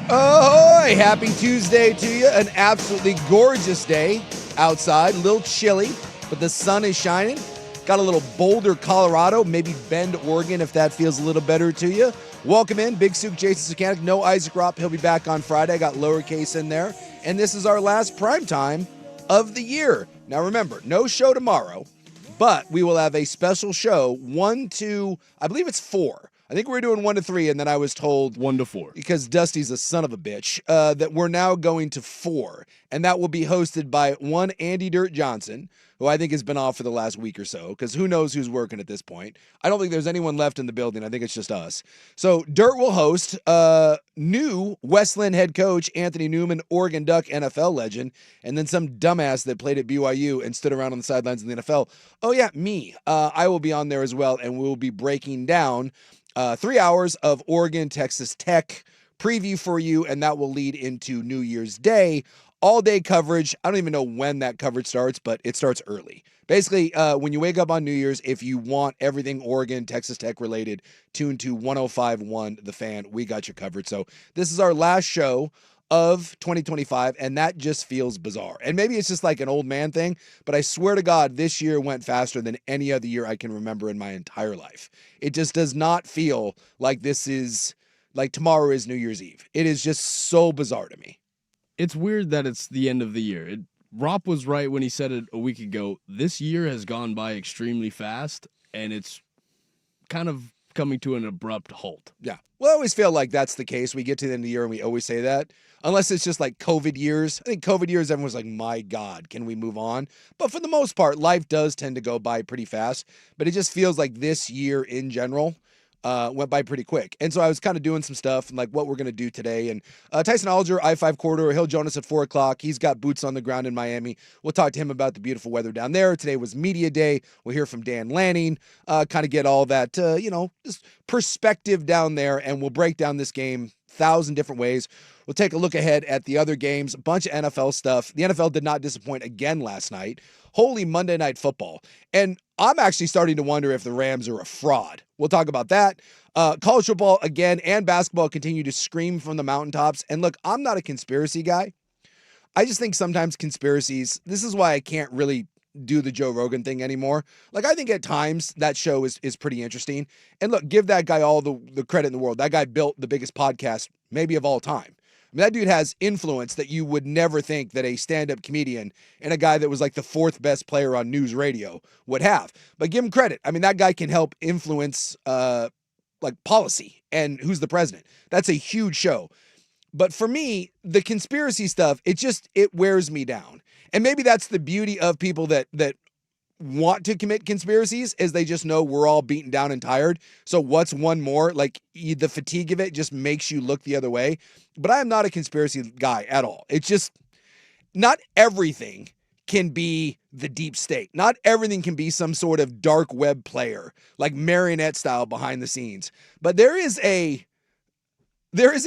Ahoy! Happy Tuesday to you. An absolutely gorgeous day outside. A little chilly, but the sun is shining. Got a little Boulder, Colorado, maybe Bend, Oregon, if that feels a little better to you. Welcome in. Big Souk, Jason Sukanik. No Isaac Ropp. He'll be back on Friday. I got lowercase in there. And this is our last Primetime of the year. Now remember, no show tomorrow, but we will have a special show, 1 to, I believe it's 4. I think we're doing 1 to 3, and then I was told 1 to 4 because Dusty's a son of a bitch that we're now going to 4, and that will be hosted by one Andy Dirt Johnson, who I think has been off for the last week or so, because who knows who's working at this point. I don't think there's anyone left in the building. I think it's just us. So Dirt will host new Westland head coach Anthony Newman, Oregon Duck NFL legend, and then some dumbass that played at BYU and stood around on the sidelines in the NFL. Oh yeah, me. I will be on there as well, and we'll be breaking down 3 hours of Oregon, Texas Tech preview for you, and that will lead into New Year's Day. All-day coverage. I don't even know when that coverage starts, but it starts early. Basically, when you wake up on New Year's, if you want everything Oregon, Texas Tech related, tune to 105.1 The Fan. We got you covered. So this is our last show of 2025, and that just feels bizarre. And maybe it's just like an old man thing, but I swear to God, this year went faster than any other year I can remember in my entire life. It just does not feel like this is, like tomorrow is New Year's Eve. It is just so bizarre to me. It's weird that it's the end of the year. Ropp was right when he said it a week ago. This year has gone by extremely fast, and it's kind of coming to an abrupt halt. Yeah. Well, I always feel like that's the case. We get to the end of the year and we always say that. Unless it's just like COVID years. I think COVID years, everyone's like, my God, can we move on? But for the most part, life does tend to go by pretty fast. But it just feels like this year in general went by pretty quick. And so I was kind of doing some stuff and like what we're going to do today. And Tyson Alger, I-5 corridor, he'll join us at 4 o'clock. He's got boots on the ground in Miami. We'll talk to him about the beautiful weather down there. Today was media day. We'll hear from Dan Lanning, kind of get all that, just perspective down there. And we'll break down this game 1,000 different ways. We'll take a look ahead at the other games, a bunch of NFL stuff. The NFL did not disappoint again last night. Holy Monday Night Football. And I'm actually starting to wonder if the Rams are a fraud. We'll talk about that. College football, again, and basketball continue to scream from the mountaintops. And look, I'm not a conspiracy guy. I just think sometimes conspiracies, this is why I can't really do the Joe Rogan thing anymore. Like, I think at times that show is pretty interesting. And look, give that guy all the credit in the world. That guy built the biggest podcast maybe of all time. I mean, that dude has influence that you would never think that a stand-up comedian and a guy that was like the 4th best player on news radio would have. But give him credit. I mean, that guy can help influence like policy and who's the president. That's a huge show. But for me, the conspiracy stuff, it wears me down. And maybe that's the beauty of people that want to commit conspiracies, is they just know we're all beaten down and tired. So what's one more? Like, the fatigue of it just makes you look the other way. But I am not a conspiracy guy at all. It's just not everything can be the deep state. Not everything can be some sort of dark web player, like marionette style behind the scenes. But there is a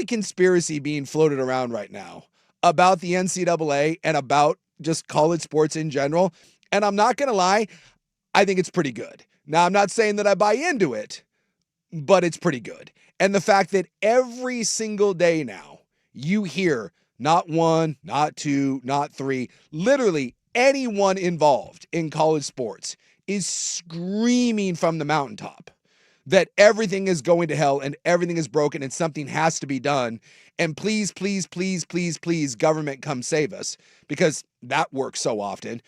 conspiracy being floated around right now about the NCAA and about just college sports in general. And I'm not going to lie, I think it's pretty good. Now, I'm not saying that I buy into it, but it's pretty good. And the fact that every single day now, you hear not 1, not 2, not 3, literally anyone involved in college sports is screaming from the mountaintop that everything is going to hell and everything is broken and something has to be done. And please, please, please, please, please, government, come save us, because that works so often.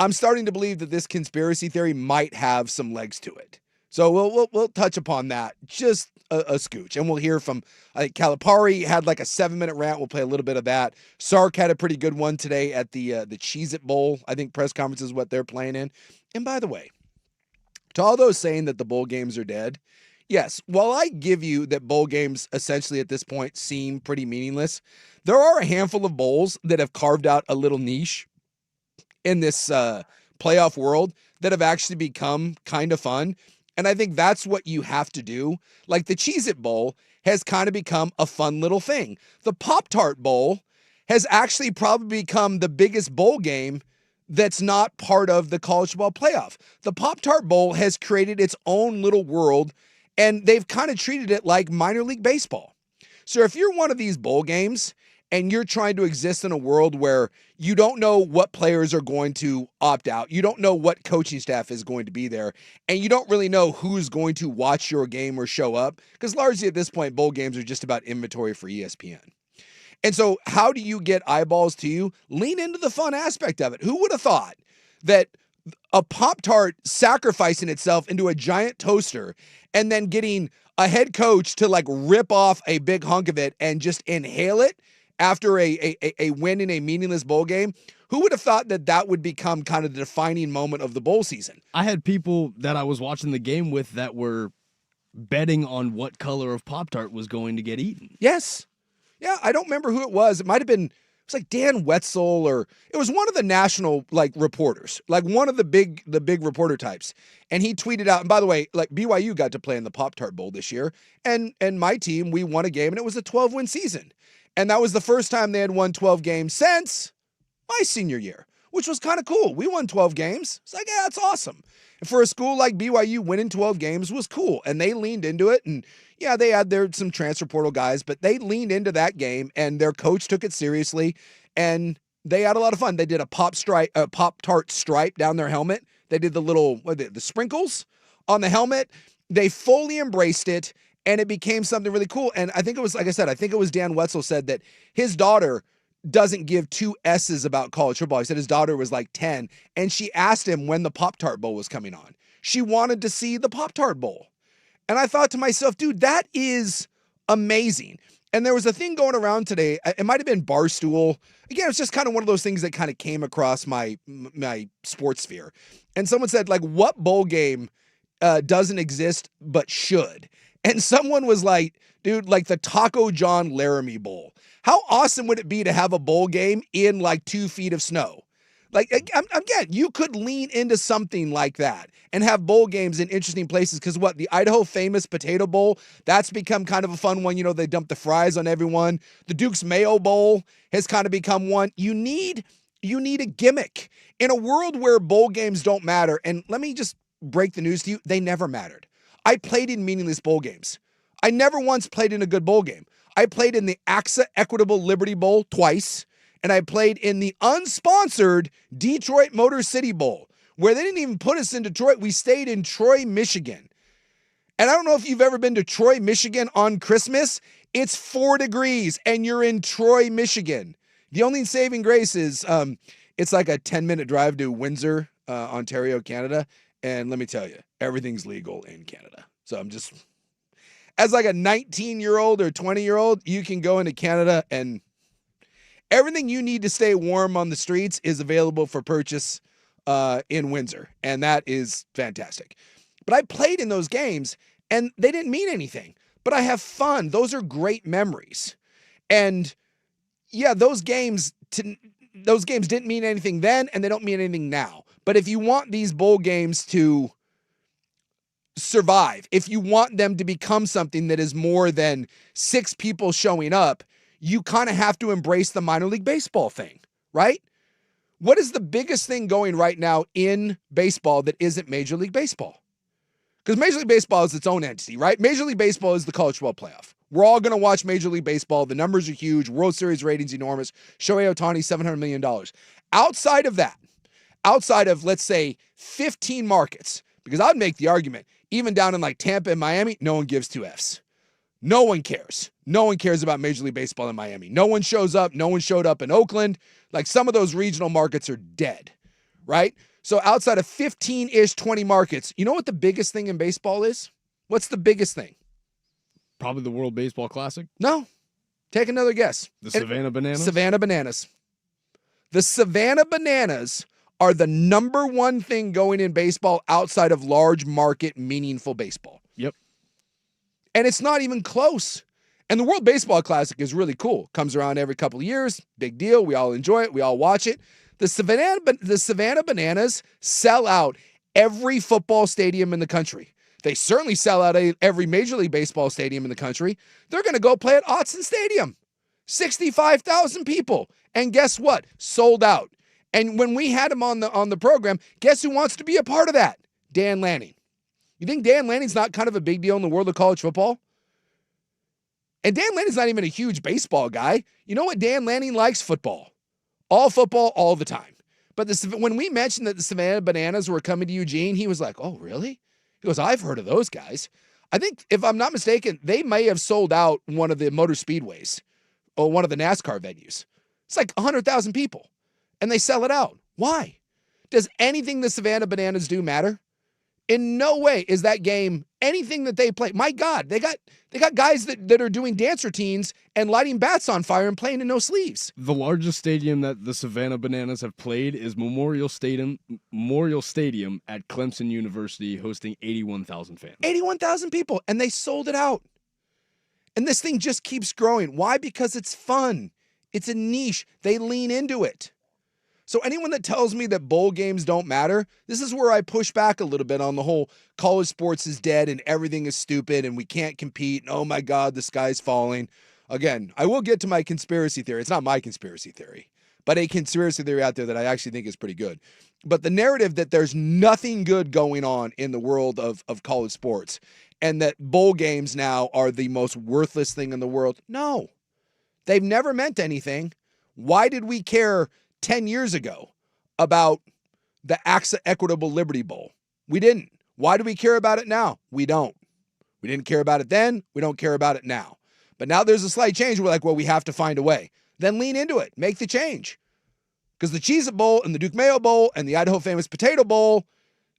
I'm starting to believe that this conspiracy theory might have some legs to it. So we'll touch upon that just a scooch. And we'll hear from, I think Calipari had like a 7-minute rant. We'll play a little bit of that. Sark had a pretty good one today at the Cheez-It Bowl. I think press conference is what they're playing in. And by the way, to all those saying that the bowl games are dead, yes, while I give you that bowl games essentially at this point seem pretty meaningless, there are a handful of bowls that have carved out a little niche in this playoff world that have actually become kind of fun. And I think that's what you have to do. Like the Cheez-It Bowl has kind of become a fun little thing. The Pop-Tart Bowl has actually probably become the biggest bowl game that's not part of the college football playoff. The Pop-Tart Bowl has created its own little world, and they've kind of treated it like minor league baseball. So if you're one of these bowl games and you're trying to exist in a world where you don't know what players are going to opt out, you don't know what coaching staff is going to be there, and you don't really know who's going to watch your game or show up, because largely at this point, bowl games are just about inventory for ESPN. And so how do you get eyeballs to you? Lean into the fun aspect of it. Who would have thought that a Pop-Tart sacrificing itself into a giant toaster and then getting a head coach to like rip off a big hunk of it and just inhale it after a win in a meaningless bowl game? Who would have thought that that would become kind of the defining moment of the bowl season? I had people that I was watching the game with that were betting on what color of Pop-Tart was going to get eaten. Yes. Yeah, I don't remember who it was. It might have been, it was like Dan Wetzel, or it was one of the national like reporters, like one of the big reporter types. And he tweeted out, and by the way, like BYU got to play in the Pop-Tart Bowl this year. And my team, we won a game, and it was a 12-win season. And that was the first time they had won 12 games since my senior year, which was kind of cool. We won 12 games. It's like, yeah, that's awesome. And for a school like BYU, winning 12 games was cool. And they leaned into it. And yeah, they had some transfer portal guys, but they leaned into that game, and their coach took it seriously, and they had a lot of fun. They did a Pop-Tart stripe down their helmet. They did the little, the sprinkles on the helmet. They fully embraced it, and it became something really cool. And I think it was, like I said, I think it was Dan Wetzel said that his daughter doesn't give two S's about college football. He said his daughter was like 10, and she asked him when the Pop-Tart Bowl was coming on. She wanted to see the Pop-Tart Bowl. And I thought to myself, dude, that is amazing. And there was a thing going around today. It might have been Barstool. Again, it's just kind of one of those things that kind of came across my sports sphere. And someone said, like, what bowl game doesn't exist but should? And someone was like, dude, like the Taco John Laramie Bowl. How awesome would it be to have a bowl game in like 2 feet of snow? Like, again, you could lean into something like that and have bowl games in interesting places, because what, the Idaho famous Potato Bowl, that's become kind of a fun one. You know, they dump the fries on everyone. The Duke's Mayo Bowl has kind of become one. You need a gimmick in a world where bowl games don't matter. And let me just break the news to you. They never mattered. I played in meaningless bowl games. I never once played in a good bowl game. I played in the AXA Equitable Liberty Bowl twice. And I played in the unsponsored Detroit Motor City Bowl, where they didn't even put us in Detroit. We stayed in Troy, Michigan. And I don't know if you've ever been to Troy, Michigan on Christmas. It's 4 degrees and you're in Troy, Michigan. The only saving grace is it's like a 10-minute drive to Windsor, Ontario, Canada. And let me tell you, everything's legal in Canada. So I'm just, as like a 19-year-old or 20-year-old, you can go into Canada and everything you need to stay warm on the streets is available for purchase in Windsor, and that is fantastic. But I played in those games, and they didn't mean anything. But I have fun. Those are great memories. And yeah, those games didn't mean anything then, and they don't mean anything now. But if you want these bowl games to survive, if you want them to become something that is more than 6 people showing up, you kind of have to embrace the minor league baseball thing, right? What is the biggest thing going right now in baseball that isn't Major League Baseball? Because Major League Baseball is its own entity, right? Major League Baseball is the college football playoff. We're all going to watch Major League Baseball. The numbers are huge. World Series ratings enormous. Shohei Ohtani, $700 million. Outside of that, outside of, let's say, 15 markets, because I'd make the argument, even down in like Tampa and Miami, no one gives 2 Fs. No one cares. No one cares about Major League Baseball in Miami. No one shows up. No one showed up in Oakland. Like, some of those regional markets are dead, right? So outside of 15-ish, 20 markets, you know what the biggest thing in baseball is? What's the biggest thing? Probably the World Baseball Classic. No. Take another guess. The Savannah Bananas? Savannah Bananas. The Savannah Bananas are the number one thing going in baseball outside of large market, meaningful baseball. Yep. And it's not even close. And the World Baseball Classic is really cool. Comes around every couple of years. Big deal. We all enjoy it. We all watch it. The Savannah Bananas sell out every football stadium in the country. They certainly sell out every Major League Baseball stadium in the country. They're going to go play at Autzen Stadium. 65,000 people. And guess what? Sold out. And when we had him on the program, guess who wants to be a part of that? Dan Lanning. You think Dan Lanning's not kind of a big deal in the world of college football? And Dan Lanning's not even a huge baseball guy. You know what Dan Lanning likes? Football. All football, all the time. But when we mentioned that the Savannah Bananas were coming to Eugene, he was like, oh, really? He goes, I've heard of those guys. I think, if I'm not mistaken, they may have sold out one of the motor speedways or one of the NASCAR venues. It's like 100,000 people, and they sell it out. Why? Does anything the Savannah Bananas do matter? In no way is that game anything that they play. My God, they got guys that are doing dance routines and lighting bats on fire and playing in no sleeves. The largest stadium that the Savannah Bananas have played is Memorial Stadium at Clemson University, hosting 81,000 fans. 81,000 people, and they sold it out. And this thing just keeps growing. Why? Because it's fun. It's a niche. They lean into it. So anyone that tells me that bowl games don't matter, this is where I push back a little bit on the whole college sports is dead and everything is stupid and we can't compete. And oh my God, the sky's falling. Again, I will get to my conspiracy theory. It's not my conspiracy theory, but a conspiracy theory out there that I actually think is pretty good. But the narrative that there's nothing good going on in the world of college sports and that bowl games now are the most worthless thing in the world. No, they've never meant anything. Why did we care 10 years ago about the AXA Equitable Liberty Bowl? We didn't. Why do we care about it now? We don't. We didn't care about it then. We don't care about it now. But now there's a slight change. We're like, well, we have to find a way. Then lean into it. Make the change. Because the Cheez-It Bowl and the Duke Mayo Bowl and the Idaho Famous Potato Bowl,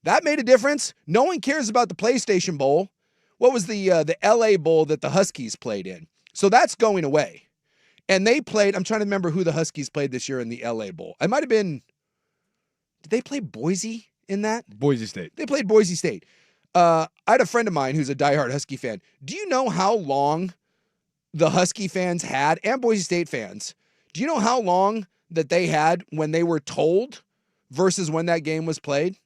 that made a difference. No one cares about the PlayStation Bowl. What was the LA Bowl that the Huskies played in? So that's going away. And they played, I'm trying to remember who the Huskies played this year in the LA Bowl. I might have been, did they play Boise in that? Boise State. They played Boise State. I had a friend of mine who's a diehard Husky fan. Do you know how long the Husky fans had, and Boise State fans, do you know how long that they had when they were told versus when that game was played?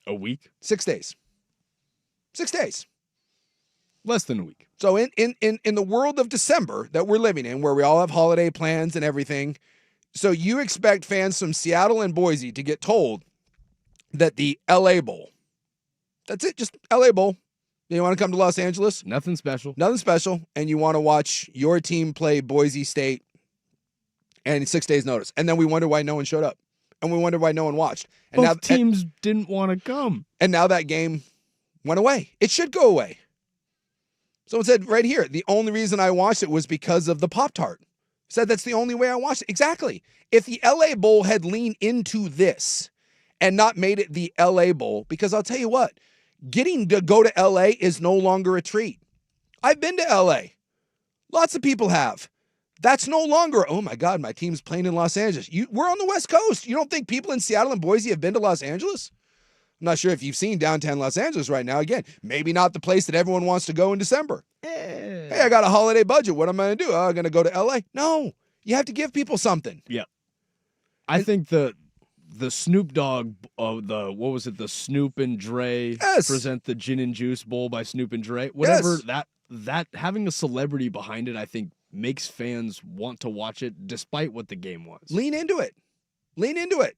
A week? 6 days. 6 days. Less than a week. So in the world of December that we're living in, where we all have holiday plans and everything, so you expect fans from Seattle and Boise to get told that the LA Bowl, that's it, just LA Bowl. You want to come to Los Angeles? Nothing special. Nothing special. And you want to watch your team play Boise State and 6 days notice. And then we wonder why no one showed up. And we wonder why no one watched. And Both teams didn't want to come. And now that game went away. It should go away. Someone said right here, the only reason I watched it was because of the Pop-Tart. Said that's the only way I watched it. Exactly. If the LA Bowl had leaned into this and not made it the LA Bowl, because I'll tell you what, getting to go to LA is no longer a treat. I've been to LA. Lots of people have. That's no longer, oh my God, my team's playing in Los Angeles. We're on the West Coast. You don't think people in Seattle and Boise have been to Los Angeles? I'm not sure if you've seen downtown Los Angeles right now. Again, maybe not the place that everyone wants to go in December. Hey, I got a holiday budget. What am I going to do? I'm going to go to LA? No, you have to give people something. Yeah. I think the Snoop Dogg of the Snoop and Dre present the Gin and Juice Bowl by Snoop and Dre. Whatever that having a celebrity behind it, I think makes fans want to watch it despite what the game was. Lean into it. Lean into it.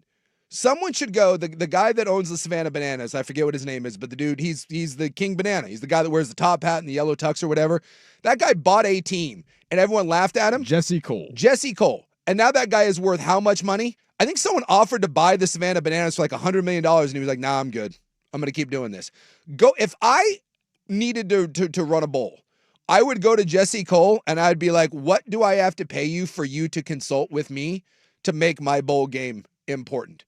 Someone should go, the guy that owns the Savannah Bananas, I forget what his name is, but the dude, he's the King Banana. He's the guy that wears the top hat and the yellow tux or whatever. That guy bought a team, and everyone laughed at him. Jesse Cole. And now that guy is worth how much money? I think someone offered to buy the Savannah Bananas for like $100 million, and he was like, nah, I'm good. I'm going to keep doing this. If I needed to run a bowl, I would go to Jesse Cole, and I'd be like, what do I have to pay you for you to consult with me to make my bowl game important?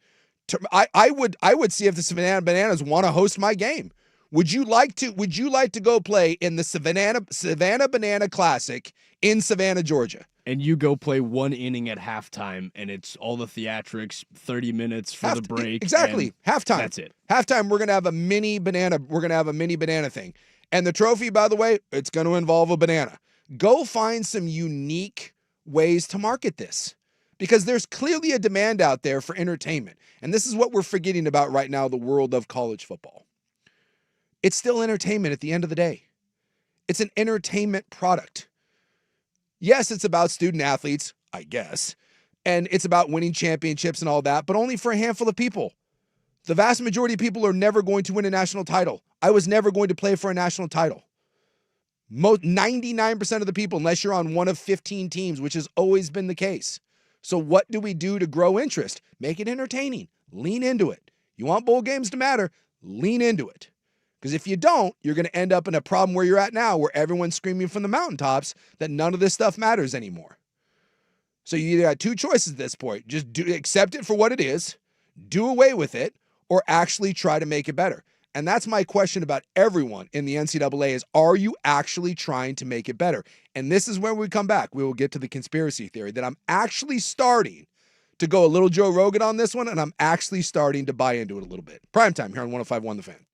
I would see if the Savannah Bananas want to host my game. Would you like to go play in the Savannah Banana Classic in Savannah, Georgia? And you go play one inning at halftime, and it's all the theatrics, 30 minutes for the break. Exactly. Halftime. That's it. Halftime, we're gonna have a mini banana. We're gonna have a mini banana thing. And the trophy, by the way, it's gonna involve a banana. Go find some unique ways to market this. Because there's clearly a demand out there for entertainment. And this is what we're forgetting about right now, the world of college football. It's still entertainment at the end of the day. It's an entertainment product. Yes, it's about student athletes, I guess. And it's about winning championships and all that, but only for a handful of people. The vast majority of people are never going to win a national title. I was never going to play for a national title. Most 99% of the people, unless you're on one of 15 teams, which has always been the case. So what do we do to grow interest? Make it entertaining. Lean into it. You want bowl games to matter? Lean into it. Because if you don't, you're going to end up in a problem where you're at now, where everyone's screaming from the mountaintops that none of this stuff matters anymore. So you either got two choices at this point. Just accept it for what it is, do away with it, or actually try to make it better. And that's my question about everyone in the NCAA is, are you actually trying to make it better? And this is where we come back. We will get to the conspiracy theory that I'm actually starting to go a little Joe Rogan on this one, and I'm actually starting to buy into it a little bit. Primetime here on 105.1 The Fan.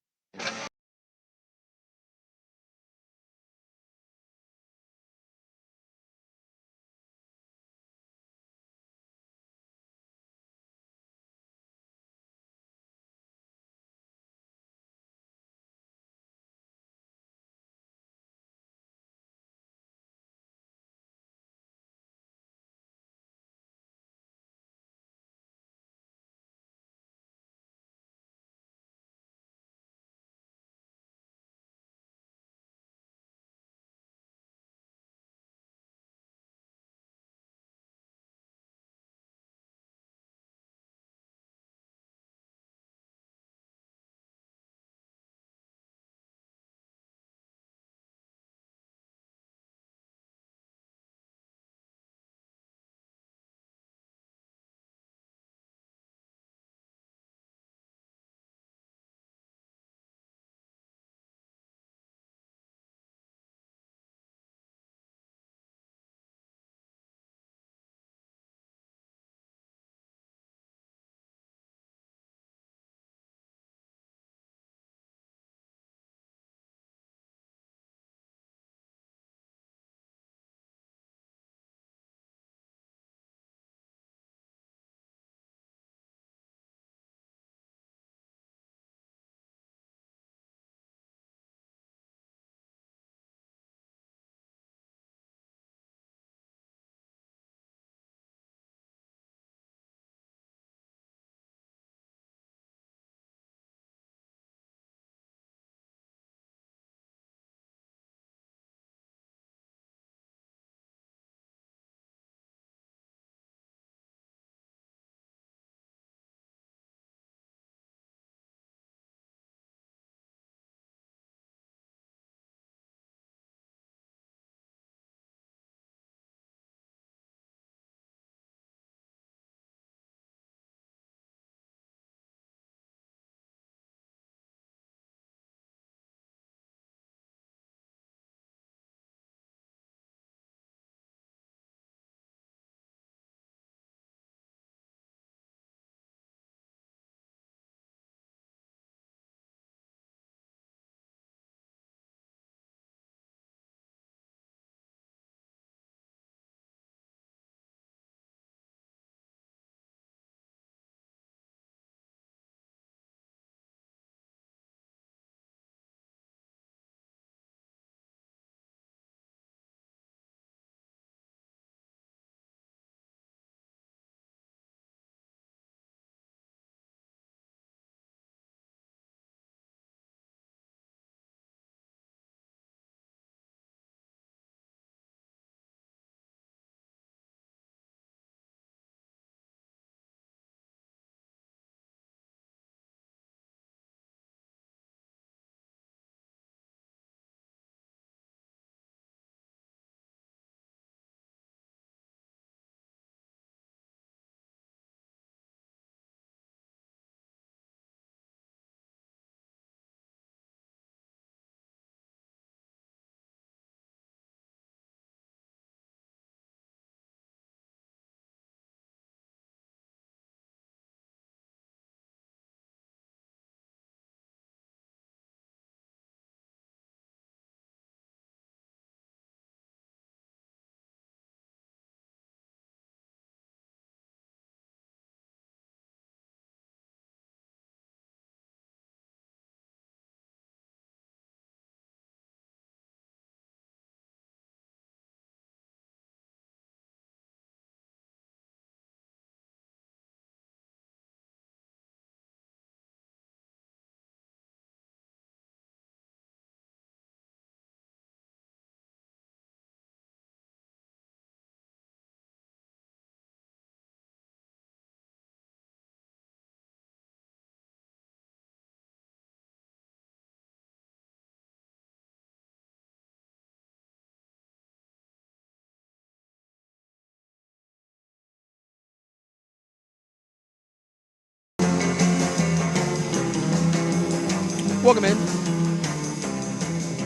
Welcome in.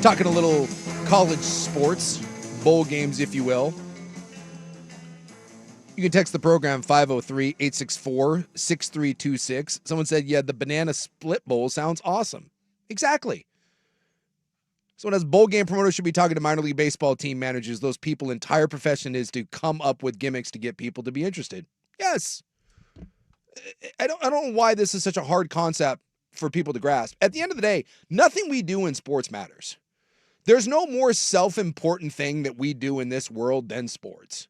Talking a little college sports, bowl games, if you will. You can text the program 503-864-6326. Someone said, yeah, the Banana Split Bowl sounds awesome. Exactly. Someone as bowl game promoters should be talking to minor league baseball team managers. Those people' entire profession is to come up with gimmicks to get people to be interested. Yes. I don't know why this is such a hard concept for people to grasp. At the end of the day, nothing we do in sports matters. There's no more self-important thing that we do in this world than sports.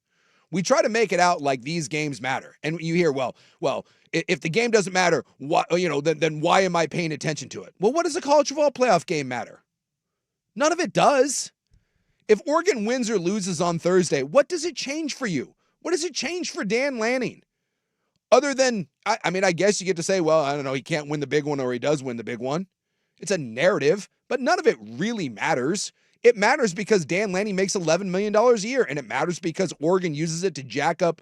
We try to make it out like these games matter. And you hear, well, if the game doesn't matter, why, then why am I paying attention to it? Well, what does a college football playoff game matter? None of it does. If Oregon wins or loses on Thursday, what does it change for you? What does it change for Dan Lanning? Other than, I guess you get to say, well, I don't know, he can't win the big one or he does win the big one. It's a narrative, but none of it really matters. It matters because Dan Lanning makes $11 million a year, and it matters because Oregon uses it to jack up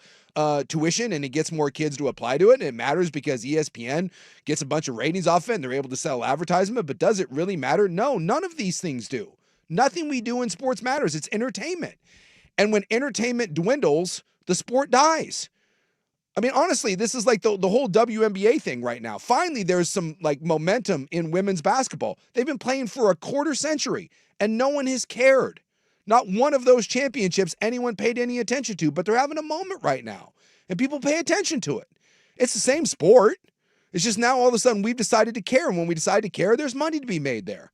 tuition and it gets more kids to apply to it, and it matters because ESPN gets a bunch of ratings off it and they're able to sell advertisement, but does it really matter? No, none of these things do. Nothing we do in sports matters. It's entertainment. And when entertainment dwindles, the sport dies. I mean, honestly, this is like the whole WNBA thing right now. Finally, there's some like momentum in women's basketball. They've been playing for a quarter century and no one has cared. Not one of those championships anyone paid any attention to, but they're having a moment right now and people pay attention to it. It's the same sport. It's just now all of a sudden we've decided to care. And when we decide to care, there's money to be made there.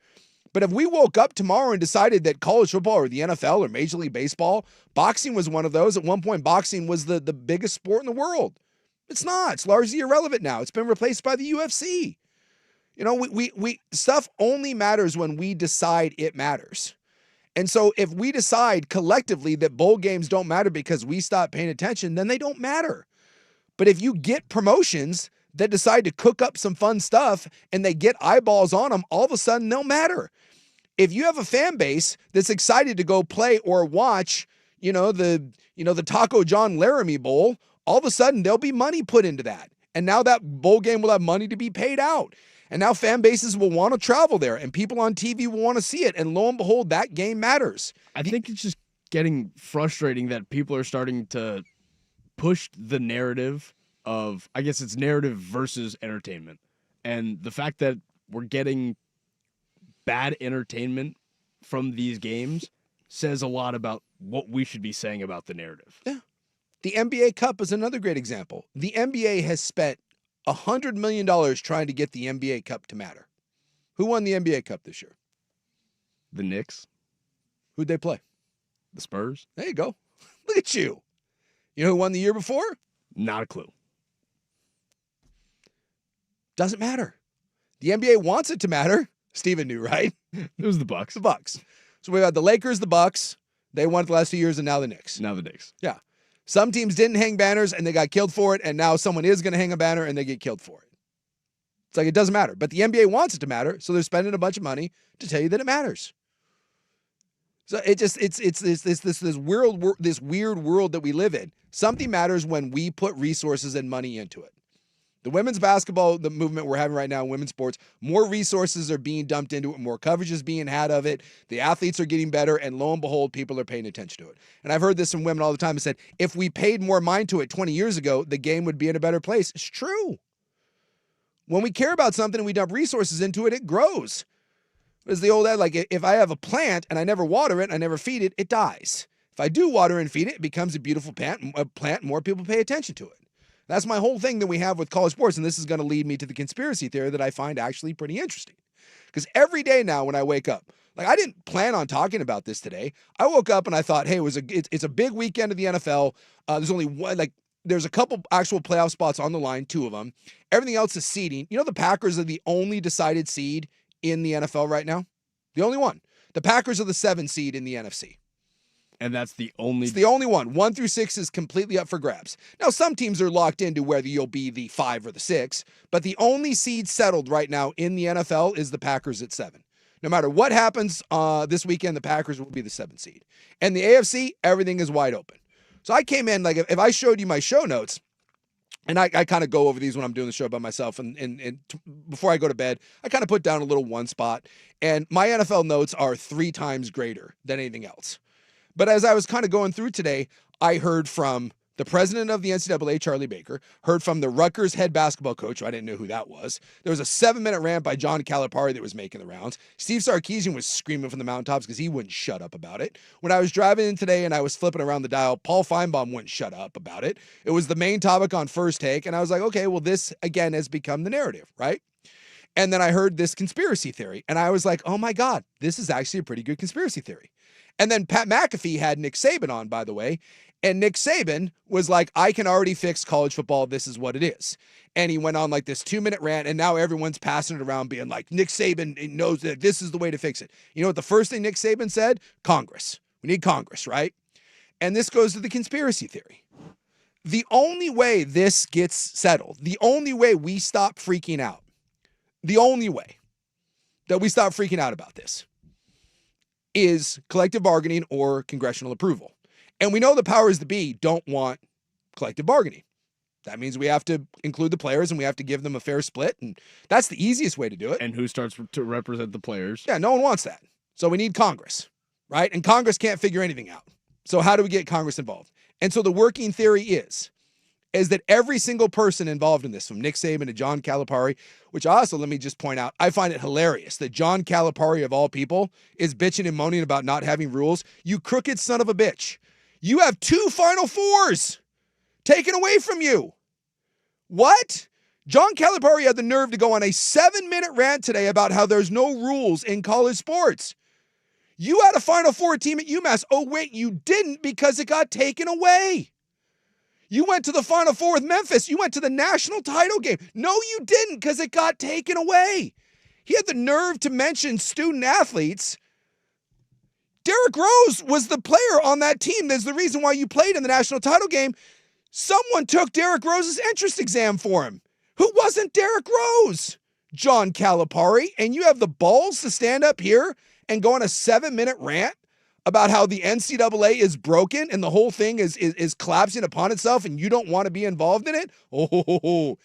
But if we woke up tomorrow and decided that college football or the NFL or Major League Baseball, boxing was one of those. At one point, boxing was the biggest sport in the world. It's not. It's largely irrelevant now. It's been replaced by the UFC. You know, we stuff only matters when we decide it matters. And so if we decide collectively that bowl games don't matter because we stop paying attention, then they don't matter. But if you get promotions that decide to cook up some fun stuff and they get eyeballs on them, all of a sudden they'll matter. If you have a fan base that's excited to go play or watch, the Taco John Laramie Bowl, all of a sudden there'll be money put into that. And now that bowl game will have money to be paid out. And now fan bases will want to travel there and people on TV will want to see it. And lo and behold, that game matters. I think it's just getting frustrating that people are starting to push the narrative of, I guess it's narrative versus entertainment. And the fact that we're getting bad entertainment from these games says a lot about what we should be saying about the narrative. Yeah. The NBA Cup is another great example. The NBA has spent $100 million trying to get the NBA Cup to matter. Who won the NBA Cup this year? The Knicks. Who'd they play? The Spurs. There you go. Look at you. You know who won the year before? Not a clue. Doesn't matter. The NBA wants it to matter. Steven knew, right? It was the Bucks. The Bucks. So we got the Lakers, the Bucks. They won it the last 2 years, and now the Knicks. Now the Knicks. Yeah. Some teams didn't hang banners, and they got killed for it, and now someone is going to hang a banner, and they get killed for it. It's like it doesn't matter. But the NBA wants it to matter, so they're spending a bunch of money to tell you that it matters. So it's this weird world that we live in. Something matters when we put resources and money into it. The women's basketball, the movement we're having right now in women's sports, more resources are being dumped into it, more coverage is being had of it. The athletes are getting better, and lo and behold, people are paying attention to it. And I've heard this from women all the time and said, if we paid more mind to it 20 years ago, the game would be in a better place. It's true. When we care about something and we dump resources into it, it grows. It's the old ad, like if I have a plant and I never water it, I never feed it, it dies. If I do water and feed it, it becomes a beautiful plant, more people pay attention to it. That's my whole thing that we have with college sports, and this is going to lead me to the conspiracy theory that I find actually pretty interesting. Because every day now when I wake up, like I didn't plan on talking about this today. I woke up and I thought, hey, it's a big weekend of the NFL. There's only one, there's a couple actual playoff spots on the line, 2 of them. Everything else is seeding. You know, the Packers are the only decided seed in the NFL right now. The only one. The Packers are the 7 seed in the NFC. And that's the only... It's the only one. 1 through 6 is completely up for grabs. Now, some teams are locked into whether you'll be the 5 or the 6, but the only seed settled right now in the NFL is the Packers at 7. No matter what happens this weekend, the Packers will be the 7th seed. And the AFC, everything is wide open. So I came in, like if I showed you my show notes, and I kind of go over these when I'm doing the show by myself. And before I go to bed, I kind of put down a little one spot. And my NFL notes are 3 times greater than anything else. But as I was kind of going through today, I heard from the president of the NCAA, Charlie Baker, heard from the Rutgers head basketball coach, who I didn't know who that was. There was a 7-minute rant by John Calipari that was making the rounds. Steve Sarkisian was screaming from the mountaintops because he wouldn't shut up about it. When I was driving in today and I was flipping around the dial, Paul Feinbaum wouldn't shut up about it. It was the main topic on First Take, and I was like, okay, well, this, again, has become the narrative, right? And then I heard this conspiracy theory, and I was like, oh my God, this is actually a pretty good conspiracy theory. And then Pat McAfee had Nick Saban on, by the way, and Nick Saban was like, I can already fix college football. This is what it is. And he went on like this 2-minute rant, and now everyone's passing it around being like, Nick Saban knows that this is the way to fix it. You know what the first thing Nick Saban said? Congress. We need Congress, right? And this goes to the conspiracy theory. The only way this gets settled, the only way we stop freaking out, the only way that we stop freaking out about this is collective bargaining or congressional approval. And we know the powers that be don't want collective bargaining. That means we have to include the players and we have to give them a fair split. And that's the easiest way to do it. And who starts to represent the players? Yeah, no one wants that. So we need Congress, right? And Congress can't figure anything out. So how do we get Congress involved? And so the working theory is that every single person involved in this, from Nick Saban to John Calipari, which also, let me just point out, I find it hilarious that John Calipari, of all people, is bitching and moaning about not having rules. You crooked son of a bitch. You have 2 Final Fours taken away from you. What? John Calipari had the nerve to go on a 7-minute rant today about how there's no rules in college sports. You had a Final Four team at UMass. Oh, wait, you didn't because it got taken away. You went to the Final Four with Memphis. You went to the national title game. No, you didn't because it got taken away. He had the nerve to mention student athletes. Derrick Rose was the player on that team. There's the reason why you played in the national title game. Someone took Derrick Rose's entrance exam for him. Who wasn't Derrick Rose? John Calipari. And you have the balls to stand up here and go on a 7-minute rant about how the NCAA is broken and the whole thing is collapsing upon itself and you don't want to be involved in it? Oh,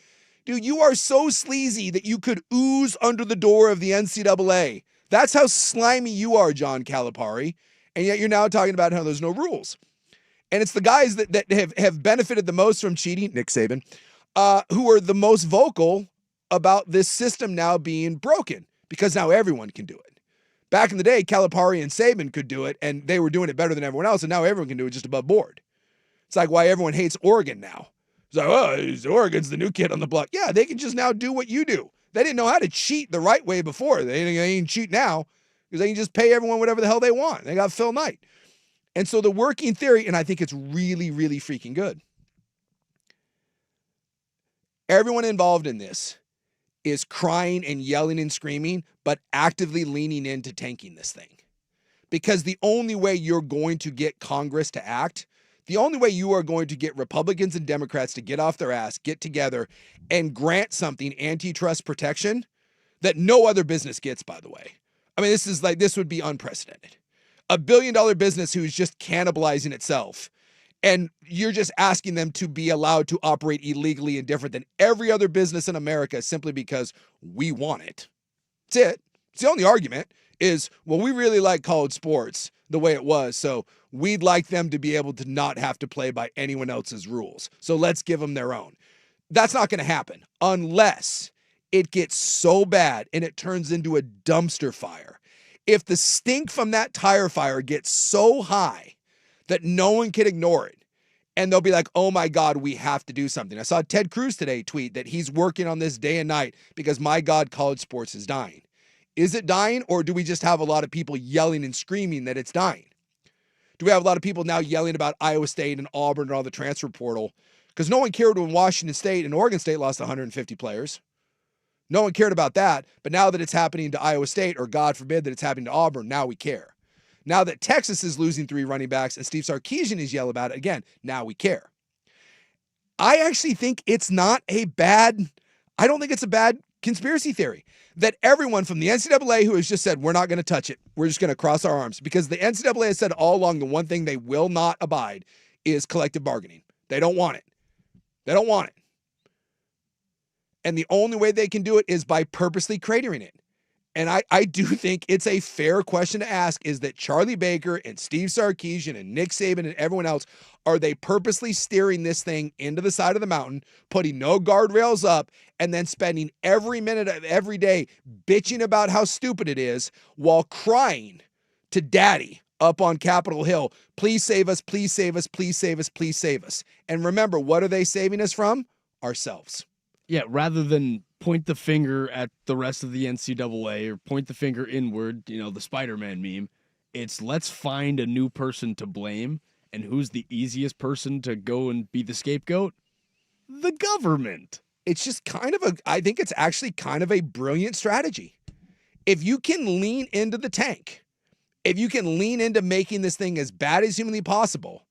dude, you are so sleazy that you could ooze under the door of the NCAA. That's how slimy you are, John Calipari. And yet you're now talking about how there's no rules. And it's the guys that have benefited the most from cheating, Nick Saban, who are the most vocal about this system now being broken because now everyone can do it. Back in the day, Calipari and Saban could do it, and they were doing it better than everyone else, and now everyone can do it just above board. It's like why everyone hates Oregon now. It's like, oh, Oregon's the new kid on the block. Yeah, they can just now do what you do. They didn't know how to cheat the right way before. They ain't cheat now because they can just pay everyone whatever the hell they want. They got Phil Knight. And so the working theory, and I think it's really, really freaking good. Everyone involved in this is crying and yelling and screaming, but actively leaning into tanking this thing. Because the only way you're going to get Congress to act, the only way you are going to get Republicans and Democrats to get off their ass, get together, and grant something antitrust protection that no other business gets, by the way. I mean, this would be unprecedented. $1 billion business who's just cannibalizing itself. And you're just asking them to be allowed to operate illegally and different than every other business in America simply because we want it. That's it. It's the only argument is, well, we really like college sports the way it was, so we'd like them to be able to not have to play by anyone else's rules. So let's give them their own. That's not going to happen unless it gets so bad and it turns into a dumpster fire. If the stink from that tire fire gets so high that no one can ignore it, and they'll be like, oh my God, we have to do something. I saw Ted Cruz today tweet that he's working on this day and night because, my God, college sports is dying. Is it dying, or do we just have a lot of people yelling and screaming that it's dying? Do we have a lot of people now yelling about Iowa State and Auburn and all the transfer portal? Because no one cared when Washington State and Oregon State lost 150 players. No one cared about that. But now that it's happening to Iowa State, or God forbid that it's happening to Auburn, now we care. Now that Texas is losing 3 running backs and Steve Sarkisian is yelling about it again, now we care. I actually think it's not a bad, I don't think it's a bad conspiracy theory that everyone from the NCAA who has just said, we're not going to touch it. We're just going to cross our arms, because the NCAA has said all along the one thing they will not abide is collective bargaining. They don't want it. They don't want it. And the only way they can do it is by purposely cratering it. And I do think it's a fair question to ask, is that Charlie Baker and Steve Sarkisian and Nick Saban and everyone else, are they purposely steering this thing into the side of the mountain, putting no guardrails up, and then spending every minute of every day bitching about how stupid it is while crying to daddy up on Capitol Hill, please save us, please save us, please save us, please save us. And remember, what are they saving us from? Ourselves. Yeah, rather than point the finger at the rest of the NCAA or point the finger inward, the Spider-Man meme, it's let's find a new person to blame. And who's the easiest person to go and be the scapegoat? The government. It's just I think it's actually kind of a brilliant strategy. If you can lean into the tank, if you can lean into making this thing as bad as humanly possible,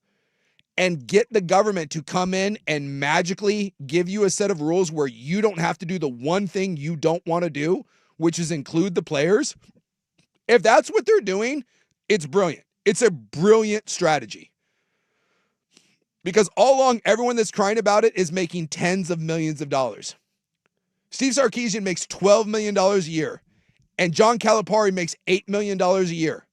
and get the government to come in and magically give you a set of rules where you don't have to do the one thing you don't want to do, which is include the players. If that's what they're doing, it's brilliant. It's a brilliant strategy. Because all along, everyone that's crying about it is making tens of millions of dollars. Steve Sarkisian makes $12 million a year, and John Calipari makes $8 million a year.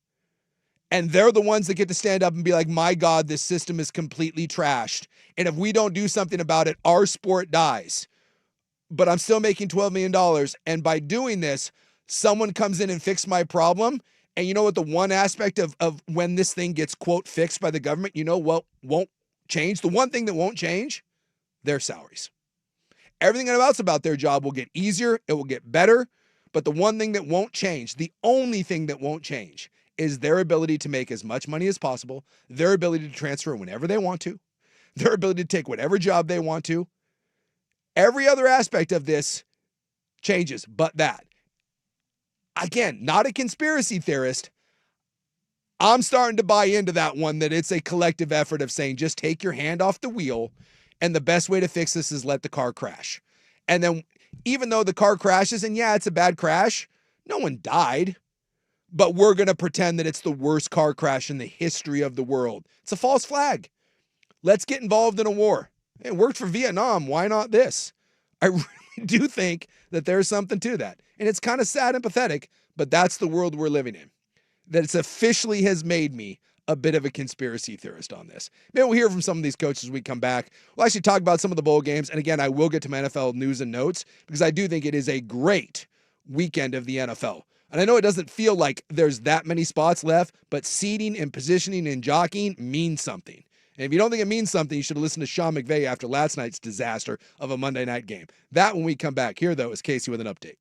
And they're the ones that get to stand up and be like, my God, this system is completely trashed. And if we don't do something about it, our sport dies. But I'm still making $12 million. And by doing this, someone comes in and fixes my problem. And you know what the one aspect of when this thing gets, quote, fixed by the government, you know what won't change? The one thing that won't change, their salaries. Everything else about their job will get easier. It will get better. But the one thing that won't change, the only thing that won't change, is their ability to make as much money as possible, their ability to transfer whenever they want to, their ability to take whatever job they want to. Every other aspect of this changes, but that. Again, not a conspiracy theorist. I'm starting to buy into that one, that it's a collective effort of saying, just take your hand off the wheel, and the best way to fix this is let the car crash. And then even though the car crashes, and yeah, it's a bad crash, no one died. But we're going to pretend that it's the worst car crash in the history of the world. It's a false flag. Let's get involved in a war. It worked for Vietnam. Why not this? I really do think that there's something to that. And it's kind of sad and pathetic, but that's the world we're living in. That it's officially has made me a bit of a conspiracy theorist on this. Maybe we'll hear from some of these coaches as we come back. We'll actually talk about some of the bowl games. And again, I will get to my NFL news and notes because I do think it is a great weekend of the NFL. And I know it doesn't feel like there's that many spots left, but seeding and positioning and jockeying means something. And if you don't think it means something, you should have listened to Sean McVay after last night's disaster of a Monday night game. That when we come back. Here, though, is Casey with an update.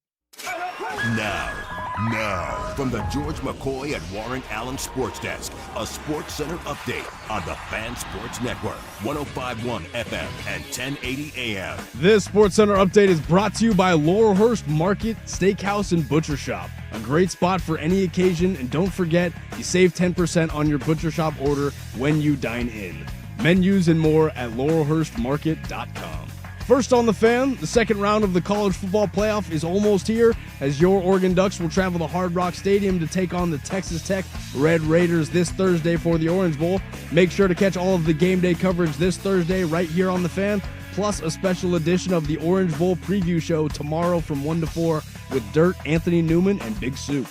Now, from the George McCoy at Warren Allen Sports Desk, a Sports Center update on the Fan Sports Network, 105.1 FM and 1080 AM. This Sports Center update is brought to you by Laurelhurst Market, Steakhouse, and Butcher Shop. A great spot for any occasion, and don't forget, you save 10% on your Butcher Shop order when you dine in. Menus and more at laurelhurstmarket.com. First on the Fan, the second round of the college football playoff is almost here as your Oregon Ducks will travel to Hard Rock Stadium to take on the Texas Tech Red Raiders this Thursday for the Orange Bowl. Make sure to catch all of the game day coverage this Thursday right here on the Fan, plus a special edition of the Orange Bowl preview show tomorrow from 1 to 4 with Dirt, Anthony Newman, and Big Sook.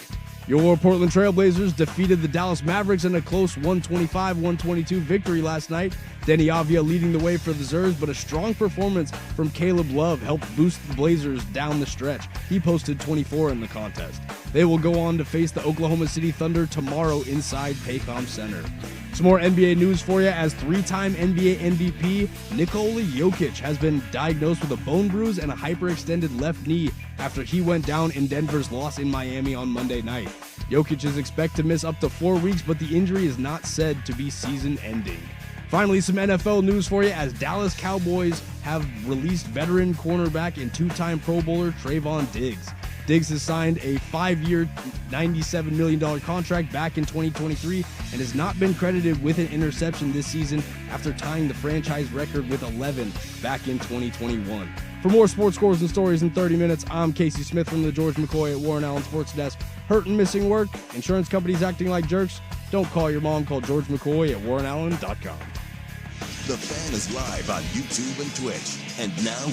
Your Portland Trailblazers defeated the Dallas Mavericks in a close 125-122 victory last night. Denny Avia leading the way for the Zers, but a strong performance from Caleb Love helped boost the Blazers down the stretch. He posted 24 in the contest. They will go on to face the Oklahoma City Thunder tomorrow inside Paycom Center. Some more NBA news for you as three-time NBA MVP Nikola Jokic has been diagnosed with a bone bruise and a hyperextended left knee after he went down in Denver's loss in Miami on Monday night. Jokic is expected to miss up to 4 weeks, but the injury is not said to be season-ending. Finally, some NFL news for you as Dallas Cowboys have released veteran cornerback and two-time Pro Bowler Trayvon Diggs. Diggs has signed a 5-year, $97 million contract back in 2023 and has not been credited with an interception this season after tying the franchise record with 11 back in 2021. For more sports scores and stories in 30 minutes, I'm Casey Smith from the George McCoy at Warren Allen Sports Desk. Hurt and missing work? Insurance companies acting like jerks? Don't call your mom. Call George McCoy at warrenallen.com. The Fan is live on YouTube and Twitch. And now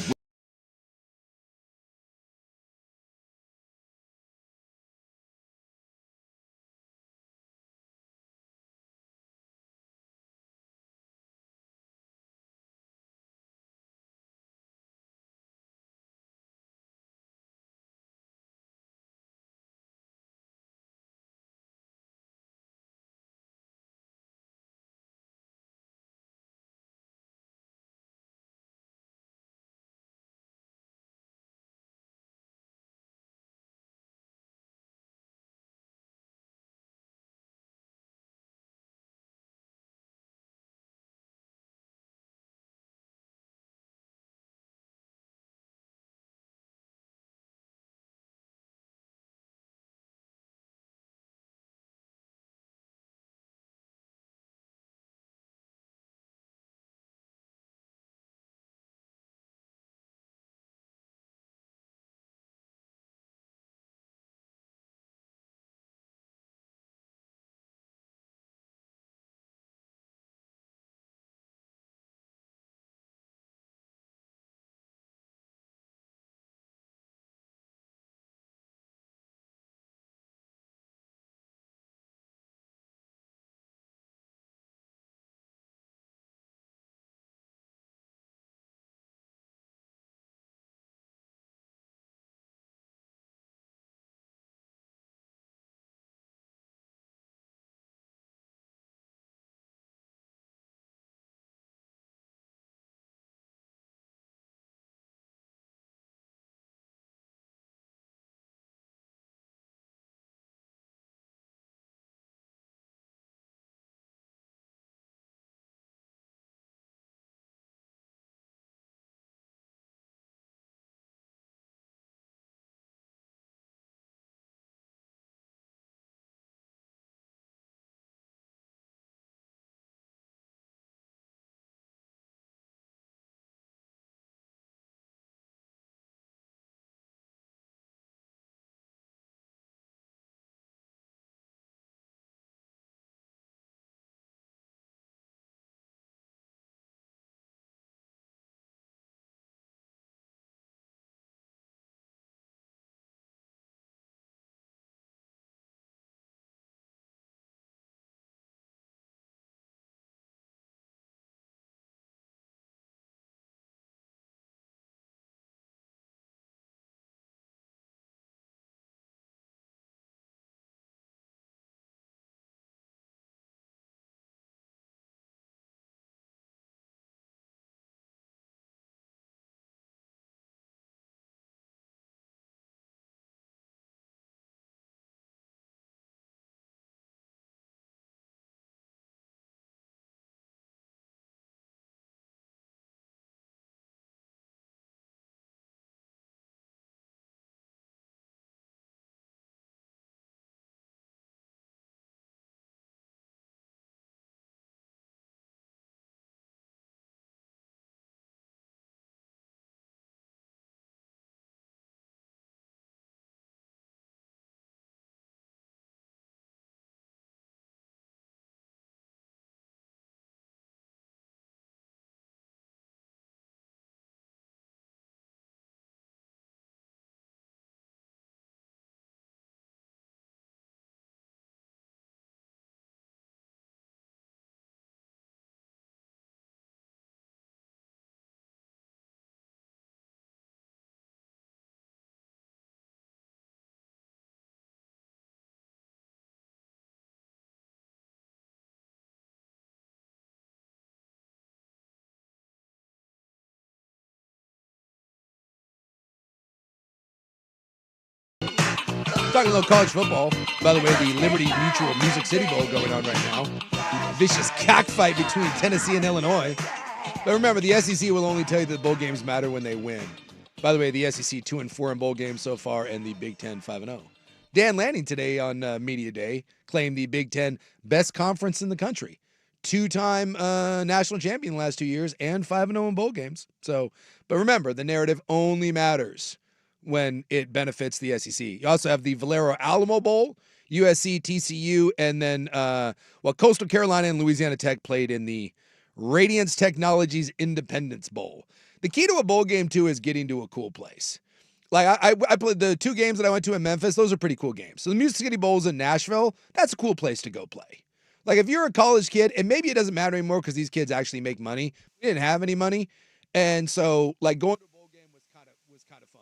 Talking a little college football. By the way, the Liberty Mutual Music City Bowl going on right now. Vicious cockfight between Tennessee and Illinois. But remember, the SEC will only tell you that bowl games matter when they win. By the way, the SEC 2-4 in bowl games so far, and the Big Ten 5-0. Dan Lanning today on Media Day claimed the Big Ten best conference in the country. Two-time national champion the last 2 years and 5-0 in bowl games. So, but remember, the narrative only matters when it benefits the SEC. You also have the Valero Alamo Bowl, USC, TCU, and then Coastal Carolina and Louisiana Tech played in the Radiance Technologies Independence Bowl. The key to a bowl game, too, is getting to a cool place. Like, I played the 2 games that I went to in Memphis. Those are pretty cool games. So the Music City Bowl's in Nashville. That's a cool place to go play. Like, if you're a college kid, and maybe it doesn't matter anymore because these kids actually make money. We didn't have any money. And so, like, going to a bowl game was kind of fun.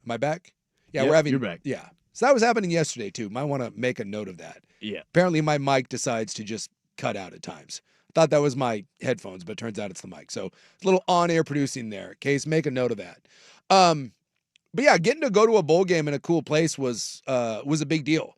Am I back? Yeah, yep, you're back. Yeah. So that was happening yesterday, too. Might want to make a note of that. Yeah. Apparently, my mic decides to just cut out at times. Thought that was my headphones, but it turns out it's the mic. So a little on-air producing there. Case, make a note of that. But yeah, getting to go to a bowl game in a cool place was a big deal.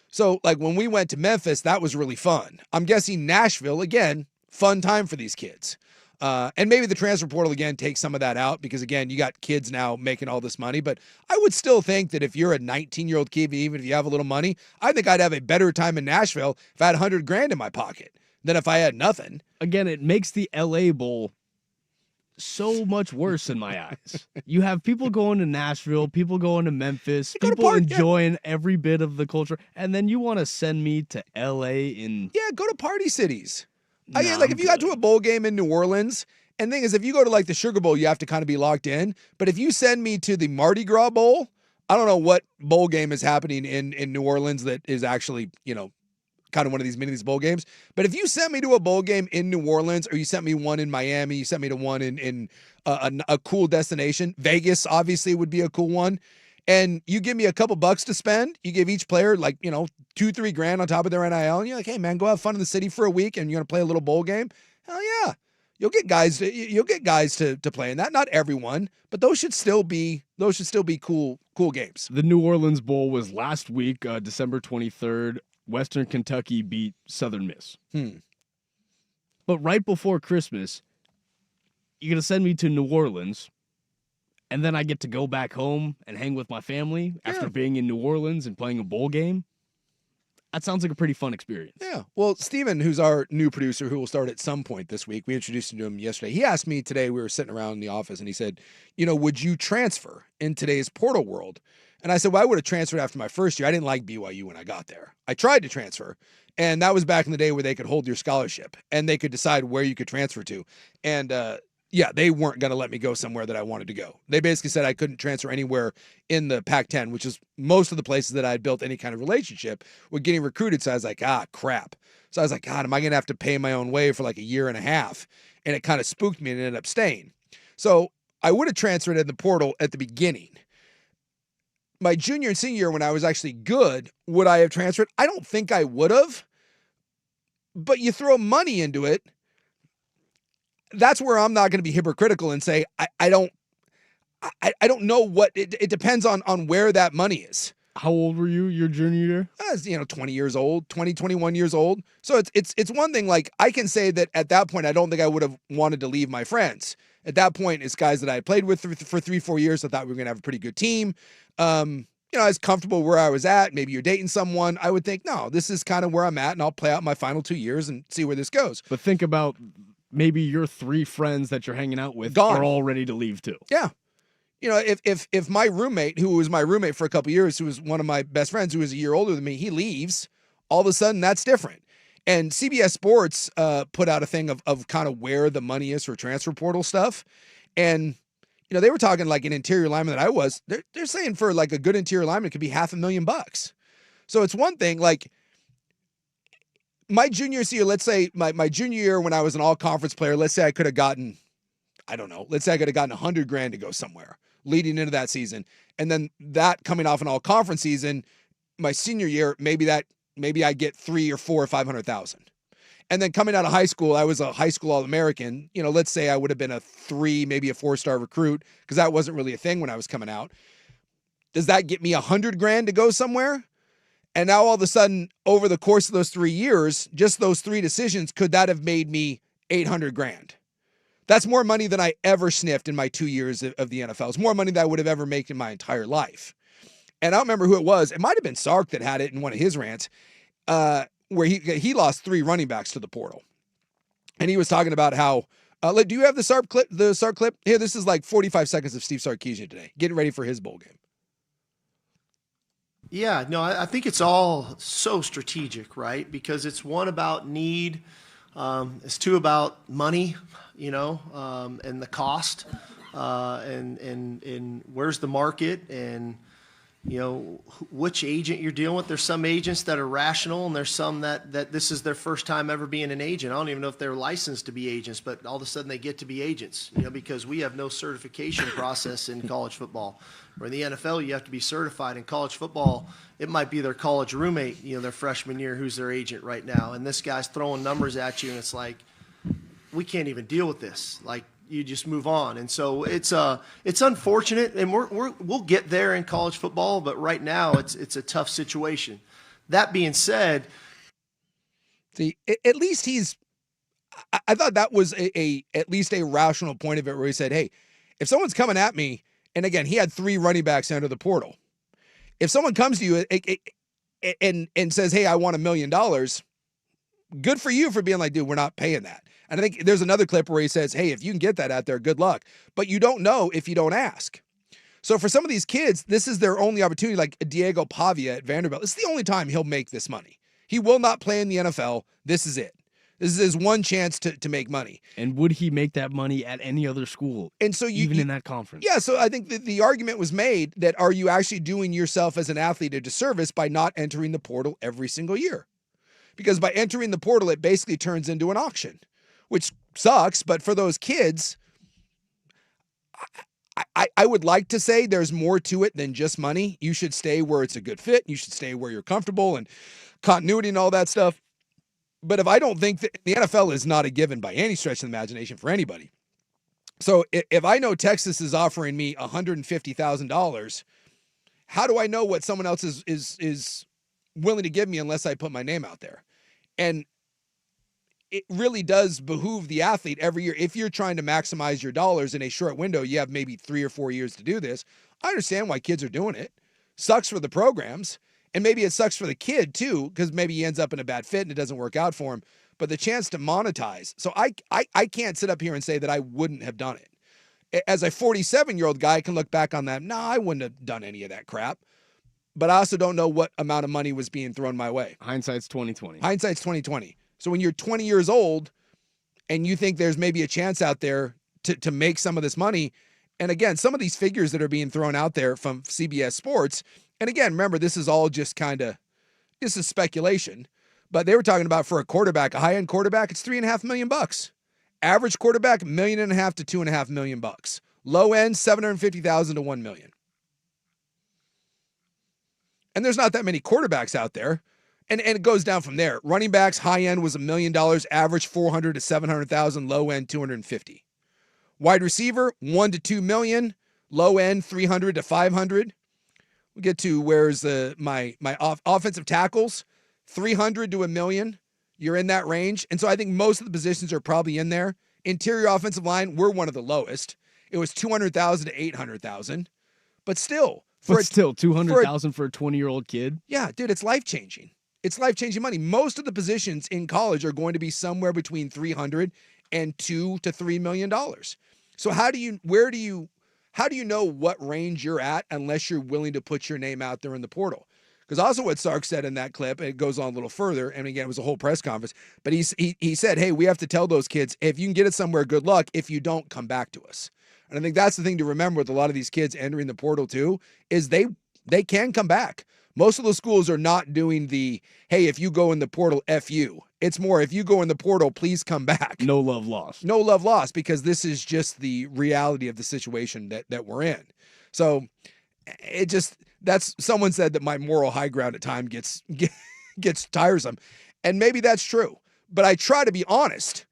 So like when we went to Memphis, that was really fun. I'm guessing Nashville, again, fun time for these kids. And maybe the transfer portal, again, takes some of that out because, again, you got kids now making all this money. But I would still think that if you're a 19-year-old kid, even if you have a little money, I think I'd have a better time in Nashville if I had $100,000 in my pocket than if I had nothing. Again, it makes the LA Bowl so much worse in my eyes. You have people going to Nashville, people going to Memphis, people enjoying every bit of the culture, and then you want to send me to LA in... Yeah, go to party cities. Nah, like if you got to a bowl game in New Orleans, and the thing is, if you go to like the Sugar Bowl, you have to kind of be locked in. But if you send me to the Mardi Gras Bowl, I don't know what bowl game is happening in New Orleans that is actually, kind of one of these bowl games. But if you sent me to a bowl game in New Orleans, or you sent me one in Miami, you sent me to one in a cool destination, Vegas obviously would be a cool one, and you give me a couple bucks to spend, you give each player like, $2-3 grand on top of their NIL, and you're like, hey man, go have fun in the city for a week, and you're gonna play a little bowl game. Hell yeah. You'll get guys to play in that. Not everyone, but those should still be cool games. The New Orleans Bowl was last week, December 23rd. Western Kentucky beat Southern Miss. But right before Christmas, you're going to send me to New Orleans, and then I get to go back home and hang with my family after being in New Orleans and playing a bowl game. That sounds like a pretty fun experience. Yeah. Well, Steven, who's our new producer who will start at some point this week, we introduced him to him yesterday. He asked me today, we were sitting around in the office, and he said, would you transfer in today's portal world? And I said, well, I would have transferred after my first year. I didn't like BYU when I got there. I tried to transfer, and that was back in the day where they could hold your scholarship, and they could decide where you could transfer to. And, they weren't going to let me go somewhere that I wanted to go. They basically said I couldn't transfer anywhere in the Pac-10, which is most of the places that I had built any kind of relationship with getting recruited. So I was like, crap. So I was like, God, am I going to have to pay my own way for like a year and a half? And it kind of spooked me and ended up staying. So I would have transferred in the portal at the beginning. My junior and senior year, when I was actually good, would I have transferred? I don't think I would have. But you throw money into it, that's where I'm not going to be hypocritical and say I don't know what it depends on where that money is. How old were you your junior year? I was 20 years old, 21 years old. So it's one thing, like I can say that at that point I don't think I would have wanted to leave my friends. At that point, it's guys that I played with for 3-4 years. I thought we were going to have a pretty good team. I was comfortable where I was at. Maybe you're dating someone. I would think, no, this is kind of where I'm at, and I'll play out my final 2 years and see where this goes. But think about maybe your 3 friends that you're hanging out with Gone. Are all ready to leave too. Yeah. If my roommate, who was my roommate for a couple of years, who was one of my best friends, who was a year older than me, he leaves, all of a sudden that's different. And CBS Sports put out a thing of kind of where the money is for transfer portal stuff. And, they were talking like an interior lineman that I was. They're saying for like a good interior lineman, it could be $500,000. So it's one thing, like my junior year, let's say my junior year when I was an all-conference player, let's say I could have gotten, let's say I could have gotten $100,000 to go somewhere leading into that season. And then that coming off an all-conference season, my senior year, maybe I get 3 or 4 or 500,000. And then coming out of high school, I was a high school All-American. Let's say I would have been a 3, maybe a 4-star recruit, because that wasn't really a thing when I was coming out. Does that get me $100,000 to go somewhere? And now all of a sudden, over the course of those 3 years, just those 3 decisions, could that have made me $800,000? That's more money than I ever sniffed in my 2 years of the NFL. It's more money than I would have ever made in my entire life. And I don't remember who it was. It might have been Sark that had it in one of his rants, where he lost 3 running backs to the portal. And he was talking about how, do you have the Sark clip? Here, this is like 45 seconds of Steve Sarkisian today, getting ready for his bowl game. Yeah, no, I think it's all so strategic, right? Because it's one about need, it's 2 about money, and the cost, and where's the market, and which agent you're dealing with. There's some agents that are rational, and there's some that this is their first time ever being an agent. I don't even know if they're licensed to be agents, but all of a sudden they get to be agents, because we have no certification process in college football. Or in the NFL, you have to be certified. In college football, it might be their college roommate, their freshman year, who's their agent right now. And this guy's throwing numbers at you, and it's like, we can't even deal with this. Like, you just move on. And so it's unfortunate, and we'll get there in college football, but right now it's a tough situation. That being said, see, at least I thought that was at least a rational point of it, where he said, hey, if someone's coming at me, and again, he had 3 running backs under the portal. If someone comes to you and says, hey, I want $1 million, good for you for being like, dude, we're not paying that. And I think there's another clip where he says, hey, if you can get that out there, good luck. But you don't know if you don't ask. So for some of these kids, this is their only opportunity, like Diego Pavia at Vanderbilt. It's the only time he'll make this money. He will not play in the NFL. This is it. This is his one chance to make money. And would he make that money at any other school? And so even in that conference? Yeah, so I think the argument was made that, are you actually doing yourself as an athlete a disservice by not entering the portal every single year? Because by entering the portal, it basically turns into an auction, which sucks. But for those kids, I would like to say there's more to it than just money. You should stay where it's a good fit. You should stay where you're comfortable, and continuity and all that stuff. But if I don't think that the NFL is not a given by any stretch of the imagination for anybody. So if I know Texas is offering me $150,000, how do I know what someone else is willing to give me unless I put my name out there? And it really does behoove the athlete every year. If you're trying to maximize your dollars in a short window, you have maybe 3 or 4 years to do this. I understand why kids are doing it. Sucks for the programs. And maybe it sucks for the kid too, because maybe he ends up in a bad fit and it doesn't work out for him. But the chance to monetize. So I can't sit up here and say that I wouldn't have done it. As a 47-year-old guy, I can look back on that. No, I wouldn't have done any of that crap. But I also don't know what amount of money was being thrown my way. Hindsight's 2020. Hindsight's 2020. So when you're 20 years old and you think there's maybe a chance out there to make some of this money, and again, some of these figures that are being thrown out there from CBS Sports, and again, remember, this is all just this is speculation, but they were talking about for a quarterback, a high-end quarterback, it's $3.5 million. Average quarterback, $1.5 million to $2.5 million. Low end, $750,000 to $1 million. And there's not that many quarterbacks out there. And it goes down from there. Running backs, high end was $1 million, average $400,000 to $700,000, low end $250,000. Wide receiver, $1 to $2 million, low end $300,000 to $500,000. We get to where's my offensive tackles, $300,000 to $1 million. You're in that range. And so I think most of the positions are probably in there. Interior offensive line, we're one of the lowest. It was $200,000 to $800,000. But still. $200,000 for a 20-year-old kid? Yeah, dude, it's life-changing. It's life-changing money. Most of the positions in college are going to be somewhere between $300,000 and $2 to $3 million. So how do you know what range you're at unless you're willing to put your name out there in the portal? Because also what Sark said in that clip, it goes on a little further, and again, it was a whole press conference, but he said, hey, we have to tell those kids, if you can get it somewhere, good luck. If you don't, come back to us. And I think that's the thing to remember with a lot of these kids entering the portal too, is they can come back. Most of those schools are not doing the, hey, if you go in the portal, F you. It's more, if you go in the portal, please come back. No love lost. No love lost, because this is just the reality of the situation that we're in. So someone said that my moral high ground at times gets tiresome. And maybe that's true. But I try to be honest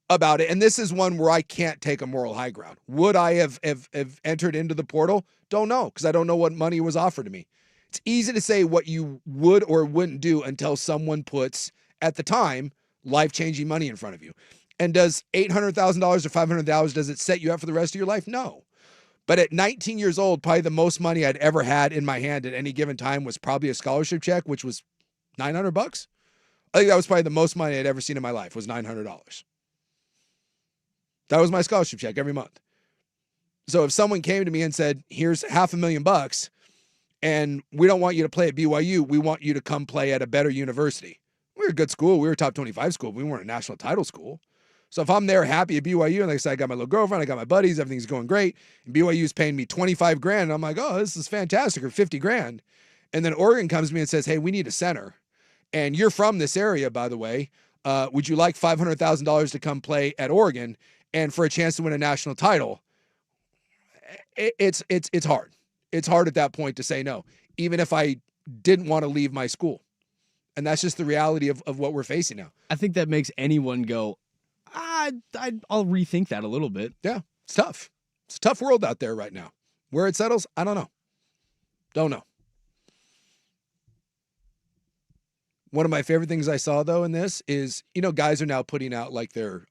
about it. And this is one where I can't take a moral high ground. Would I have entered into the portal? Don't know, because I don't know what money was offered to me. It's easy to say what you would or wouldn't do until someone puts, at the time, life-changing money in front of you. And does $800,000 or $500,000, does it set you up for the rest of your life? No. But at 19 years old, probably the most money I'd ever had in my hand at any given time was probably a scholarship check, which was $900. I think that was probably the most money I'd ever seen in my life, was $900. That was my scholarship check every month. So if someone came to me and said, here's $500,000 and we don't want you to play at BYU, we want you to come play at a better university. We were a good school. We were a top 25 school. We weren't a national title school. So if I'm there happy at BYU, and like I said, I got my little girlfriend, I got my buddies, everything's going great, and BYU's paying me $25,000, and I'm like, oh, this is fantastic, or $50,000. And then Oregon comes to me and says, hey, we need a center. And you're from this area, by the way. Would you like $500,000 to come play at Oregon and for a chance to win a national title? It's hard. It's hard at that point to say no, even if I didn't want to leave my school. And that's just the reality of what we're facing now. I think that makes anyone go, I'll rethink that a little bit. Yeah, it's tough. It's a tough world out there right now. Where it settles, I don't know. Don't know. One of my favorite things I saw, though, in this is, guys are now putting out like their,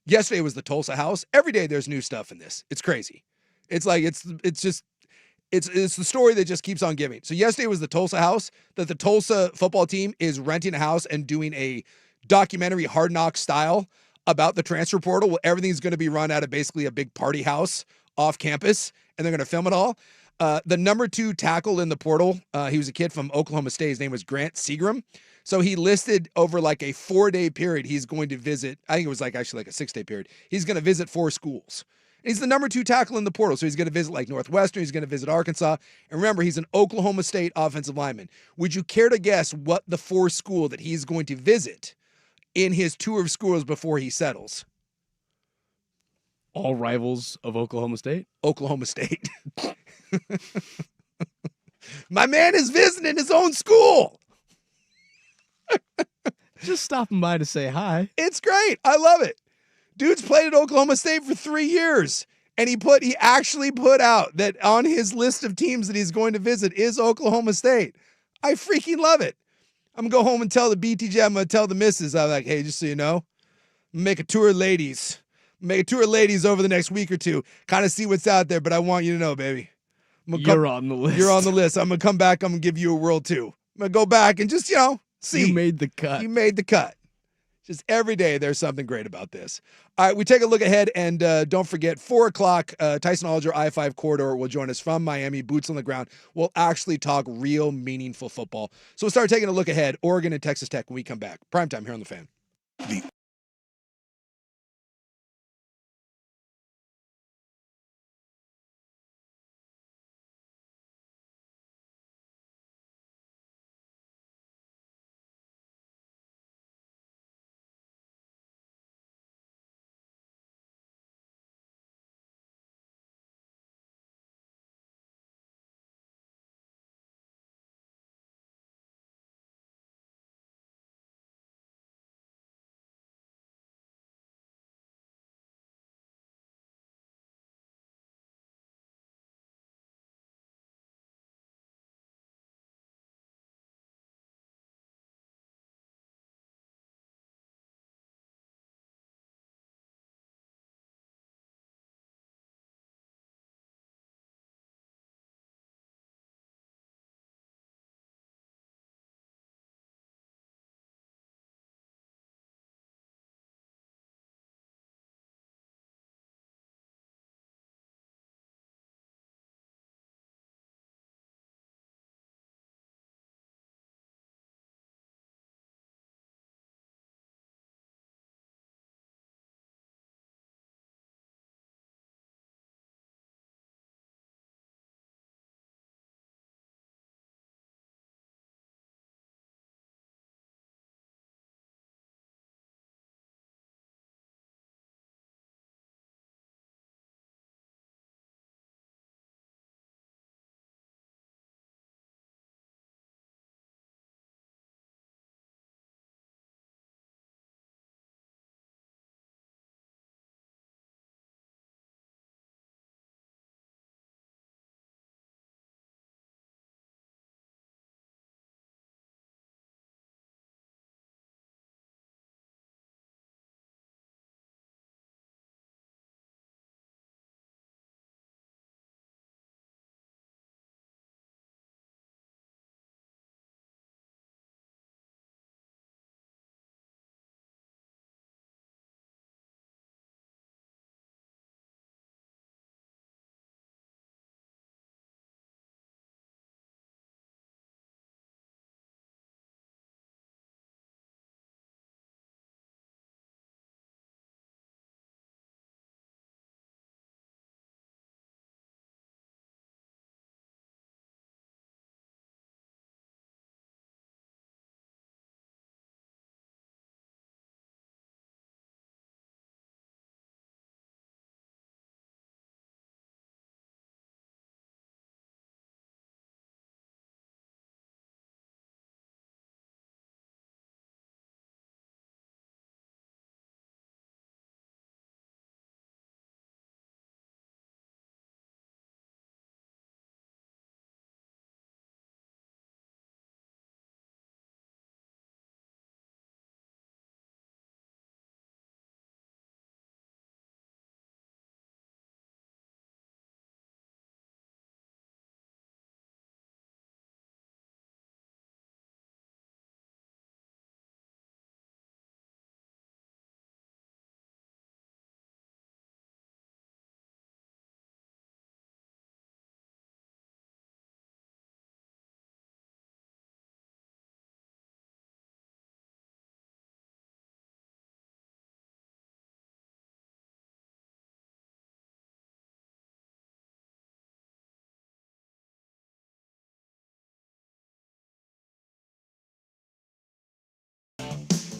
yesterday was the Tulsa House. Every day there's new stuff in this. It's crazy. It's like, it's the story that just keeps on giving. So yesterday was the Tulsa House, that the Tulsa football team is renting a house and doing a documentary Hard Knocks style about the transfer portal. Everything's going to be run out of basically a big party house off campus, and they're going to film it all. The number 2 tackle in the portal, he was a kid from Oklahoma State. His name was Grant Seagram. So he listed over like a 4-day period he's going to visit. I think it was actually like a 6-day period. He's going to visit 4 schools. He's the number 2 tackle in the portal. So he's going to visit like Northwestern. He's going to visit Arkansas. And remember, he's an Oklahoma State offensive lineman. Would you care to guess what the 4 school that he's going to visit in his tour of schools before he settles? All rivals of Oklahoma State? Oklahoma State. My man is visiting his own school. Just stopping by to say hi. It's great. I love it. Dude's played at Oklahoma State for 3 years. And he actually put out that on his list of teams that he's going to visit is Oklahoma State. I freaking love it. I'm going to go home and tell the BTJ, I'm going to tell the missus, I'm like, hey, just so you know, make a tour of ladies. Make a tour of ladies over the next week or two. Kind of see what's out there, but I want you to know, baby. You're on the list. You're on the list. I'm going to come back. I'm going to give you a world too. I'm going to go back and just, see. You made the cut. You made the cut. Just every day there's something great about this. All right, we take a look ahead, and don't forget, 4 o'clock, Tyson Alger, I-5 Corridor, will join us from Miami, boots on the ground. We'll actually talk real meaningful football. So we'll start taking a look ahead, Oregon and Texas Tech when we come back. Primetime here on The Fan. The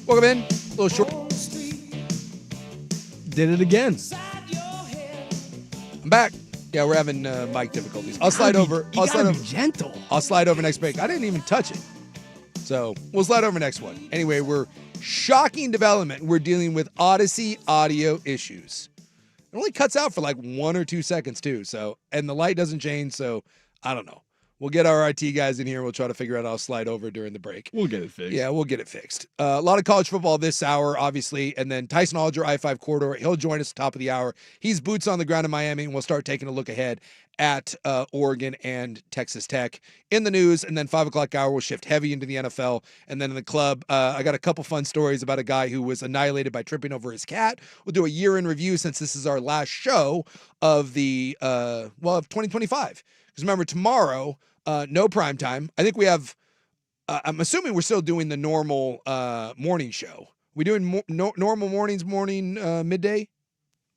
Welcome in. A little short. Did it again. I'm back. Yeah, we're having mic difficulties. I'll slide over. I'll slide over. Gentle. I'll slide over next break. I didn't even touch it. So we'll slide over next one. Anyway, we're shocking development. We're dealing with Odyssey audio issues. It only cuts out for like 1 or 2 seconds too. So, and the light doesn't change. So I don't know. We'll get our IT guys in here. We'll try to figure out how to slide over during the break. We'll get it fixed. Yeah, we'll get it fixed. A lot of college football this hour, obviously. And then Tyson Alger, I-5 corridor. He'll join us top of the hour. He's boots on the ground in Miami, and we'll start taking a look ahead at Oregon and Texas Tech in the news. And then 5 o'clock hour, we'll shift heavy into the NFL. And then in the club, I got a couple fun stories about a guy who was annihilated by tripping over his cat. We'll do a year in review since this is our last show of the, of 2025. Because remember, tomorrow, no prime time. I think we have, I'm assuming we're still doing the normal morning show. We doing normal mornings, midday?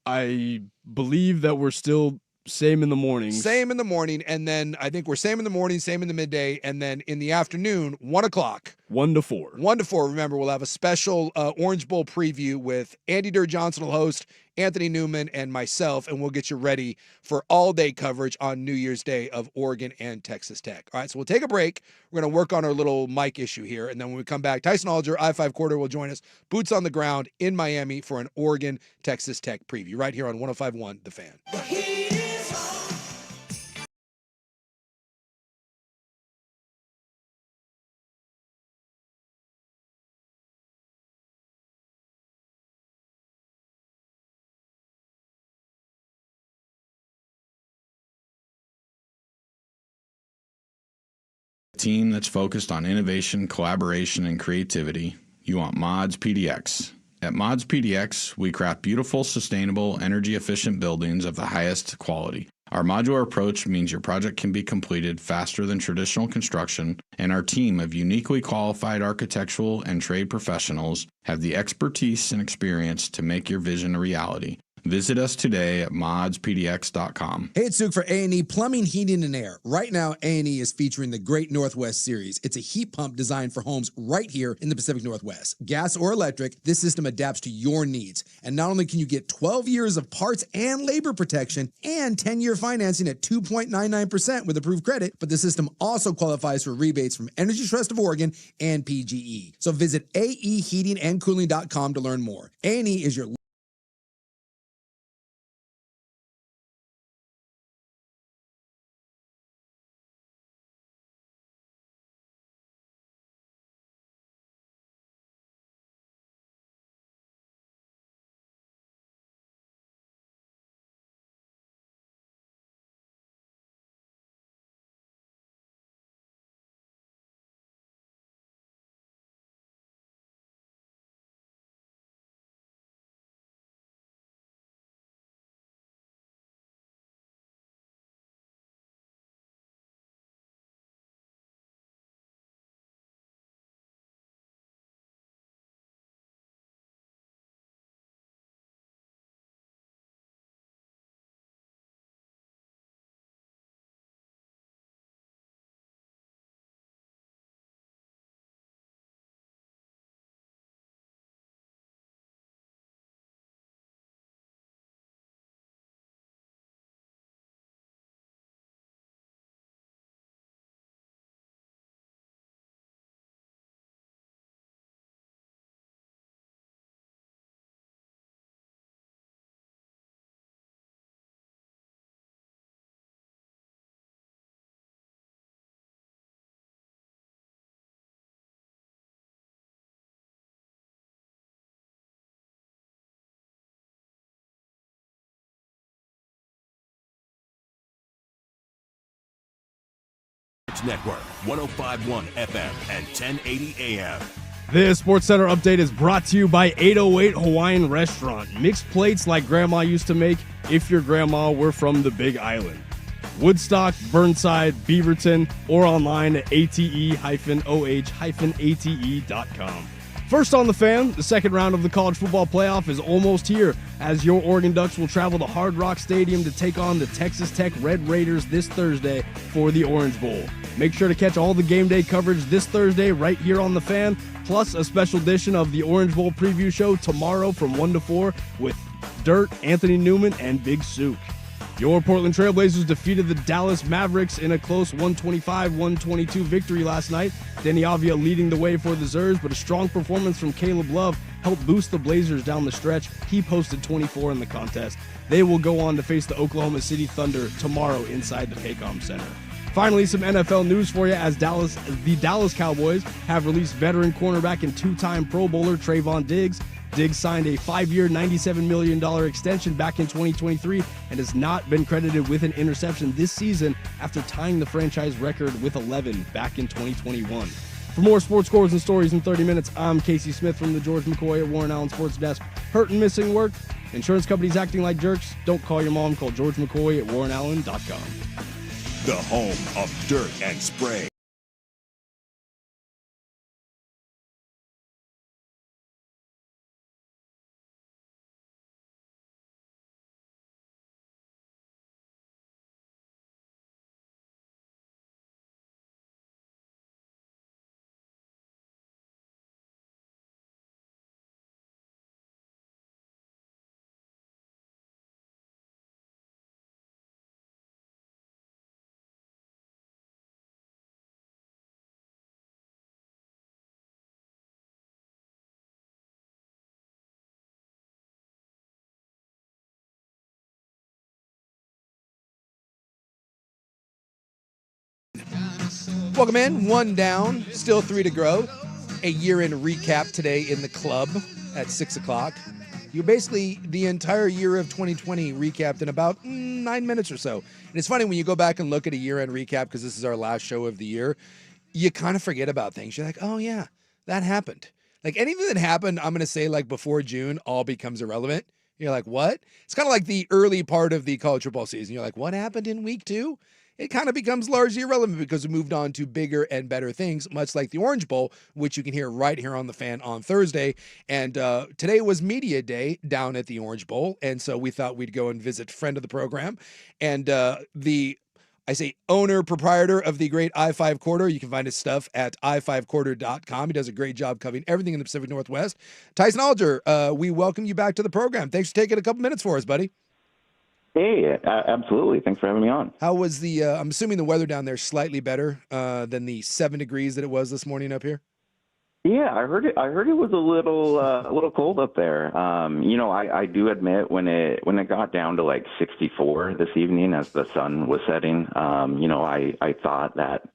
I believe that we're still same in the morning. Same in the morning, and then I think we're same in the morning, same in the midday, and then in the afternoon, 1 o'clock. 1 to 4. 1 to 4. Remember, we'll have a special Orange Bowl preview with Andy Durr Johnson will host, Anthony Newman, and myself, and we'll get you ready for all-day coverage on New Year's Day of Oregon and Texas Tech. All right, so we'll take a break. We're going to work on our little mic issue here, and then when we come back, Tyson Alger, I-5 Quarter, will join us, boots on the ground in Miami for an Oregon-Texas Tech preview right here on 105.1 The Fan. Team that's focused on innovation, collaboration, and creativity. You want Mods PDX. At Mods PDX, we craft beautiful, sustainable, energy-efficient buildings of the highest quality. Our modular approach means your project can be completed faster than traditional construction, and our team of uniquely qualified architectural and trade professionals have the expertise and experience to make your vision a reality. Visit us today at modspdx.com. Hey, it's Suk for A&E Plumbing, Heating, and Air. Right now, A&E is featuring the Great Northwest Series. It's a heat pump designed for homes right here in the Pacific Northwest. Gas or electric, this system adapts to your needs. And not only can you get 12 years of parts and labor protection and 10-year financing at 2.99% with approved credit, but the system also qualifies for rebates from Energy Trust of Oregon and PGE. So visit aeheatingandcooling.com to learn more. A&E is your Network, 105.1 FM and 1080 AM. This Sports Center update is brought to you by 808 Hawaiian Restaurant. Mixed plates like Grandma used to make if your grandma were from the Big Island. Woodstock, Burnside, Beaverton, or online at ate-oh-ate.com. First on the Fan, the second round of the college football playoff is almost here, as your Oregon Ducks will travel to Hard Rock Stadium to take on the Texas Tech Red Raiders this Thursday for the Orange Bowl. Make sure to catch all the game day coverage this Thursday right here on the Fan, plus a special edition of the Orange Bowl preview show tomorrow from 1 to 4 with Dirt, Anthony Newman, and Big Sook. Your Portland Trailblazers defeated the Dallas Mavericks in a close 125-122 victory last night. Denny Avia leading the way for the Zers, but a strong performance from Caleb Love helped boost the Blazers down the stretch. He posted 24 in the contest. They will go on to face the Oklahoma City Thunder tomorrow inside the Paycom Center. Finally, some NFL news for you as the Dallas Cowboys have released veteran cornerback and two-time Pro Bowler Trayvon Diggs. Diggs signed a 5-year, $97 million extension back in 2023 and has not been credited with an interception this season after tying the franchise record with 11 back in 2021. For more sports scores and stories in 30 minutes, I'm Casey Smith from the George McCoy at Warren Allen Sports Desk. Hurt and missing work? Insurance companies acting like jerks? Don't call your mom. Call George McCoy at warrenallen.com. The home of dirt and spray. Welcome in. One down, still 3 to grow. A year-end recap today in the club at 6 o'clock. You basically, the entire year of 2020 recapped in about 9 minutes or so. And it's funny when you go back and look at a year-end recap, because this is our last show of the year, you kind of forget about things. You're like, oh yeah, that happened. Like anything that happened, I'm going to say like before June, all becomes irrelevant. You're like, what? It's kind of like the early part of the college football season. You're like, what happened in week 2? It kind of becomes largely irrelevant because we moved on to bigger and better things, much like the Orange Bowl, which you can hear right here on the Fan on Thursday. And today was media day down at the Orange Bowl, and so we thought we'd go and visit friend of the program and I say owner, proprietor of the great I-5 Corridor. You can find his stuff at i5corridor.com. He does a great job covering everything in the Pacific Northwest. Tyson Alger, we welcome you back to the program. Thanks for taking a couple minutes for us, buddy. Hey, absolutely. Thanks for having me on. How was I'm assuming the weather down there slightly better than the 7 degrees that it was this morning up here? Yeah, I heard it was a little cold up there. I do admit when it got down to like 64 this evening as the sun was setting, I thought that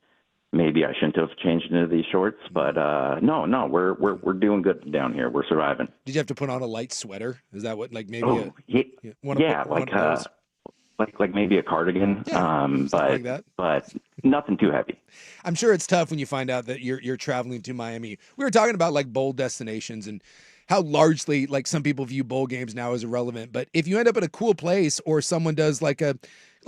maybe I shouldn't have changed into these shorts, but no, we're doing good down here. We're surviving. Did you have to put on a light sweater? Is that what, like maybe? Like maybe a cardigan, but nothing too heavy. I'm sure it's tough when you find out that you're traveling to Miami. We were talking about like bowl destinations and how largely like some people view bowl games now as irrelevant. But if you end up at a cool place or someone does like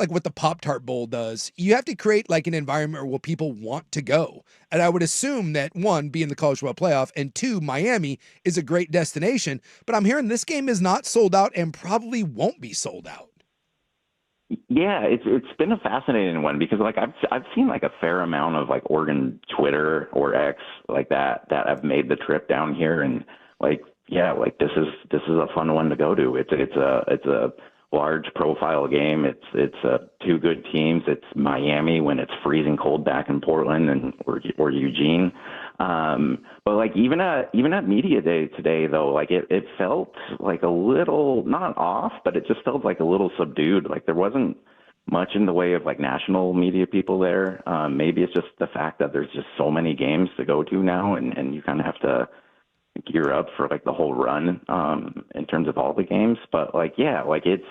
what the Pop-Tart Bowl does, you have to create like an environment where people want to go. And I would assume that 1, being the college football playoff, and 2, Miami is a great destination. But I'm hearing this game is not sold out and probably won't be sold out. Yeah, it's been a fascinating one because like I've seen like a fair amount of like Oregon Twitter or X like that have made the trip down here, and like this is a fun one to go to. It's a large profile game. It's 2 good teams. It's Miami when it's freezing cold back in Portland or Eugene. But like even at media day today though, like it felt like a little not off, but it just felt like a little subdued. Like there wasn't much in the way of like national media people there. Maybe it's just the fact that there's just so many games to go to now, and you kind of have to gear up for like the whole run in terms of all the games. But like it's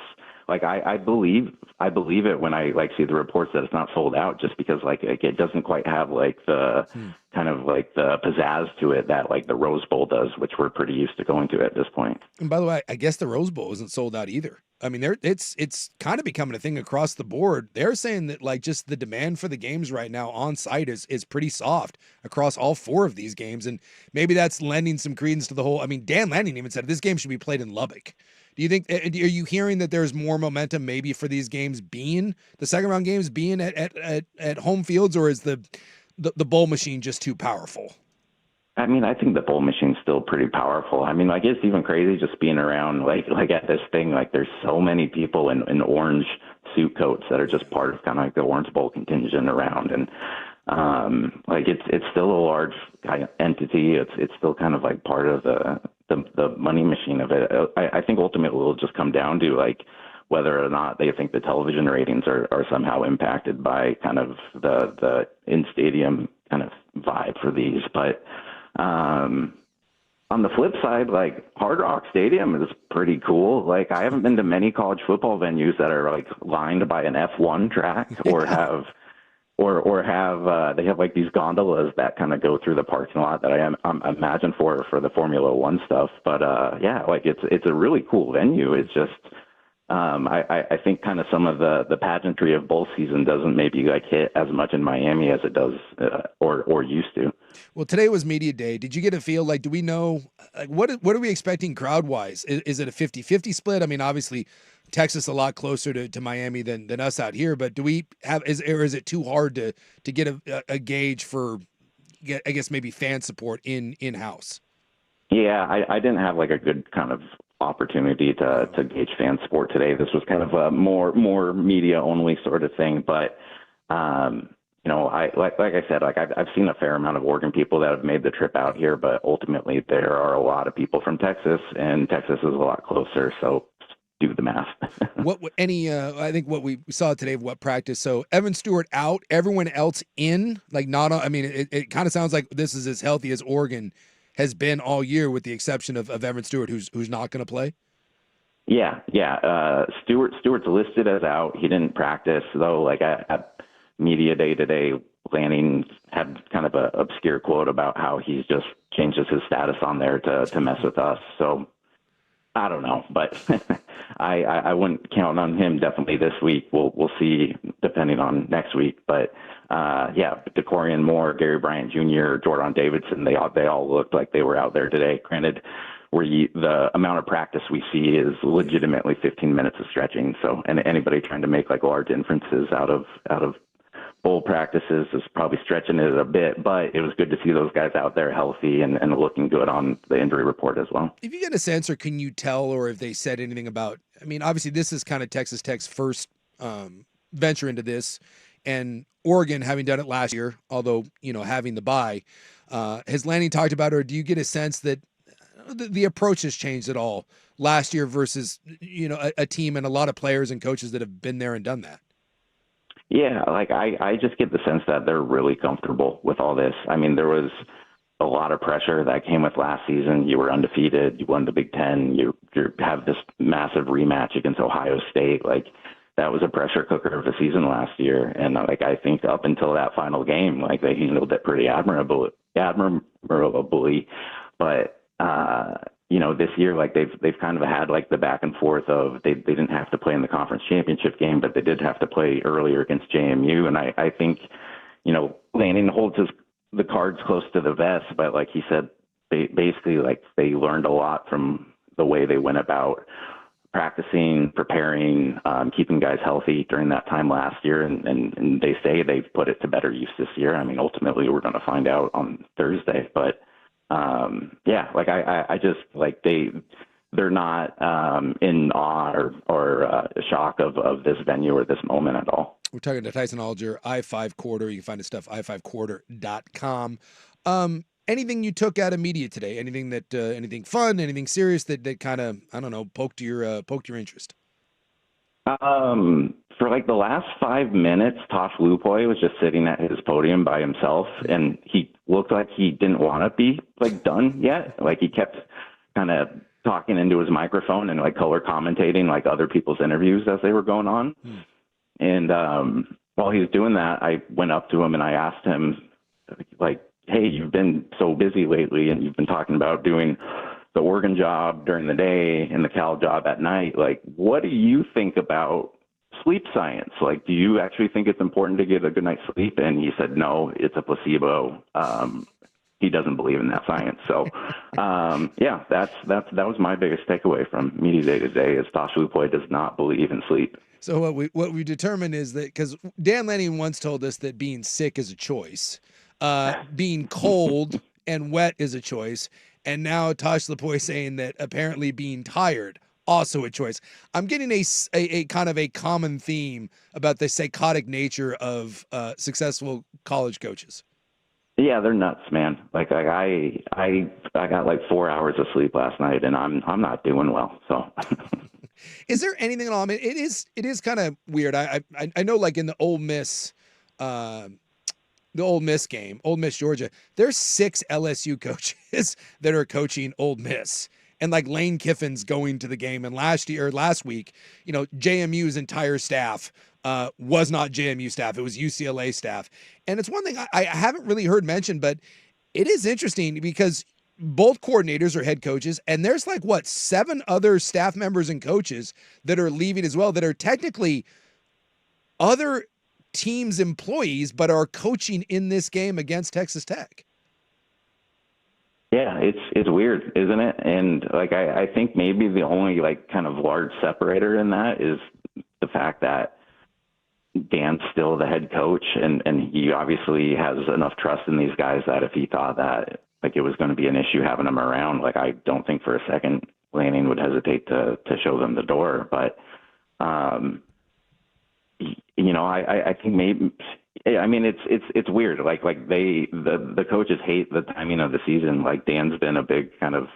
like I believe it when I like see the reports that it's not sold out, just because like it doesn't quite have like the kind of like the pizzazz to it that like the Rose Bowl does, which we're pretty used to going to at this point. And by the way, I guess the Rose Bowl isn't sold out either. I mean, it's kind of becoming a thing across the board. They're saying that like just the demand for the games right now on site is pretty soft across all 4 of these games, and maybe that's lending some credence to the whole. I mean, Dan Lanning even said this game should be played in Lubbock. Do you think? Are you hearing that there's more momentum maybe for these games being the second round games being at home fields, or is the bowl machine just too powerful? I mean, I think the bowl machine's still pretty powerful. I mean, like it's even crazy just being around like at this thing. Like there's so many people in orange suit coats that are just part of kind of like the Orange Bowl contingent around, and like it's still a large kind of entity. It's still kind of like part of the money machine of it. I think ultimately it'll just come down to like whether or not they think the television ratings are somehow impacted by kind of the in-stadium kind of vibe for these. But on the flip side, like Hard Rock Stadium is pretty cool. Like I haven't been to many college football venues that are like lined by an F1 track or have they have like these gondolas that kind of go through the parking lot that I imagine for the Formula One stuff. But yeah, like it's a really cool venue. It's just I think kind of some of the pageantry of bowl season doesn't maybe like hit as much in Miami as it does or used to. Well, today was media day. Did you get a feel like, do we know, like, what are we expecting crowd wise? Is it a 50-50 split? I mean, obviously Texas a lot closer to Miami than us out here, but do we have, is it too hard to get a gauge for, I guess maybe fan support in-house? Yeah, I didn't have like a good kind of opportunity to gauge fan support today. This was kind of a more media only sort of thing, but you know, I like I said, like I've seen a fair amount of Oregon people that have made the trip out here, but ultimately there are a lot of people from Texas, and Texas is a lot closer, so do the math. I think what we saw today of what practice. So Evan Stewart out, everyone else in, like not. I mean, it kind of sounds like this is as healthy as Oregon has been all year, with the exception of Evan Stewart, who's not going to play. Yeah. Stewart's listed as out. He didn't practice though. Like at media day today, Lanning had kind of an obscure quote about how he's just changes his status on there to mess with us. So I don't know, but I wouldn't count on him definitely this week. We'll see depending on next week. But yeah, DeCorian Moore, Gary Bryant Jr., Jordan Davidson, they all looked like they were out there today. Granted, the amount of practice we see is legitimately 15 minutes of stretching. So, and anybody trying to make like large inferences out of bowl practices is probably stretching it a bit, but it was good to see those guys out there healthy and looking good on the injury report as well. If you get a sense, or can you tell, or if they said anything about, I mean, obviously this is kind of Texas Tech's first venture into this, and Oregon having done it last year, although, you know, having the bye, has Lanning talked about, or do you get a sense that the approach has changed at all last year versus, you know, a team and a lot of players and coaches that have been there and done that? Yeah, like I just get the sense that they're really comfortable with all this. I mean, there was a lot of pressure that came with last season. You were undefeated. You won the Big Ten. You have this massive rematch against Ohio State. Like that was a pressure cooker of a season last year. And like I think up until that final game, like they handled it pretty admirably. But you know, this year, like they've kind of had like the back and forth of they didn't have to play in the conference championship game, but they did have to play earlier against JMU. And I think, you know, Lanning holds the cards close to the vest, but like he said, basically like they learned a lot from the way they went about practicing, preparing, keeping guys healthy during that time last year. And they say they've put it to better use this year. I mean, ultimately we're going to find out on Thursday, but yeah, like I just like they're not in awe or shock of this venue or this moment at all. We're talking to Tyson Alger, I5 Quarter. You can find his stuff, i5quarter.com. Anything you took out of media today? Anything anything fun, anything serious that kind of, I don't know, poked your interest? For like the last 5 minutes, Tosh Lupoi was just sitting at his podium by himself, and he looked like he didn't want to be like done yet. Like he kept kind of talking into his microphone and like color commentating like other people's interviews as they were going on. And while he was doing that, I went up to him and I asked him, like, hey, you've been so busy lately and you've been talking about doing the Oregon job during the day and the Cal job at night. Like, what do you think about sleep science? Like, do you actually think it's important to get a good night's sleep? And he said, no, it's a placebo. He doesn't believe in that science. So, yeah, that was my biggest takeaway from media day to day is Tosh Lupoi does not believe in sleep. So what we determined is that, because Dan Lanning once told us that being sick is a choice, being cold and wet is a choice, and now Tosh Lupoi saying that apparently being tired also a choice. I'm getting a kind of a common theme about the psychotic nature of successful college coaches. Yeah, they're nuts, man. Like I got like 4 hours of sleep last night, and I'm not doing well. So, is there anything at all? I mean, it is kind of weird. I know, like in the Ole Miss game, Ole Miss Georgia, there's 6 LSU coaches that are coaching Ole Miss. And like Lane Kiffin's going to the game. And last week, you know, JMU's entire staff was not JMU staff. It was UCLA staff. And it's one thing I haven't really heard mentioned, but it is interesting because both coordinators are head coaches. And there's like, 7 other staff members and coaches that are leaving as well that are technically other teams' employees, but are coaching in this game against Texas Tech. Yeah, it's weird, isn't it? And like I think maybe the only like kind of large separator in that is the fact that Dan's still the head coach and he obviously has enough trust in these guys that if he thought that like it was going to be an issue having them around, like I don't think for a second Lanning would hesitate to show them the door. But you know, I think maybe I mean, it's weird. Like the coaches hate the timing of the season. Like Dan's been a big kind of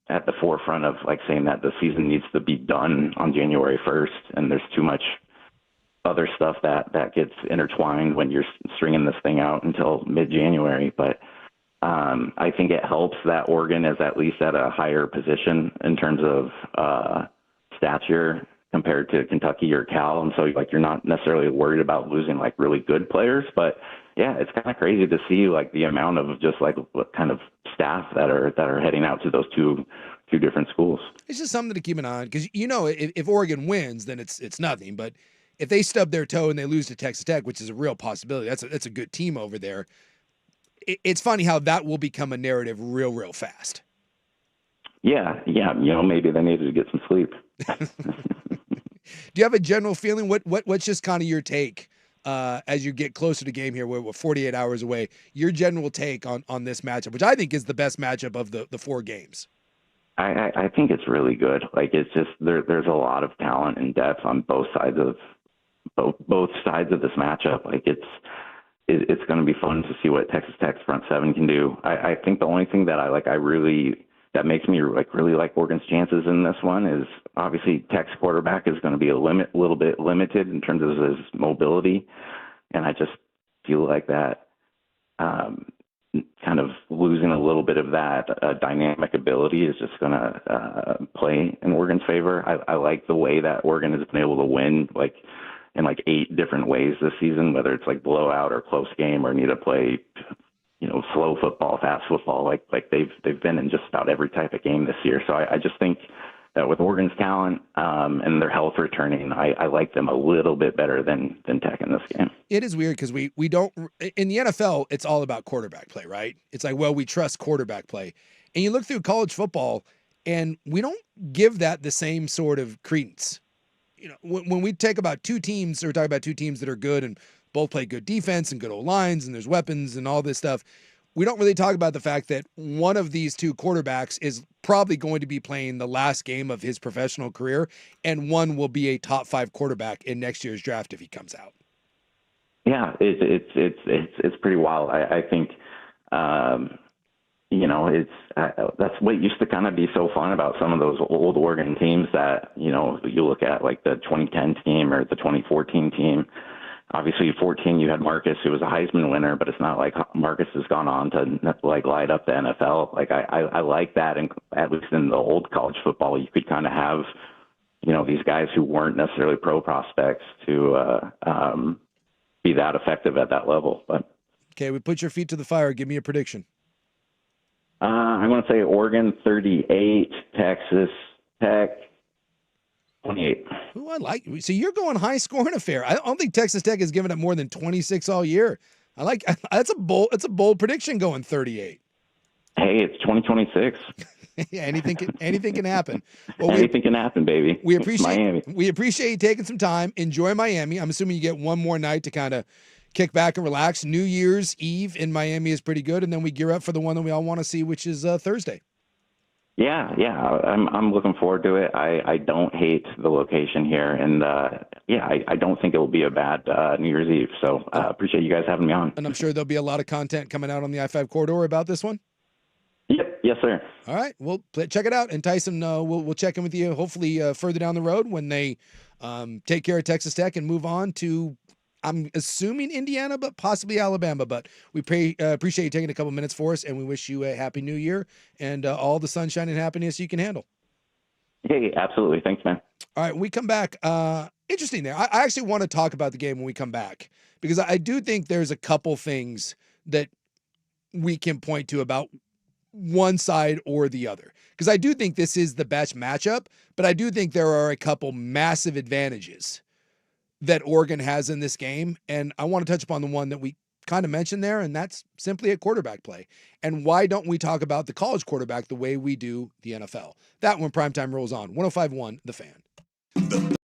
at the forefront of like saying that the season needs to be done on January 1st, and there's too much other stuff that gets intertwined when you're stringing this thing out until mid-January. But I think it helps that Oregon is at least at a higher position in terms of stature compared to Kentucky or Cal. And so like, you're not necessarily worried about losing like really good players, but yeah, it's kind of crazy to see like the amount of just like what kind of staff that are heading out to those two different schools. It's just something to keep an eye on. Cause you know, if Oregon wins, then it's nothing, but if they stub their toe and they lose to Texas Tech, which is a real possibility, that's a good team over there. It's funny how that will become a narrative real fast. Yeah. You know, maybe they needed to get some sleep. Do you have a general feeling? What's just kind of your take as you get closer to game here? We're 48 hours away. Your general take on this matchup, which I think is the best matchup of the 4 games. I think it's really good. Like it's just there's a lot of talent and depth on both sides of this matchup. Like it's going to be fun to see what Texas Tech's front 7 can do. I think the only thing that that makes me really like Oregon's chances in this one is obviously Tech's quarterback is going to be a little bit limited in terms of his mobility. And I just feel like that kind of losing a little bit of that dynamic ability is just going to play in Oregon's favor. I like the way that Oregon has been able to win like in like 8 different ways this season, whether it's like blowout or close game or need to play, you know, slow football, fast football, like they've been in just about every type of game this year. So I just think that with Oregon's talent and their health returning, I like them a little bit better than Tech in this game. It is weird because we don't in the NFL. It's all about quarterback play, right? It's like, well, we trust quarterback play, and you look through college football, and we don't give that the same sort of credence. You know, when we talk about 2 teams, or we talk about 2 teams that are good and both play good defense and good old lines and there's weapons and all this stuff, we don't really talk about the fact that one of these 2 quarterbacks is probably going to be playing the last game of his professional career, and one will be a top 5 quarterback in next year's draft if he comes out. Yeah, it's pretty wild. I think, you know, that's what used to kind of be so fun about some of those old Oregon teams that, you know, you look at like the 2010 team or the 2014 team. obviously 14 you had Marcus, who was a Heisman winner, but it's not like Marcus has gone on to like light up the NFL. Like I like that, and at least in the old college football, you could kind of have, these guys who weren't necessarily pro prospects to be that effective at that level. But okay, we put your feet to the fire. Give me a prediction. I'm going to say Oregon 38, Texas Tech 28. Ooh, I like. So you're going high scoring affair. I don't think Texas Tech has given up more than 26 all year. I like. That's a bold prediction. Going 38. Hey, it's 2026. Yeah, anything can happen. Well, anything can happen, baby. We It's appreciate Miami. We appreciate you taking some time. Enjoy Miami. I'm assuming you get one more night to kind of kick back and relax. New Year's Eve in Miami is pretty good, and then we gear up for the one that we all want to see, which is Thursday. Yeah, I'm looking forward to it. I don't hate the location here, and I don't think it will be a bad New Year's Eve. So appreciate you guys having me on. And I'm sure there'll be a lot of content coming out on the I-5 corridor about this one. Yep, yes, sir. All right, well, check it out. And Tyson, we'll check in with you hopefully further down the road when they take care of Texas Tech and move on to, I'm assuming Indiana, but possibly Alabama. But we appreciate you taking a couple minutes for us, and we wish you a happy New Year and all the sunshine and happiness you can handle. Hey, absolutely. Thanks, man. All right, when we come back, interesting there. I actually want to talk about the game when we come back, because I do think there's a couple things that we can point to about one side or the other, because I do think this is the best matchup, but I do think there are a couple massive advantages that Oregon has in this game, and I want to touch upon the one that we kind of mentioned there, and that's simply a quarterback play. And why don't we talk about the college quarterback the way we do the NFL? That when Primetime rolls on 105.1 The Fan.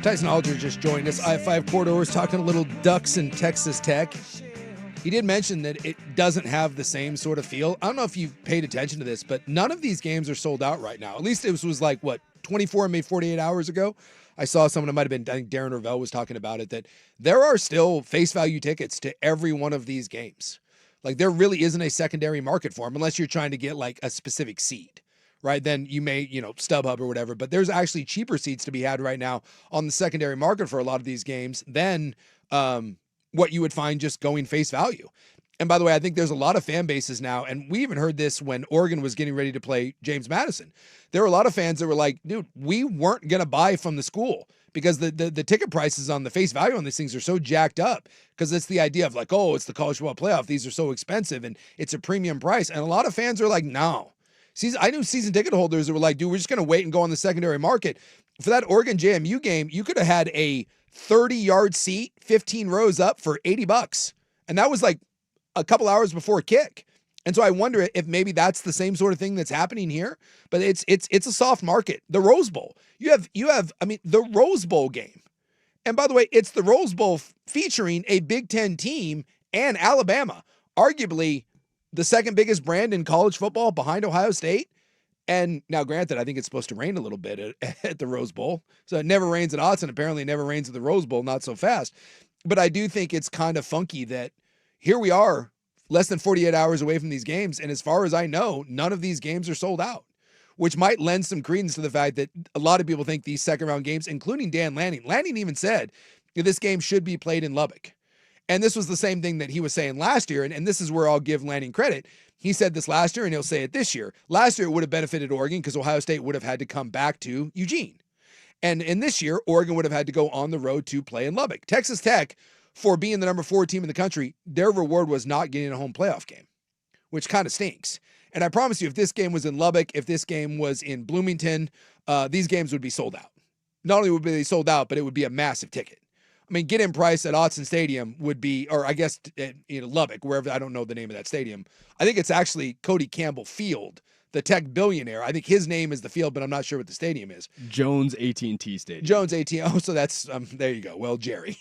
Tyson Alger just joined us. I-5 corridors talking a little Ducks and Texas Tech. He did mention that it doesn't have the same sort of feel. I don't know if you've paid attention to this, but none of these games are sold out right now. At least it was like, 24, maybe 48 hours ago? I saw someone, it might have been, I think Darren Ravel was talking about it, that there are still face value tickets to every one of these games. Like, there really isn't a secondary market for them unless you're trying to get like a specific seed. Right, then you may, StubHub or whatever, but there's actually cheaper seats to be had right now on the secondary market for a lot of these games than what you would find just going face value. And by the way, I think there's a lot of fan bases now, and we even heard this when Oregon was getting ready to play James Madison. There were a lot of fans that were like, dude, we weren't going to buy from the school because the ticket prices on the face value on these things are so jacked up, because it's the idea of like, oh, it's the college football playoff. These are so expensive and it's a premium price. And a lot of fans are like, no. I knew season ticket holders that were like, dude, we're just going to wait and go on the secondary market. For that Oregon JMU game, you could have had a 30-yard seat, 15 rows up for $80. And that was like a couple hours before kick. And so I wonder if maybe that's the same sort of thing that's happening here. But it's a soft market. The Rose Bowl. You have the Rose Bowl game. And by the way, it's the Rose Bowl featuring a Big Ten team and Alabama, arguably the second biggest brand in college football behind Ohio State. And now, granted, I think it's supposed to rain a little bit at the Rose Bowl. So it never rains at Autzen. Apparently it never rains at the Rose Bowl, not so fast. But I do think it's kind of funky that here we are, less than 48 hours away from these games. And as far as I know, none of these games are sold out, which might lend some credence to the fact that a lot of people think these second-round games, including Dan Lanning. Lanning even said that this game should be played in Lubbock. And this was the same thing that he was saying last year, and this is where I'll give Lanning credit. He said this last year, and he'll say it this year. Last year, it would have benefited Oregon because Ohio State would have had to come back to Eugene. And in this year, Oregon would have had to go on the road to play in Lubbock. Texas Tech, for being the number 4 team in the country, their reward was not getting a home playoff game, which kind of stinks. And I promise you, if this game was in Lubbock, if this game was in Bloomington, these games would be sold out. Not only would they sold out, but it would be a massive ticket. I mean, get-in price at Autzen Stadium would be, or I guess Lubbock, wherever, I don't know the name of that stadium. I think it's actually Cody Campbell Field, the tech billionaire. I think his name is the field, but I'm not sure what the stadium is. Jones AT&T Stadium. Jones AT&T. Oh, so that's, there you go. Well, Jerry.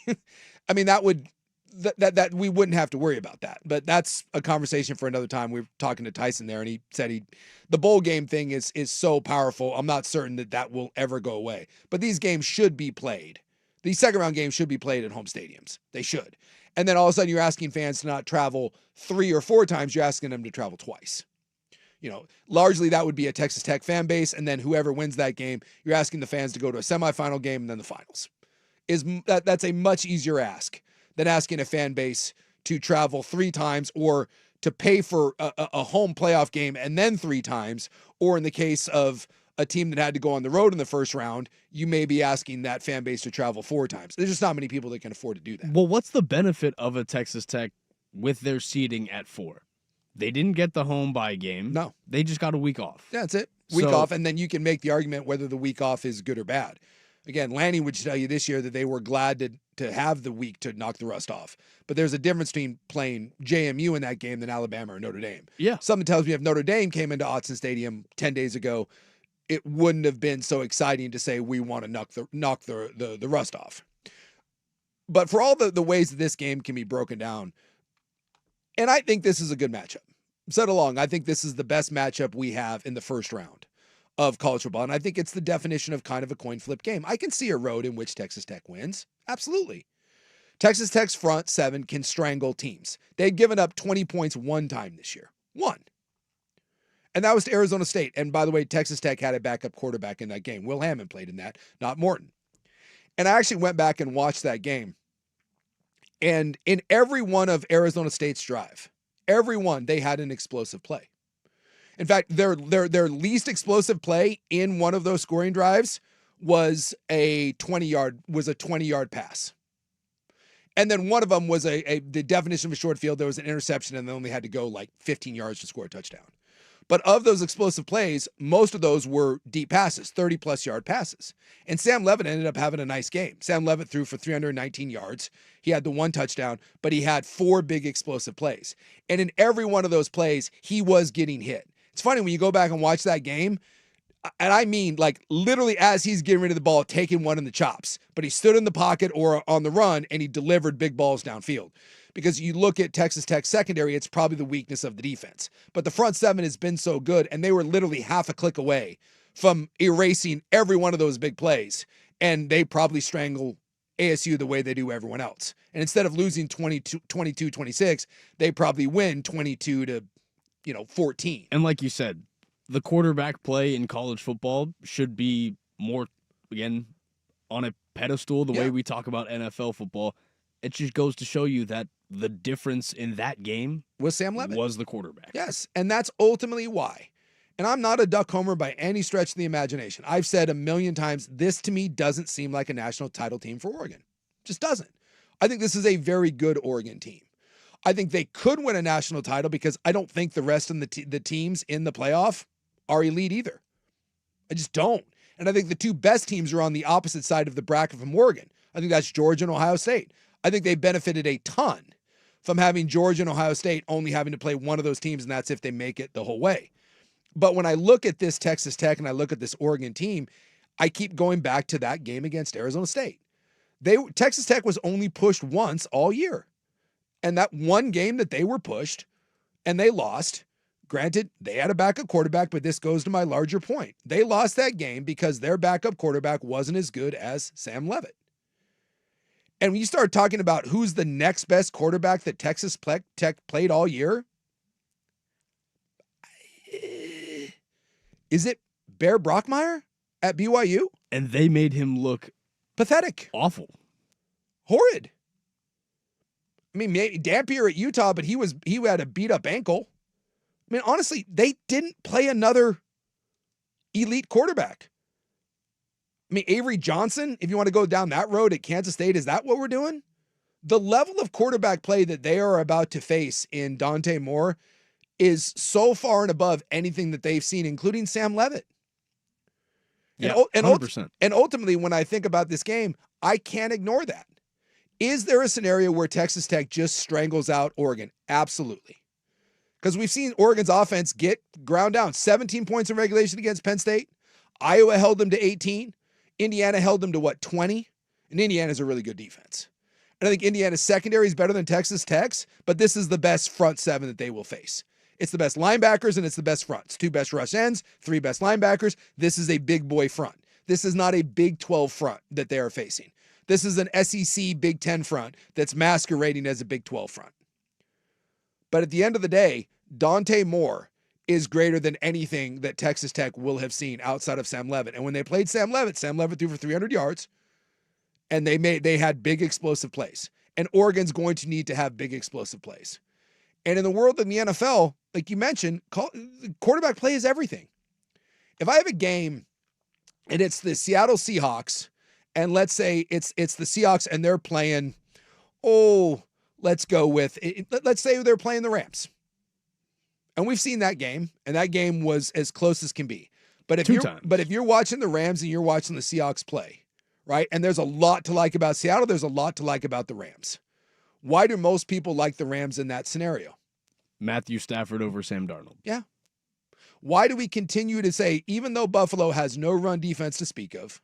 I mean, that would, that we wouldn't have to worry about that. But that's a conversation for another time. We were talking to Tyson there, and he said the bowl game thing is so powerful. I'm not certain that will ever go away. But these games should be played. These second-round games should be played at home stadiums. They should. And then all of a sudden you're asking fans to not travel 3 or 4 times. You're asking them to travel twice. Largely that would be a Texas Tech fan base, and then whoever wins that game, you're asking the fans to go to a semifinal game and then the finals. That's a much easier ask than asking a fan base to travel 3 times or to pay for a home playoff game and then 3 times, or in the case of a team that had to go on the road in the first round, you may be asking that fan base to travel 4 times. There's just not many people that can afford to do that. Well, what's the benefit of a Texas Tech with their seating at 4? They didn't get the home bye game. No. They just got a week off. Yeah, that's it. Week off, and then you can make the argument whether the week off is good or bad. Again, Lanning would tell you this year that they were glad to have the week to knock the rust off. But there's a difference between playing JMU in that game than Alabama or Notre Dame. Yeah. Something tells me if Notre Dame came into Autzen Stadium 10 days ago, it wouldn't have been so exciting to say we want to knock the rust off. But for all the ways that this game can be broken down, and I think this is a good matchup. Said along, I think this is the best matchup we have in the first round of college football, and I think it's the definition of kind of a coin flip game. I can see a road in which Texas Tech wins. Absolutely. Texas Tech's front 7 can strangle teams. They've given up 20 points 1 time this year. 1. And that was to Arizona State. And by the way, Texas Tech had a backup quarterback in that game. Will Hammond played in that, not Morton. And I actually went back and watched that game. And in every one of Arizona State's drive, every one, they had an explosive play. In fact, their least explosive play in one of those scoring drives was a 20-yard pass. And then one of them was the definition of a short field. There was an interception, and they only had to go like 15 yards to score a touchdown. But of those explosive plays, most of those were deep passes, 30-plus yard passes. And Sam Levitt ended up having a nice game. Sam Levitt threw for 319 yards. He had the 1 touchdown, but he had 4 big explosive plays. And in every one of those plays, he was getting hit. It's funny, when you go back and watch that game, And I mean, like, literally as he's getting rid of the ball, taking one in the chops. But he stood in the pocket or on the run, and he delivered big balls downfield. Because you look at Texas Tech secondary, it's probably the weakness of the defense. But the front seven has been so good, and they were literally half a click away from erasing every one of those big plays. And they probably strangle ASU the way they do everyone else. And instead of losing 22-26, they probably win 22 to 14. And like you said, the quarterback play in college football should be more, again, on a pedestal the way we talk about NFL football. It just goes to show you that the difference in that game was Sam Levitt. Was the quarterback. Yes, and that's ultimately why. And I'm not a duck homer by any stretch of the imagination. I've said a million times, this to me doesn't seem like a national title team for Oregon. Just doesn't. I think this is a very good Oregon team. I think they could win a national title because I don't think the rest of the teams in the playoff are elite either. I just don't. And I think the two best teams are on the opposite side of the bracket from Oregon. I think that's Georgia and Ohio State. I think they benefited a ton from having Georgia and Ohio State only having to play one of those teams, and that's if they make it the whole way. But when I look at this Texas Tech and I look at this Oregon team, I keep going back to that game against Arizona State. Texas Tech was only pushed once all year. And that one game that they were pushed and they lost, granted, they had a backup quarterback, but this goes to my larger point. They lost that game because their backup quarterback wasn't as good as Sam Levitt. And when you start talking about who's the next best quarterback that Texas Tech played all year, is it Bear Brockmeyer at BYU? And they made him look pathetic. Awful. Horrid. I mean, Dampier at Utah, but he had a beat up ankle. I mean, honestly, they didn't play another elite quarterback. I mean, Avery Johnson, if you want to go down that road at Kansas State, is that what we're doing? The level of quarterback play that they are about to face in Dante Moore is so far and above anything that they've seen, including Sam Levitt. Yeah, and 100%. And ultimately, when I think about this game, I can't ignore that. Is there a scenario where Texas Tech just strangles out Oregon? Absolutely. Because we've seen Oregon's offense get ground down. 17 points in regulation against Penn State. Iowa held them to 18. Indiana held them to 20? And Indiana's a really good defense. And I think Indiana's secondary is better than Texas Tech's, but this is the best front seven that they will face. It's the best linebackers and it's the best fronts. 2 best rush ends, 3 best linebackers. This is a big boy front. This is not a Big 12 front that they are facing. This is an SEC Big 10 front that's masquerading as a Big 12 front. But at the end of the day, Dante Moore is greater than anything that Texas Tech will have seen outside of Sam Levitt. And when they played Sam Levitt threw for 300 yards, and they had big explosive plays. And Oregon's going to need to have big explosive plays. And in the world of the NFL, like you mentioned, quarterback play is everything. If I have a game and it's the Seattle Seahawks, and let's say it's the Seahawks and they're playing, let's say they're playing the Rams. And we've seen that game, and that game was as close as can be. But if you're watching the Rams and you're watching the Seahawks play, right? And there's a lot to like about Seattle, there's a lot to like about the Rams. Why do most people like the Rams in that scenario? Matthew Stafford over Sam Darnold. Yeah. Why do we continue to say, even though Buffalo has no run defense to speak of,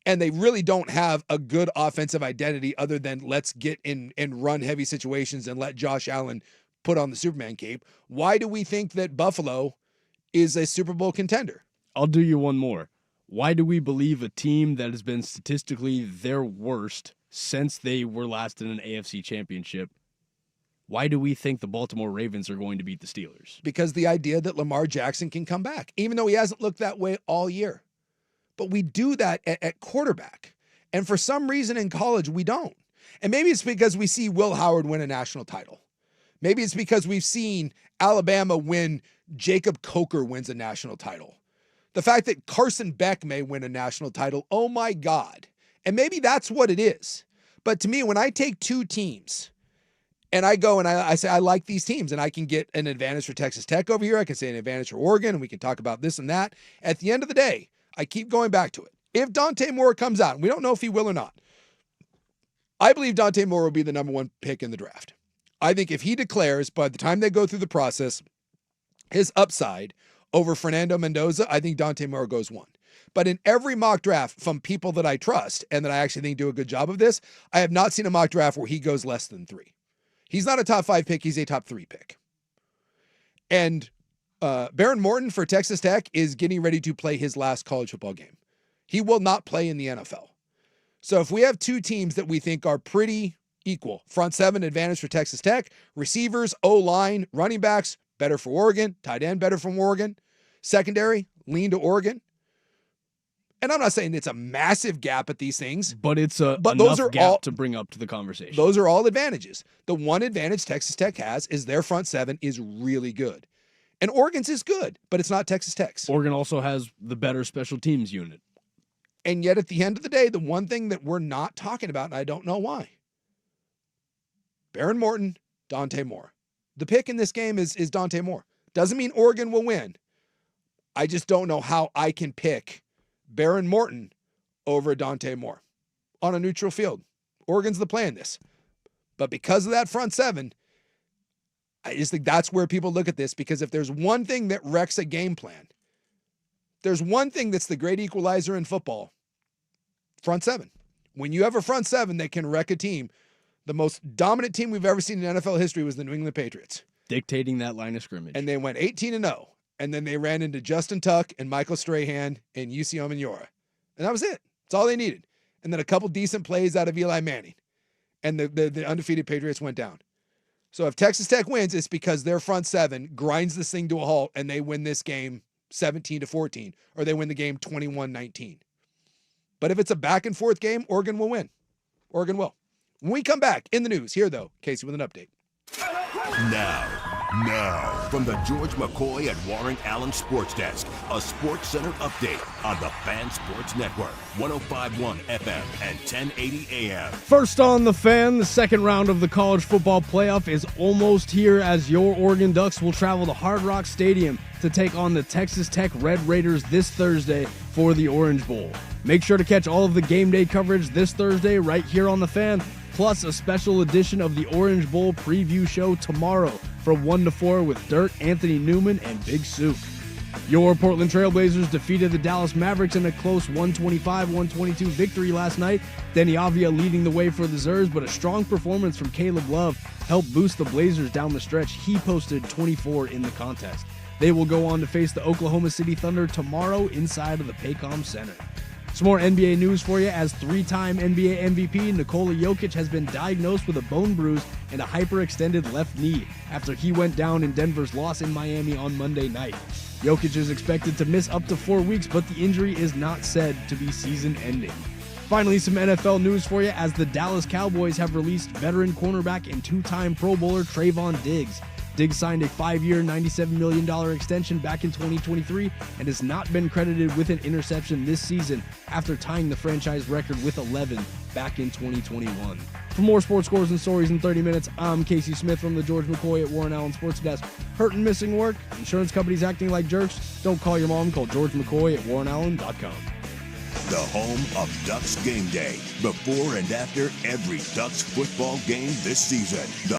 and they really don't have a good offensive identity other than let's get in run heavy situations and let Josh Allen put on the Superman cape, why do we think that Buffalo is a Super Bowl contender? I'll do you one more. Why do we believe a team that has been statistically their worst since they were last in an AFC championship, why do we think the Baltimore Ravens are going to beat the Steelers? Because the idea that Lamar Jackson can come back, even though he hasn't looked that way all year. But we do that at quarterback. And for some reason in college, we don't. And maybe it's because we see Will Howard win a national title. Maybe it's because we've seen Alabama win, Jacob Coker wins a national title. The fact that Carson Beck may win a national title, oh my God. And maybe that's what it is. But to me, when I take two teams and I go and I say, I like these teams and I can get an advantage for Texas Tech over here, I can say an advantage for Oregon, and we can talk about this and that. At the end of the day, I keep going back to it. If Dante Moore comes out, and we don't know if he will or not, I believe Dante Moore will be the number 1 pick in the draft. I think if he declares by the time they go through the process, his upside over Fernando Mendoza, I think Dante Moore goes 1. But in every mock draft from people that I trust and that I actually think do a good job of this, I have not seen a mock draft where he goes less than 3. He's not a top 5 pick. He's a top 3 pick. And Baron Morton for Texas Tech is getting ready to play his last college football game. He will not play in the NFL. So if we have two teams that we think are pretty equal, front 7 advantage for Texas Tech, receivers, O-line, running backs, better for Oregon, tight end, better from Oregon, secondary, lean to Oregon. And I'm not saying it's a massive gap at these things. But it's enough gap to bring up to the conversation. Those are all advantages. The one advantage Texas Tech has is their front 7 is really good. And Oregon's is good, but it's not Texas Tech's. Oregon also has the better special teams unit. And yet at the end of the day, the one thing that we're not talking about, and I don't know why, Baron Morton, Dante Moore. The pick in this game is Dante Moore. Doesn't mean Oregon will win. I just don't know how I can pick Baron Morton over Dante Moore on a neutral field. Oregon's the play in this. But because of that front 7, I just think that's where people look at this, because if there's one thing that wrecks a game plan, there's one thing that's the great equalizer in football, front 7. When you have a front 7 that can wreck a team, the most dominant team we've ever seen in NFL history was the New England Patriots. Dictating that line of scrimmage. And they went 18-0. And then they ran into Justin Tuck and Michael Strahan and UC Omenora. And that was it. That's all they needed. And then a couple decent plays out of Eli Manning. And the undefeated Patriots went down. So if Texas Tech wins, it's because their front 7 grinds this thing to a halt and they win this game 17-14, or they win the game 21-19. But if it's a back and forth game, Oregon will win. Oregon will. When we come back in the news, here though, Casey with an update. Now, from the George McCoy and Warren Allen Sports Desk, a Sports Center update on the Fan Sports Network, 105.1 FM and 1080 AM. First on the Fan, the second round of the college football playoff is almost here as your Oregon Ducks will travel to Hard Rock Stadium to take on the Texas Tech Red Raiders this Thursday for the Orange Bowl. Make sure to catch all of the game day coverage this Thursday right here on the Fan, plus a special edition of the Orange Bowl preview show tomorrow from 1 to 4 with Dirk, Anthony Newman, and Big Souk. Your Portland Trailblazers defeated the Dallas Mavericks in a close 125-122 victory last night. Denny Avia leading the way for the Zers, but a strong performance from Caleb Love helped boost the Blazers down the stretch. He posted 24 in the contest. They will go on to face the Oklahoma City Thunder tomorrow inside of the Paycom Center. Some more NBA news for you, as 3-time NBA MVP Nikola Jokic has been diagnosed with a bone bruise and a hyperextended left knee after he went down in Denver's loss in Miami on Monday night. Jokic is expected to miss up to 4 weeks, but the injury is not said to be season-ending. Finally, some NFL news for you, as the Dallas Cowboys have released veteran cornerback and 2-time Pro Bowler Trayvon Diggs. Diggs signed a 5-year, $97 million extension back in 2023 and has not been credited with an interception this season after tying the franchise record with 11 back in 2021. For more sports scores and stories in 30 minutes, I'm Casey Smith from the George McCoy at Warren Allen Sports Desk. Hurt and missing work? Insurance companies acting like jerks? Don't call your mom. Call George McCoy at warrenallen.com. The home of Ducks game day, before and after every Ducks football game this season.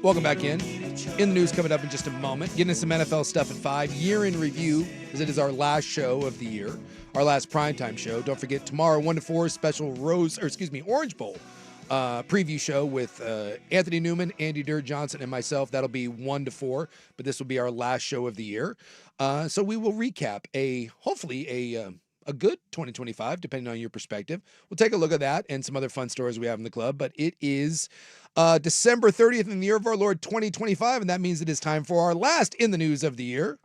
Welcome back in. In the news coming up in just a moment. Getting into some NFL stuff at 5. Year in review, as it is our last show of the year. Our last primetime show. Don't forget, tomorrow, 1 to 4, special Orange Bowl preview show with Anthony Newman, Andy Dirt Johnson, and myself. That'll be 1 to 4, but this will be our last show of the year. So we will recap hopefully a good 2025, depending on your perspective. We'll take a look at that and some other fun stories we have in the club, but it is December 30th in the year of our Lord 2025, and that means it is time for our last In the News of the year.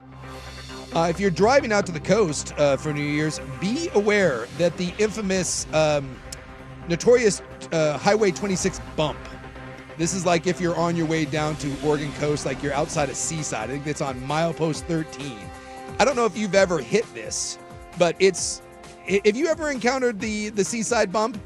If you're driving out to the coast for New Year's, be aware that the infamous, notorious Highway 26 bump. This is like if you're on your way down to Oregon coast, like you're outside of Seaside. I think it's on milepost 13. I don't know if you've ever hit this, but have you ever encountered the Seaside bump?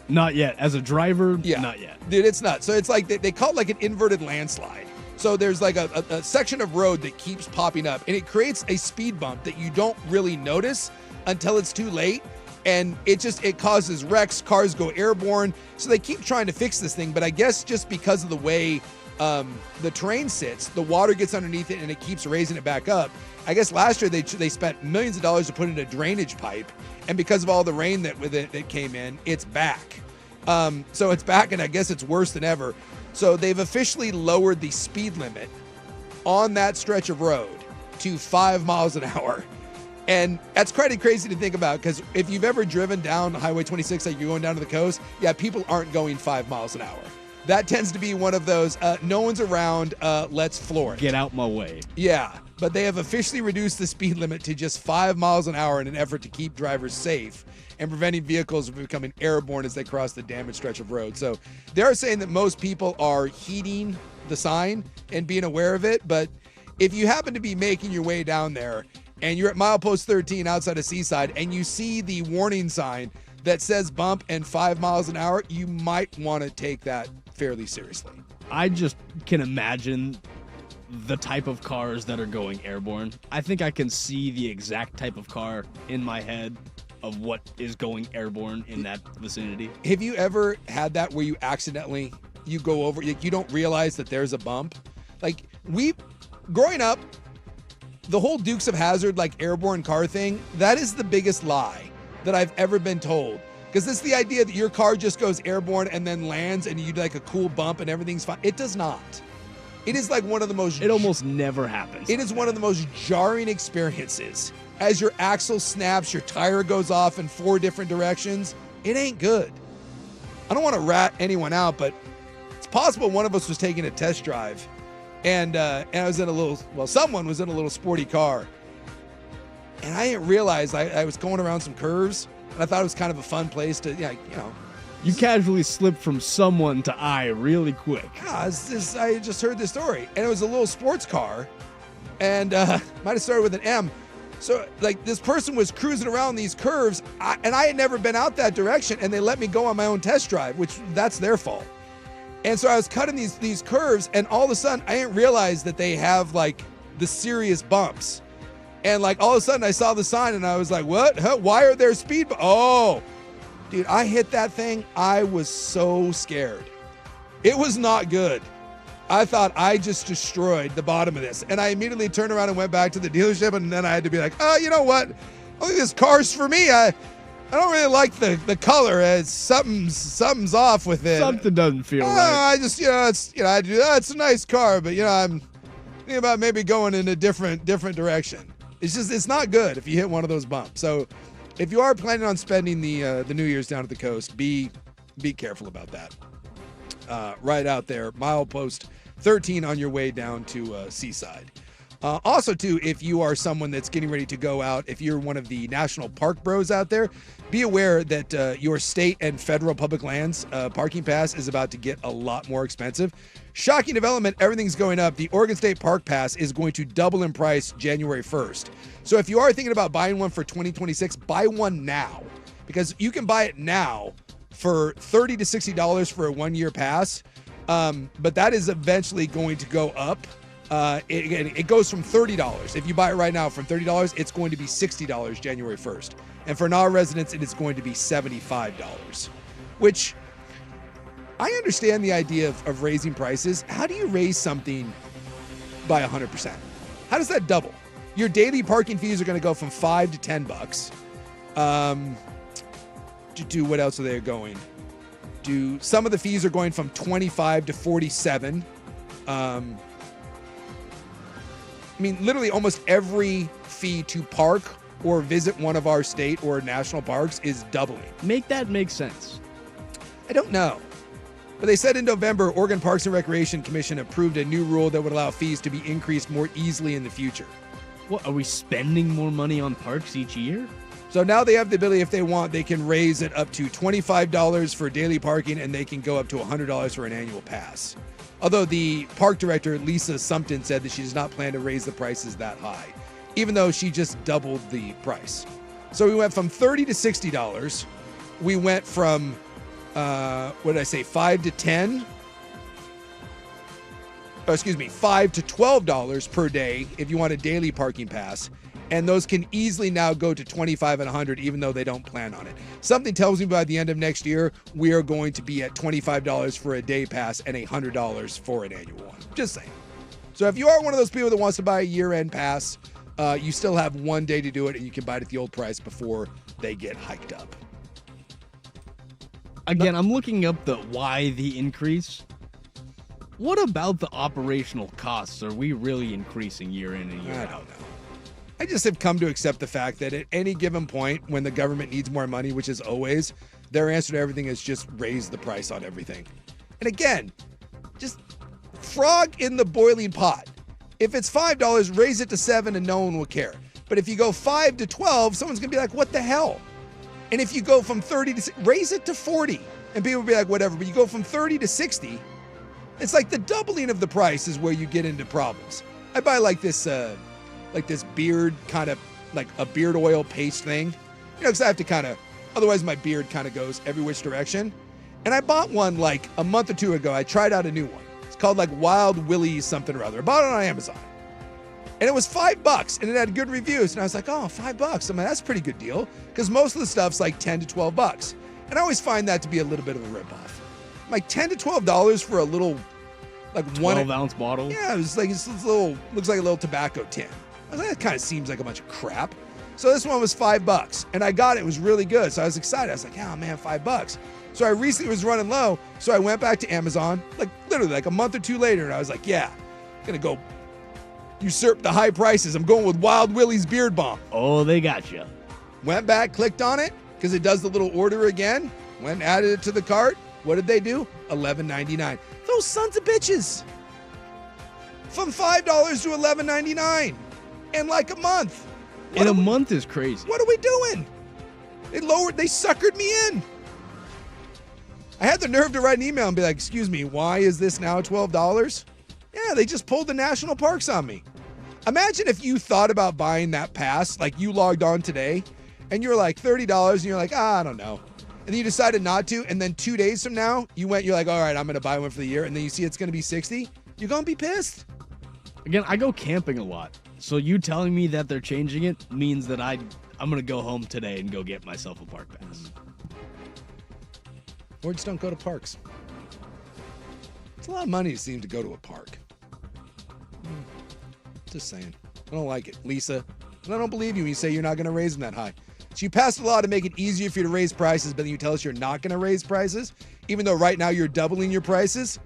Not yet. As a driver, yeah. Not yet. Dude, it's nuts. So it's like they call it like an inverted landslide. So there's like a section of road that keeps popping up, and it creates a speed bump that you don't really notice until it's too late. And it causes wrecks, cars go airborne. So they keep trying to fix this thing, but I guess just because of the way the terrain sits, the water gets underneath it and it keeps raising it back up. I guess last year they spent millions of dollars to put in a drainage pipe, and because of all the rain that came in, it's back. So it's back, and I guess it's worse than ever. So they've officially lowered the speed limit on that stretch of road to 5 miles an hour. And that's quite crazy to think about, because if you've ever driven down Highway 26, like you're going down to the coast, yeah, people aren't going 5 miles an hour. That tends to be one of those, no one's around, let's floor it. Get out my way. Yeah, but they have officially reduced the speed limit to just 5 miles an hour in an effort to keep drivers safe and preventing vehicles from becoming airborne as they cross the damaged stretch of road. So they are saying that most people are heeding the sign and being aware of it, but if you happen to be making your way down there and you're at milepost 13 outside of Seaside and you see the warning sign that says bump and 5 miles an hour, you might want to take that fairly seriously. I just can imagine the type of cars that are going airborne. I think I can see the exact type of car in my head of what is going airborne in that vicinity. Have you ever had that where you accidentally, you go over, you don't realize that there's a bump? Like, growing up, the whole Dukes of Hazzard, like airborne car thing, that is the biggest lie that I've ever been told. Because it's the idea that your car just goes airborne and then lands and you do like a cool bump and everything's fine. It does not. It is like one of the most... It almost never happens. It is one of the most jarring experiences. As your axle snaps, your tire goes off in 4 different directions. It ain't good. I don't want to rat anyone out, but it's possible one of us was taking a test drive and I was in someone was in a little sporty car. And I didn't realize I was going around some curves, and I thought it was kind of a fun place to, You casually slipped from someone to I really quick. I just heard this story, and it was a little sports car, and might have started with an M. So, like, this person was cruising around these curves, and I had never been out that direction, and they let me go on my own test drive, which that's their fault. And so I was cutting these curves, and all of a sudden, I didn't realize that they have, like, the serious bumps. And, like, all of a sudden, I saw the sign, and I was like, what? Huh? Why are there speed bumps? Oh, dude, I hit that thing. I was so scared. It was not good. I thought I just destroyed the bottom of this. And I immediately turned around and went back to the dealership, and then I had to be like, oh, you know what? I think this car's for me. I don't really like the color. Something's off with it. Something doesn't feel right. I just, I do that. It's a nice car, but, I'm thinking about maybe going in a different direction. It's not good if you hit one of those bumps. So if you are planning on spending the New Year's down at the coast, be careful about that. Right out there, milepost 13 on your way down to Seaside. Also, too, if you are someone that's getting ready to go out, if you're one of the national park bros out there, be aware that your state and federal public lands parking pass is about to get a lot more expensive. Shocking development, everything's going up. The Oregon State Park Pass is going to double in price January 1st. So if you are thinking about buying one for 2026, buy one now, because you can buy it now for $30 to $60 for a 1-year pass. But that is eventually going to go up. It goes from $30. If you buy it right now from $30, it's going to be $60 January 1st. And for non-residents, it is going to be $75, which I understand the idea of raising prices. How do you raise something by 100%? How does that double? Your daily parking fees are going to go from $5 to $10. What else are they going? Some of the fees are going from 25 to 47. I mean, literally almost every fee to park or visit one of our state or national parks is doubling. Make that make sense. I don't know. But they said in November, Oregon Parks and Recreation Commission approved a new rule that would allow fees to be increased more easily in the future. What, are we spending more money on parks each year? So now they have the ability, if they want, they can raise it up to $25 for daily parking, and they can go up to $100 for an annual pass. Although the park director, Lisa Sumpton, said that she does not plan to raise the prices that high, even though she just doubled the price. So we went from $30 to $60. We went from, $5 to $10? Oh, excuse me, $5 to $12 per day if you want a daily parking pass. And those can easily now go to $25 and $100, even though they don't plan on it. Something tells me by the end of next year, we are going to be at $25 for a day pass and $100 for an annual one. Just saying. So if you are one of those people that wants to buy a year-end pass, you still have one day to do it, and you can buy it at the old price before they get hiked up. Again, I'm looking up why the increase. What about the operational costs are we really increasing year in and year out? I don't know. I just have come to accept the fact that at any given point when the government needs more money, which is always, their answer to everything is just raise the price on everything. And again, just frog in the boiling pot. If it's $5, raise it to $7 and no one will care. But if you go $5 to $12, someone's going to be like, what the hell? And if you go from 30 to raise it to 40, and people will be like, whatever. But you go from 30 to 60, it's like the doubling of the price is where you get into problems. I buy like this beard kind of like a beard oil paste thing, because I have to otherwise my beard kind of goes every which direction. And I bought one like a month or two ago. I tried out a new one. It's called like Wild Willie something or other. I bought it on Amazon. And it was $5 and it had good reviews. And I was like, oh, $5. I mean, that's a pretty good deal because most of the stuff's like $10 to $12. And I always find that to be a little bit of a ripoff. Like $10 to $12 for a little, like 12-ounce bottle? Yeah, it was like, looks like a little tobacco tin. I was like, that kind of seems like a bunch of crap. So this one was $5 and I got it. It was really good. So I was excited. I was like, oh man, $5. So I recently was running low. So I went back to Amazon, like literally like a month or two later. And I was like, yeah, I'm going to go usurp the high prices. I'm going with Wild Willie's Beard Balm. Oh, they got you. Went back, clicked on it because it does the little order again. Went, added it to the cart. What did they do? $11.99. Those sons of bitches. From $5 to $11.99 in like a month. In a month is crazy. What are we doing? They suckered me in. I had the nerve to write an email and be like, excuse me, why is this now $12? Yeah, they just pulled the national parks on me. Imagine if you thought about buying that pass, like you logged on today, and you're like $30, and you're like, I don't know. And then you decided not to, and then 2 days from now, you're like, all right, I'm going to buy one for the year, and then you see it's going to be $60, you're going to be pissed. Again, I go camping a lot, so you telling me that they're changing it means that I'm going to go home today and go get myself a park pass. Or just don't go to parks. It's a lot of money to seem to go to a park. Just saying. I don't like it. Lisa, and I don't believe you when you say you're not going to raise them that high. So you passed a law to make it easier for you to raise prices, but then you tell us you're not going to raise prices, even though right now you're doubling your prices?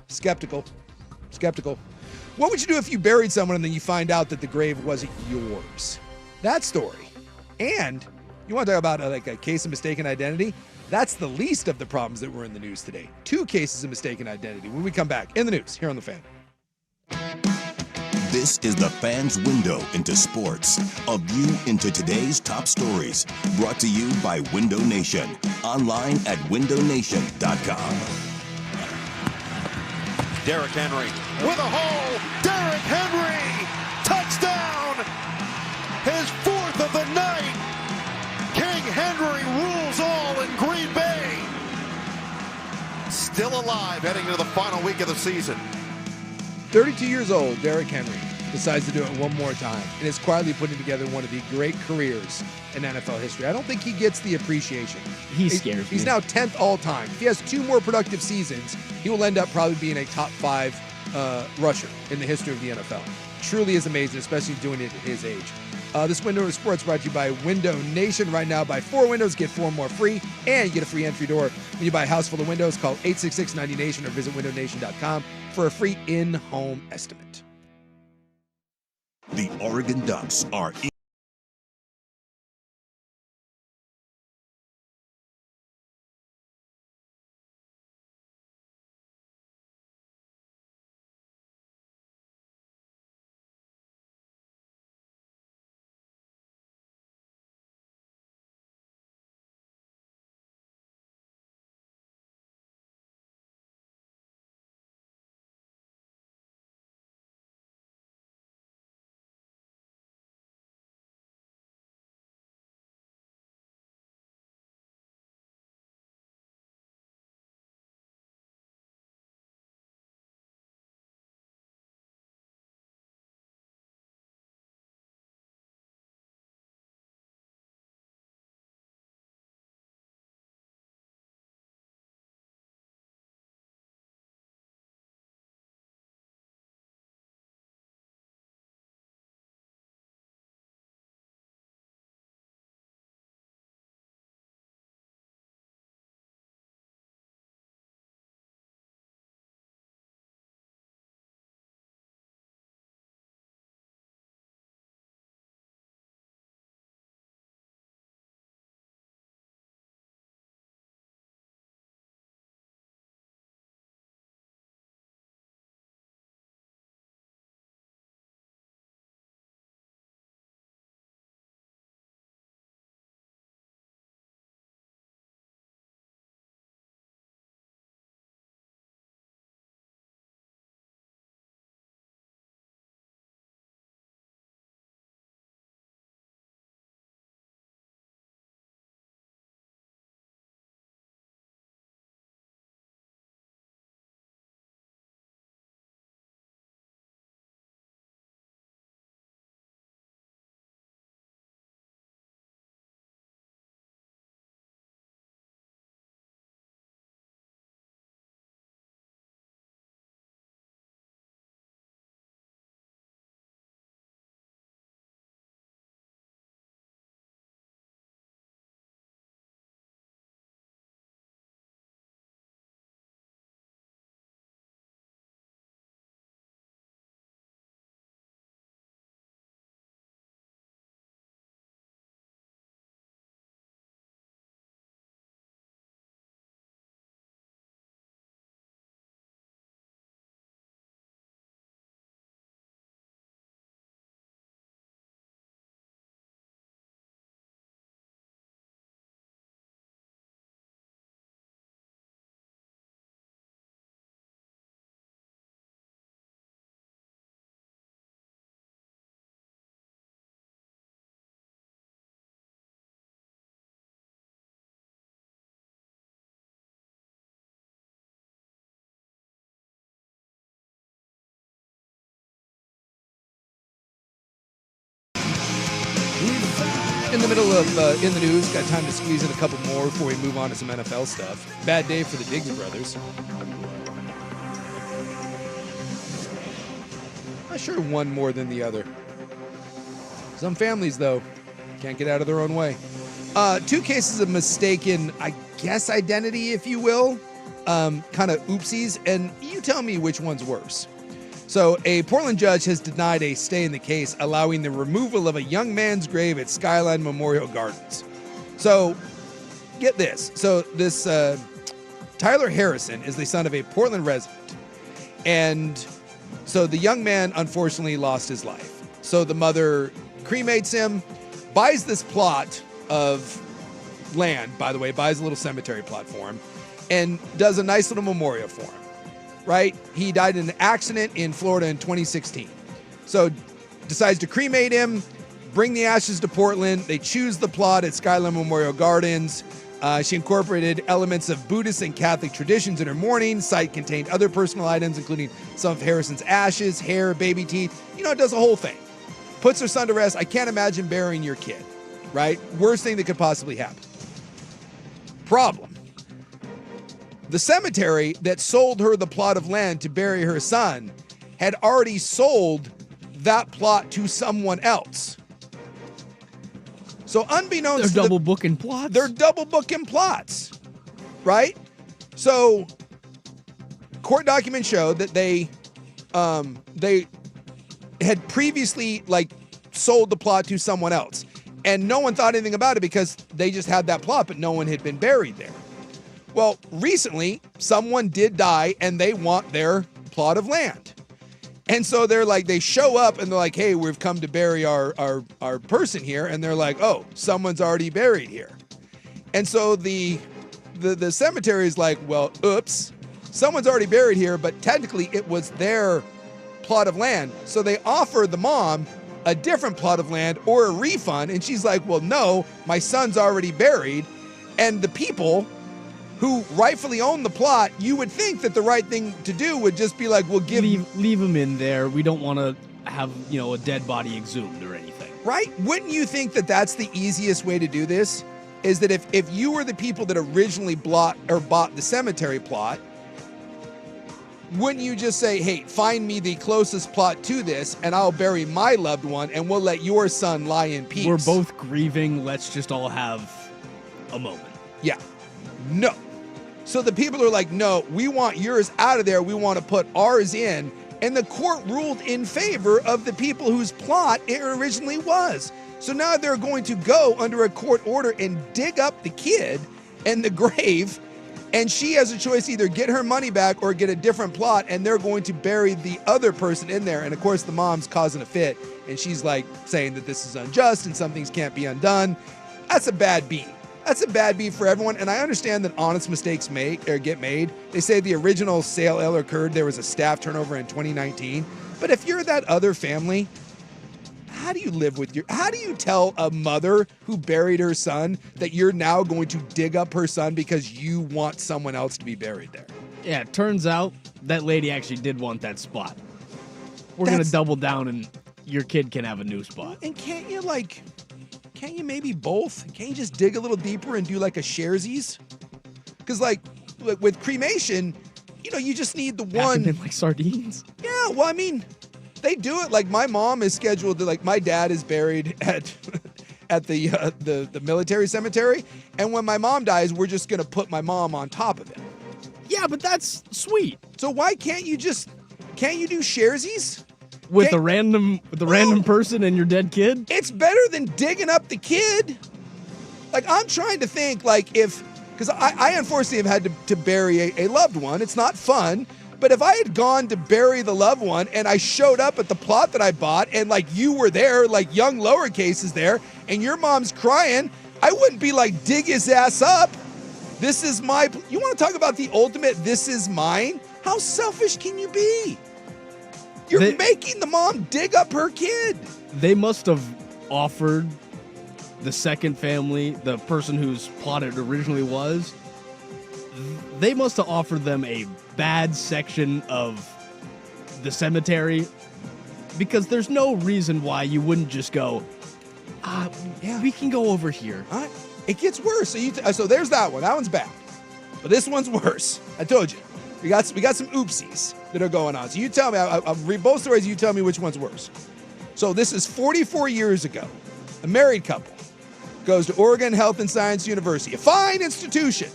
Skeptical. What would you do if you buried someone and then you find out that the grave wasn't yours? That story. And you want to talk about like a case of mistaken identity? That's the least of the problems that were in the news today. 2 cases of mistaken identity when we come back in the news here on The Fan. This is the Fan's Window into sports, a view into today's top stories, brought to you by Window Nation, online at windownation.com. Derrick Henry with a hole. Derrick Henry, touchdown, his 4th of the night. King Henry rules all in Green Bay. Still alive heading into the final week of the season. 32 years old, Derrick Henry. decides to do it one more time and is quietly putting together one of the great careers in NFL history. I don't think he gets the appreciation. He scares me. He's now 10th all time. If he has 2 more productive seasons, he will end up probably being a top 5 rusher in the history of the NFL. Truly is amazing, especially doing it at his age. This window of sports brought to you by Window Nation. Right now, buy 4 windows, get 4 more free, and you get a free entry door. When you buy a house full of windows, call 866-90Nation or visit windownation.com for a free in-home estimate. The Oregon Ducks are in. In the middle of In the News, got time to squeeze in a couple more before we move on to some NFL stuff. Bad day for the Digby brothers. Not sure one more than the other. Some families, though, can't get out of their own way. 2 cases of mistaken, I guess, identity, if you will. Kind of oopsies, and you tell me which one's worse. So, a Portland judge has denied a stay in the case, allowing the removal of a young man's grave at Skyline Memorial Gardens. So, get this. So, this Tyler Harrison is the son of a Portland resident. And so, the young man, unfortunately, lost his life. So, the mother cremates him, buys this plot of land, by the way, buys a little cemetery plot for him, and does a nice little memorial for him. Right? He died in an accident in Florida in 2016. So decides to cremate him, bring the ashes to Portland. They choose the plot at Skyline Memorial Gardens. She incorporated elements of Buddhist and Catholic traditions in her mourning. Site contained other personal items, including some of Harrison's ashes, hair, baby teeth. It does a whole thing. Puts her son to rest. I can't imagine burying your kid, right? Worst thing that could possibly happen. Problem. The cemetery that sold her the plot of land to bury her son had already sold that plot to someone else. So unbeknownst they're double booking plots. They're double booking plots, right? So court documents show that they had previously sold the plot to someone else, and no one thought anything about it because they just had that plot, but no one had been buried there. Well, recently someone did die, and they want their plot of land. And so they show up and they're like, hey, we've come to bury our person here. And they're like, oh, someone's already buried here. And so the cemetery is like, well, oops, someone's already buried here, but technically it was their plot of land. So they offer the mom a different plot of land or a refund. And she's like, well, no, my son's already buried. And the people who rightfully own the plot, you would think that the right thing to do would just be like, we'll leave him in there. We don't want to have, a dead body exhumed or anything. Right? Wouldn't you think that that's the easiest way to do this? Is that if you were the people that originally bought the cemetery plot, wouldn't you just say, hey, find me the closest plot to this and I'll bury my loved one and we'll let your son lie in peace? We're both grieving. Let's just all have a moment. Yeah. No. So the people are like, no, we want yours out of there. We want to put ours in. And the court ruled in favor of the people whose plot it originally was. So now they're going to go under a court order and dig up the kid and the grave. And she has a choice, either get her money back or get a different plot. And they're going to bury the other person in there. And of course, the mom's causing a fit. And she's saying that this is unjust and some things can't be undone. That's a bad beat. That's a bad beat for everyone, and I understand that honest mistakes get made. They say the original sale occurred, there was a staff turnover in 2019. But if you're that other family, how do you tell a mother who buried her son that you're now going to dig up her son because you want someone else to be buried there? Yeah, it turns out that lady actually did want that spot. We're going to double down and your kid can have a new spot. And can't you maybe both? Can't you just dig a little deeper and do a sharesies? Because with cremation, you just need the one. Them like sardines. Yeah, well, I mean, they do it. My mom is scheduled to my dad is buried at the military cemetery, and when my mom dies, we're just gonna put my mom on top of it. Yeah, but that's sweet. So why can't you do sharesies? With the random person and your dead kid? It's better than digging up the kid. I'm trying to think because I unfortunately have had to bury a loved one. It's not fun. But if I had gone to bury the loved one and I showed up at the plot that I bought and you were there, young lowercase is there, and your mom's crying, I wouldn't be dig his ass up. This is my, you want to talk about the ultimate, this is mine? How selfish can you be? You're making the mom dig up her kid. They must have offered the second family, the person whose plot it originally was, they must have offered them a bad section of the cemetery because there's no reason why you wouldn't just go, we can go over here. It gets worse. So there's that one. That one's bad. But this one's worse. I told you. We got some oopsies that are going on. So you tell me, I'll read both stories, you tell me which one's worse. So this is 44 years ago. A married couple goes to Oregon Health and Science University, a fine institution,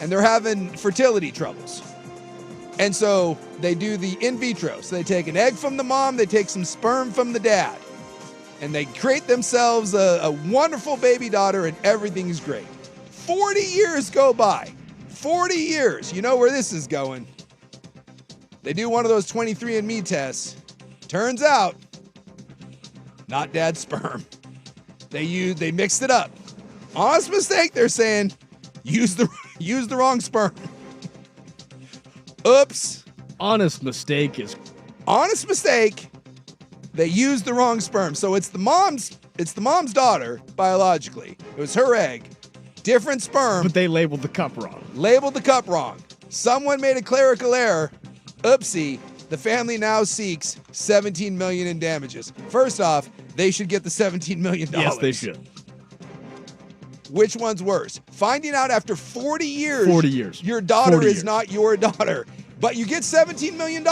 and they're having fertility troubles. And so they do the in vitro. So they take an egg from the mom, they take some sperm from the dad, and they create themselves a wonderful baby daughter, and everything is great. 40 years go by. 40 years. You know where this is going. They do one of those 23andMe tests. Turns out, not dad's sperm. They mixed it up. Honest mistake, they're saying. Use the wrong sperm. Oops. Honest mistake. They used the wrong sperm. So it's the mom's daughter biologically. It was her egg. different sperm. But they labeled the cup wrong. Labeled the cup wrong. Someone made a clerical error. Oopsie. The family now seeks $17 million in damages. First off, they should get the $17 million. Yes, they should. Which one's worse? Finding out after 40 years, 40 years. your daughter 40 is years. not your daughter, but you get $17 million,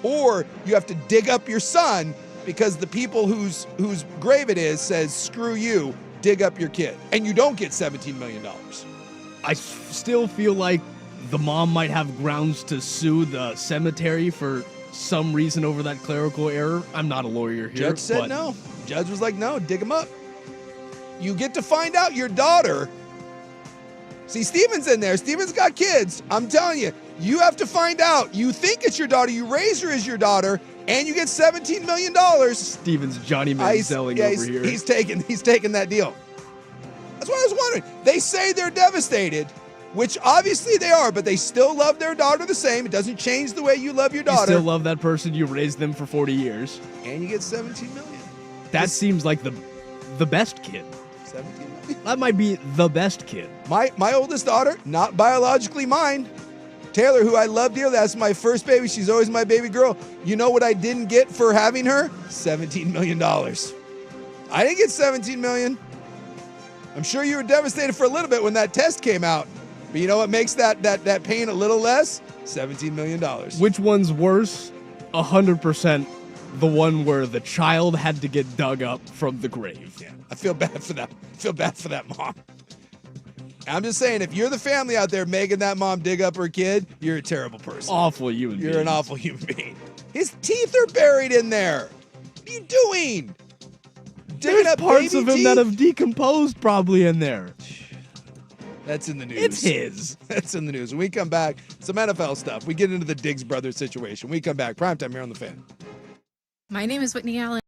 or you have to dig up your son because the people whose grave it is says, screw you, dig up your kid. And you don't get $17 million. I still feel like the mom might have grounds to sue the cemetery for some reason over that clerical error. I'm not a lawyer here. Judge said no. Judge was like, no, dig him up. You get to find out your daughter. See, Steven's in there. Steven's got kids. I'm telling you, you have to find out. You think it's your daughter. You raise her as your daughter, and you get $17 million. Steven's Johnny Manzielling over here. He's taking that deal. That's what I was wondering. They say they're devastated, which obviously they are, but they still love their daughter the same. It doesn't change the way you love your daughter. You still love that person. You raised them for 40 years. And you get $17 million. That seems like the best kid. 17 million. That might be the best kid. My oldest daughter, not biologically mine, Taylor, who I love dearly, that's my first baby. She's always my baby girl. You know what I didn't get for having her? $17 million. I didn't get $17 million. I'm sure you were devastated for a little bit when that test came out. But you know what makes that pain a little less? $17 million. Which one's worse? 100% the one where the child had to get dug up from the grave. Yeah, I feel bad for that. I feel bad for that mom. I'm just saying, if you're the family out there making that mom dig up her kid, you're a terrible person. Awful human being. You're an awful human being. His teeth are buried in there. What are you doing? Digging There's up parts baby of him teeth? that have decomposed probably in there. That's in the news. It's his. That's in the news. When we come back, some NFL stuff. We get into the Diggs brothers situation. We come back. Primetime here on The Fan. My name is Whitney Allen.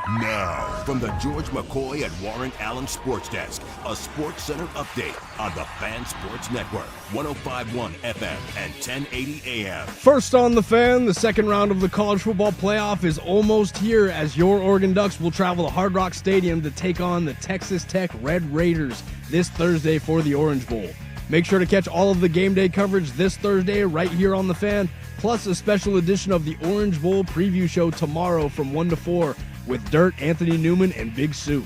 Now, from the George McCoy and Warren Allen Sports Desk, a Sports Center update on the Fan Sports Network, 105.1 FM and 1080 AM. First on the Fan, the second round of the college football playoff is almost here as your Oregon Ducks will travel to Hard Rock Stadium to take on the Texas Tech Red Raiders this Thursday for the Orange Bowl. Make sure to catch all of the game day coverage this Thursday right here on the Fan, plus a special edition of the Orange Bowl preview show tomorrow from 1 to 4 with Dirt, Anthony Newman, and Big Sook.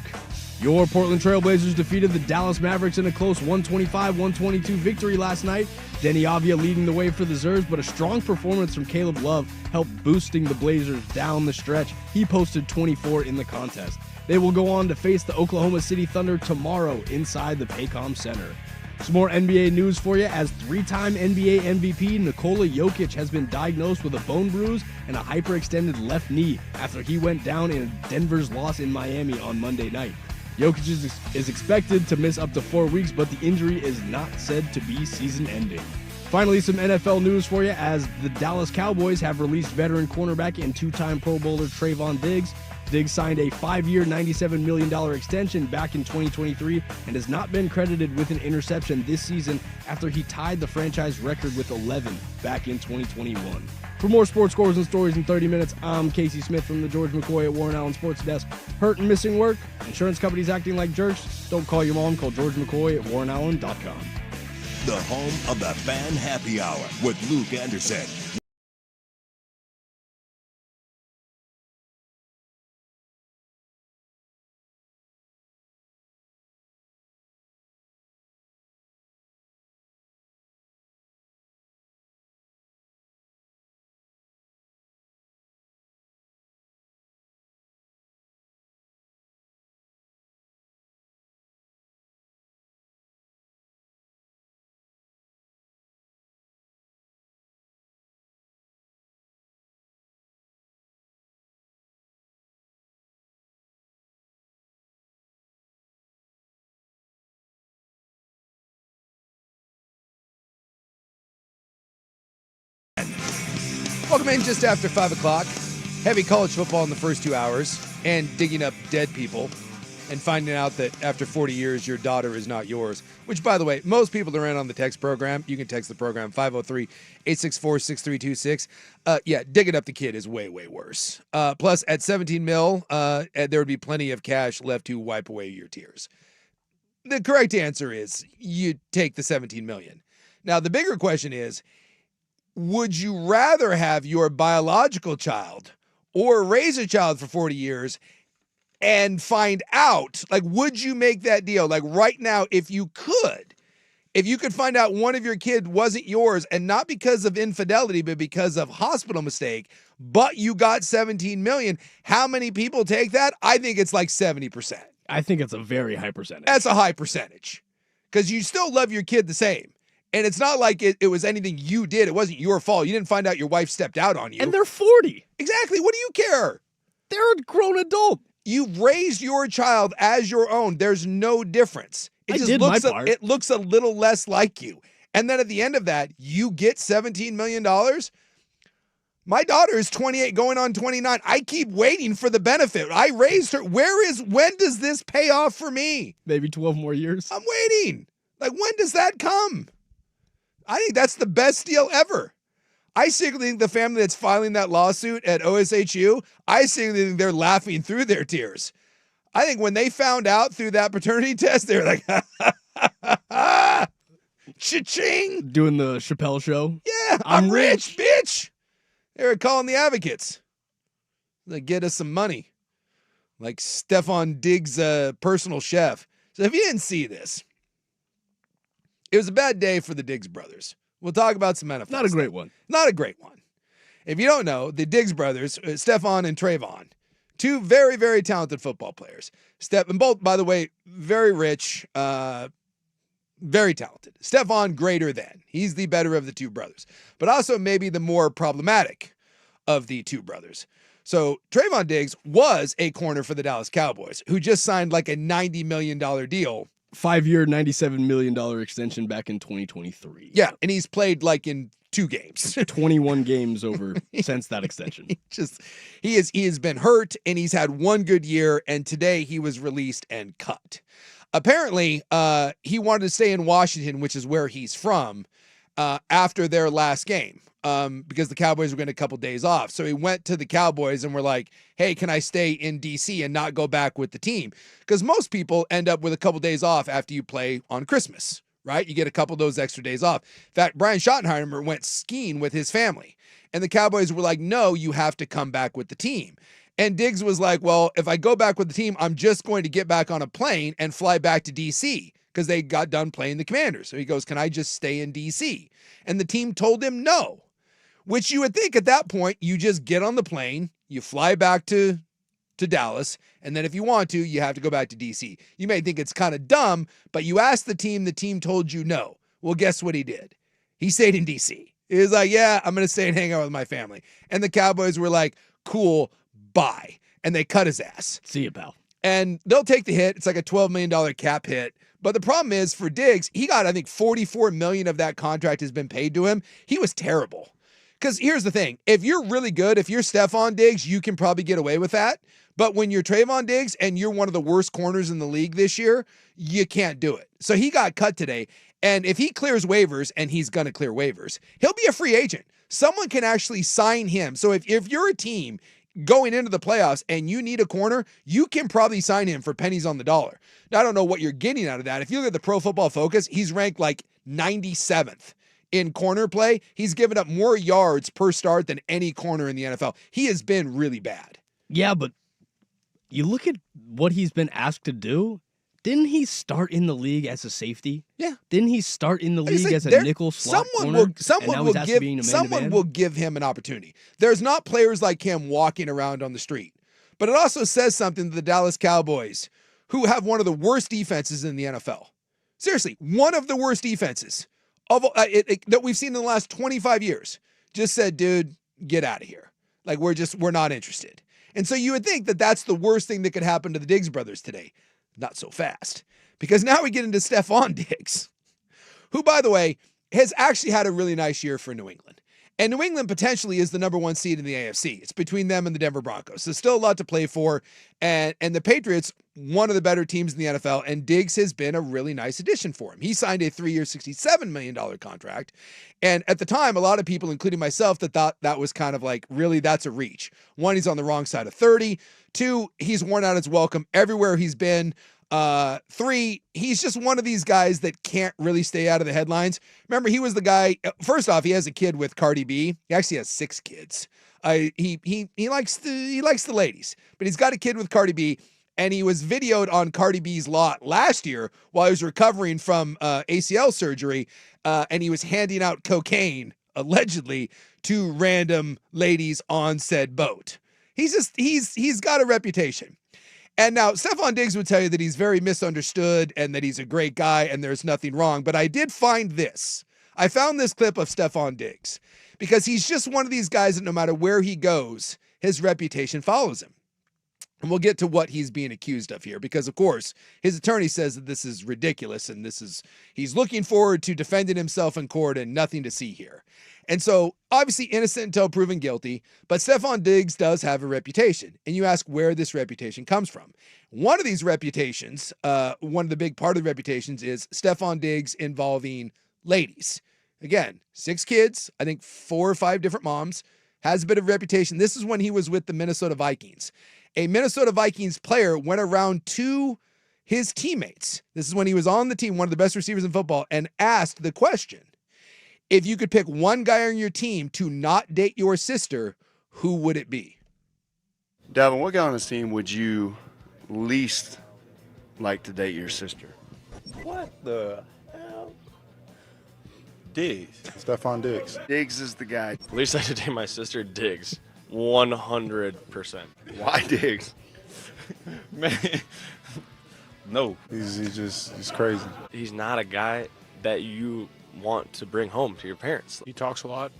Your Portland Trailblazers defeated the Dallas Mavericks in a close 125-122 victory last night. Denny Avia leading the way for the Zers, but a strong performance from Caleb Love helped boosting the Blazers down the stretch. He posted 24 in the contest. They will go on to face the Oklahoma City Thunder tomorrow inside the Paycom Center. Some more NBA news for you as three-time NBA MVP Nikola Jokic has been diagnosed with a bone bruise and a hyperextended left knee after he went down in Denver's loss in Miami on Monday night. Jokic is expected to miss up to 4 weeks, but the injury is not said to be season-ending. Finally, some NFL news for you as the Dallas Cowboys have released veteran cornerback and two-time Pro Bowler Trayvon Diggs. Diggs signed a 5-year, $97 million extension back in 2023 and has not been credited with an interception this season after he tied the franchise record with 11 back in 2021. For more sports scores and stories in 30 minutes, I'm Casey Smith from the George McCoy at Warren Allen Sports Desk. Hurt and missing work? Insurance companies acting like jerks? Don't call your mom. Call George McCoy at warrenallen.com. The home of the Fan Happy Hour with Luke Anderson. Welcome in just after 5 o'clock. Heavy college football in the first 2 hours and digging up dead people and finding out that after 40 years, your daughter is not yours. Which, by the way, most people are in on the text program. You can text the program 503-864-6326. Yeah, digging up the kid is way, way worse. Plus, at 17 mil, there would be plenty of cash left to wipe away your tears. The correct answer is you take the 17 million. Now, the bigger question is, would you rather have your biological child or raise a child for 40 years and find out, like, would you make that deal? Like right now, if you could find out one of your kid wasn't yours and not because of infidelity, but because of hospital mistake, but you got 17 million, how many people take that? I think it's like 70%. I think it's a very high percentage. That's a high percentage because you still love your kid the same. And it's not like it was anything you did. It wasn't your fault. You didn't find out your wife stepped out on you. And they're 40. Exactly. What do you care? They're a grown adult. You've raised your child as your own. There's no difference. It looks a little less like you. And then at the end of that, you get $17 million. My daughter is 28 going on 29. I keep waiting for the benefit. I raised her. When does this pay off for me? Maybe 12 more years. I'm waiting. Like, when does that come? I think that's the best deal ever. I secretly think the family that's filing that lawsuit at OSHU, I secretly think they're laughing through their tears. I think when they found out through that paternity test, they were like, cha-ching. Doing the Chappelle show. Yeah, I'm rich, bitch. They were calling the advocates. They get us some money. Like Stefan Diggs' personal chef. So if you didn't see this, it was a bad day for the Diggs brothers. We'll talk about some NFL. Not a great one. Not a great one. If you don't know, the Diggs brothers, Stefan and Trayvon, two very, very talented football players. And both, by the way, very rich, very talented. Stefan, greater than. He's the better of the two brothers, but also maybe the more problematic of the two brothers. So Trayvon Diggs was a corner for the Dallas Cowboys, who just signed like a $90 million deal 5-year, $97 million extension back in 2023. Yeah, and he's played like in 2 games. 21 games over since that extension. He has been hurt, and he's had 1 good year, and today he was released and cut. Apparently, he wanted to stay in Washington, which is where he's from, after their last game. Because the Cowboys were getting a couple days off. So he went to the Cowboys and were like, hey, can I stay in DC and not go back with the team? Because most people end up with a couple days off after you play on Christmas, right? You get a couple of those extra days off. In fact, Brian Schottenheimer went skiing with his family. And the Cowboys were like, no, you have to come back with the team. And Diggs was like, well, if I go back with the team, I'm just going to get back on a plane and fly back to DC because they got done playing the Commanders. So he goes, can I just stay in DC? And the team told him no. Which you would think at that point, you just get on the plane, you fly back to Dallas, and then if you want to, you have to go back to DC. You may think it's kind of dumb, but you asked the team told you no. Well, guess what he did? He stayed in DC. He was like, yeah, I'm going to stay and hang out with my family. And the Cowboys were like, cool, bye. And they cut his ass. See you, pal. And they'll take the hit. It's like a $12 million cap hit. But the problem is for Diggs, he got, I think, $44 million of that contract has been paid to him. He was terrible. Because here's the thing, if you're really good, if you're Stephon Diggs, you can probably get away with that. But when you're Trayvon Diggs and you're one of the worst corners in the league this year, you can't do it. So he got cut today. And if he clears waivers, and he's going to clear waivers, he'll be a free agent. Someone can actually sign him. So if you're a team going into the playoffs and you need a corner, you can probably sign him for pennies on the dollar. Now, I don't know what you're getting out of that. If you look at the Pro Football Focus, he's ranked like 97th. In corner play, he's given up more yards per start than any corner in the NFL. He has been really bad. Yeah, but you look at what he's been asked to do. Didn't he start in the league as a safety? Yeah. Didn't he start in the league as a nickel slot corner? Someone will give him an opportunity. There's not players like him walking around on the street. But it also says something to the Dallas Cowboys, who have one of the worst defenses in the NFL. Seriously, one of the worst defenses that we've seen in the last 25 years. Just said, dude, get out of here. Like, we're not interested. And so you would think that that's the worst thing that could happen to the Diggs brothers today. Not so fast. Because now we get into Stephon Diggs, who, by the way, has actually had a really nice year for New England. And New England potentially is the number 1 seed in the AFC. It's between them and the Denver Broncos. So still a lot to play for. And the Patriots, one of the better teams in the NFL, and Diggs has been a really nice addition for him. He signed a 3-year, $67 million contract. And at the time, a lot of people, including myself, that thought that was kind of like, really, that's a reach. 1, he's on the wrong side of 30. 2, he's worn out his welcome everywhere he's been. 3, he's just one of these guys that can't really stay out of the headlines. Remember, he was the guy, first off, he has a kid with Cardi B. He actually has 6 kids. He likes the ladies, but he's got a kid with Cardi B, and he was videoed on Cardi B's lot last year while he was recovering from ACL surgery, and he was handing out cocaine, allegedly, to random ladies on said boat. He's got a reputation. And now Stephon Diggs would tell you that he's very misunderstood and that he's a great guy and there's nothing wrong. But I did find this. I found this clip of Stephon Diggs because he's just one of these guys that no matter where he goes, his reputation follows him. And we'll get to what he's being accused of here because, of course, his attorney says that this is ridiculous and he's looking forward to defending himself in court and nothing to see here. And so, obviously innocent until proven guilty, but Stephon Diggs does have a reputation. And you ask where this reputation comes from. One of these reputations, one of the big part of the reputations is Stephon Diggs involving ladies. Again, 6 kids, I think 4 or 5 different moms, has a bit of reputation. This is when he was with the Minnesota Vikings. A Minnesota Vikings player went around to his teammates. This is when he was on the team, one of the best receivers in football, and asked the question, if you could pick one guy on your team to not date your sister, who would it be? Davin, what guy on this team would you least like to date your sister? What the hell? Diggs. Stephon Diggs. Diggs is the guy. At least I date my sister, Diggs. 100%. Why Diggs? Man, no. He's crazy. He's not a guy that you want to bring home to your parents. He talks a lot.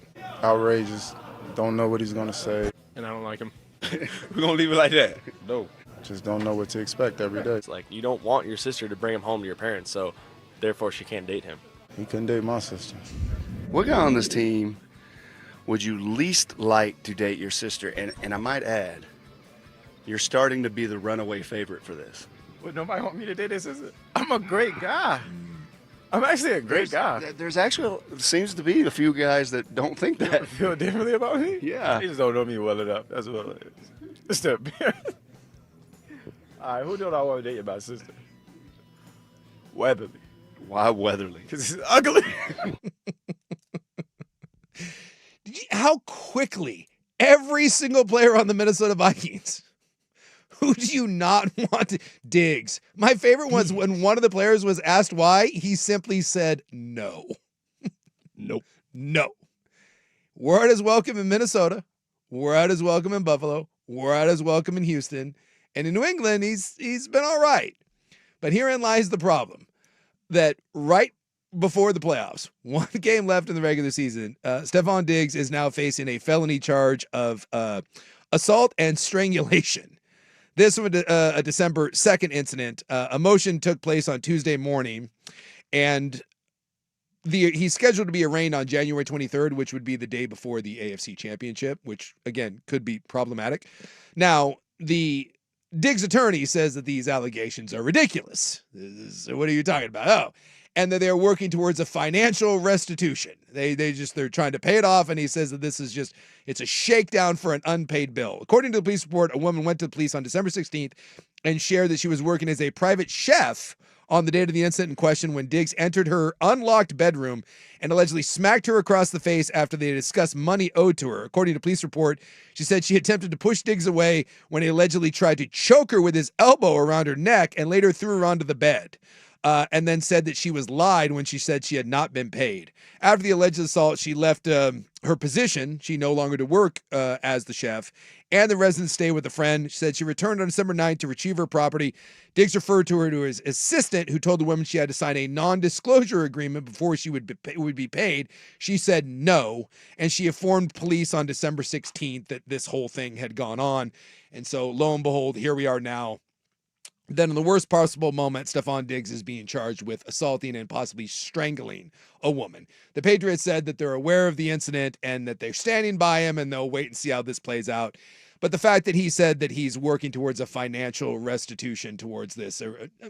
Outrageous. Don't know what he's going to say. And I don't like him. We're going to leave it like that. No. just don't know what to expect every day. It's like you don't want your sister to bring him home to your parents, so therefore she can't date him. He couldn't date my sister. What guy on this team would you least like to date your sister? And I might add, you're starting to be the runaway favorite for this. Would nobody want me to date this sister? I'm a great guy. I'm actually a great guy. There's actually seems to be a few guys that don't think that. Feel differently about me? Yeah. They just don't know me well enough. That's what it is. It's the all right, who don't I want to date my sister? Weatherly. Why Weatherly? Because he's ugly. How quickly every single player on the Minnesota Vikings, who do you not want to? Diggs. My favorite was when one of the players was asked why, he simply said no. Nope. No. We're at his welcome in Minnesota. We're at his welcome in Buffalo. We're at his welcome in Houston. And in New England, he's been all right. But herein lies the problem, that right before the playoffs, one game left in the regular season, Stephon Diggs is now facing a felony charge of assault and strangulation. This was a December 2nd incident. A motion took place on Tuesday morning, and he's scheduled to be arraigned on January 23rd, which would be the day before the AFC Championship, which, again, could be problematic. Now, the Diggs attorney says that these allegations are ridiculous. So what are you talking about? Oh, and that they're working towards a financial restitution. They're trying to pay it off, and he says that this is just, it's a shakedown for an unpaid bill. According to the police report, a woman went to the police on December 16th and shared that she was working as a private chef on the date of the incident in question when Diggs entered her unlocked bedroom and allegedly smacked her across the face after they discussed money owed to her. According to police report, she said she attempted to push Diggs away when he allegedly tried to choke her with his elbow around her neck and later threw her onto the bed. And then said that she was lied when she said she had not been paid. After the alleged assault, she left her position. She no longer to work as the chef, and the residence stay with a friend. She said she returned on December 9th to retrieve her property. Diggs referred to her to his assistant, who told the woman she had to sign a non-disclosure agreement before she would be paid. She said no, and she informed police on December 16th that this whole thing had gone on. And so, lo and behold, here we are now. Then in the worst possible moment, Stephon Diggs is being charged with assaulting and possibly strangling a woman. The Patriots said that they're aware of the incident and that they're standing by him and they'll wait and see how this plays out. But the fact that he said that he's working towards a financial restitution towards this,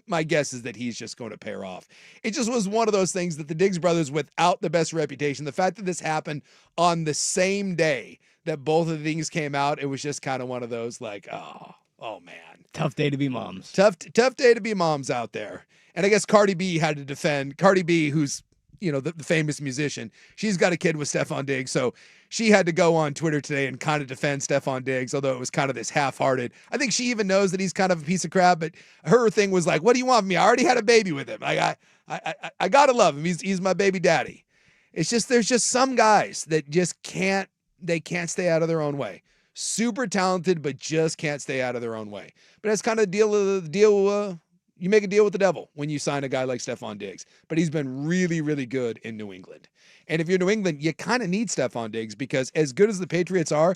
my guess is that he's just going to pay her off. It just was one of those things that the Diggs brothers, without the best reputation, the fact that this happened on the same day that both of the things came out, it was just kind of one of those like, oh man. Tough day to be moms. Tough day to be moms out there. And I guess Cardi B had to defend. Cardi B, who's, the famous musician, she's got a kid with Stephon Diggs. So she had to go on Twitter today and kind of defend Stephon Diggs, although it was kind of this half-hearted. I think she even knows that he's kind of a piece of crap, but her thing was like, what do you want from me? I already had a baby with him. I got to love him. He's my baby daddy. It's just, there's just some guys that just can't stay out of their own way. Super talented, but just can't stay out of their own way. But that's kind of the deal. You make a deal with the devil when you sign a guy like Stephon Diggs. But he's been really, really good in New England. And if you're New England, you kind of need Stephon Diggs because as good as the Patriots are,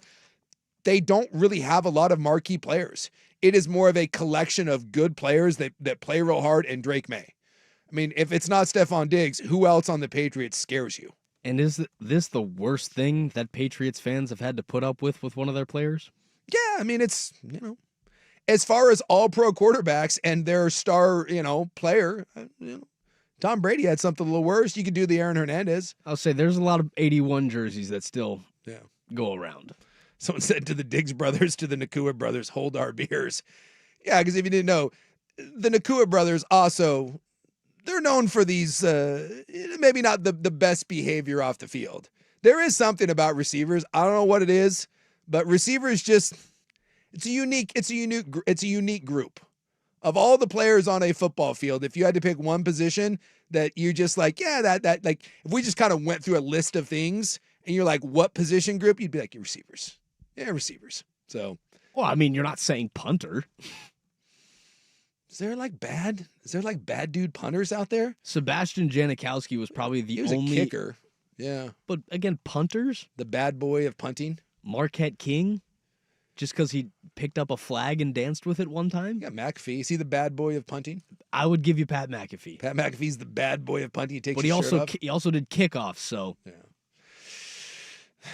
they don't really have a lot of marquee players. It is more of a collection of good players that play real hard and Drake May. I mean, if it's not Stephon Diggs, who else on the Patriots scares you? And is this the worst thing that Patriots fans have had to put up with one of their players? Yeah, I mean, it's, as far as all-pro quarterbacks and their star, player, Tom Brady had something a little worse. You could do the Aaron Hernandez. I'll say there's a lot of 81 jerseys that still go around. Someone said to the Diggs brothers, to the Nakua brothers, hold our beers. Yeah, because if you didn't know, the Nakua brothers also, they're known for these, maybe not the best behavior off the field. There is something about receivers. I don't know what it is, but receivers just, it's a unique group. Of all the players on a football field, if you had to pick one position that you just like, that like, if we just kind of went through a list of things and you're like, what position group? You'd be like, your receivers. Yeah, receivers. So. Well, I mean, you're not saying punter. Is there like bad dude punters out there? Sebastian Janikowski was probably the only. He was a kicker. Yeah. But again, punters? The bad boy of punting. Marquette King? just because he picked up a flag and danced with it one time? Yeah, McAfee. Is he the bad boy of punting? I would give you Pat McAfee. Pat McAfee's the bad boy of punting. He takes But his shirt off. he also did kickoffs, so. Yeah.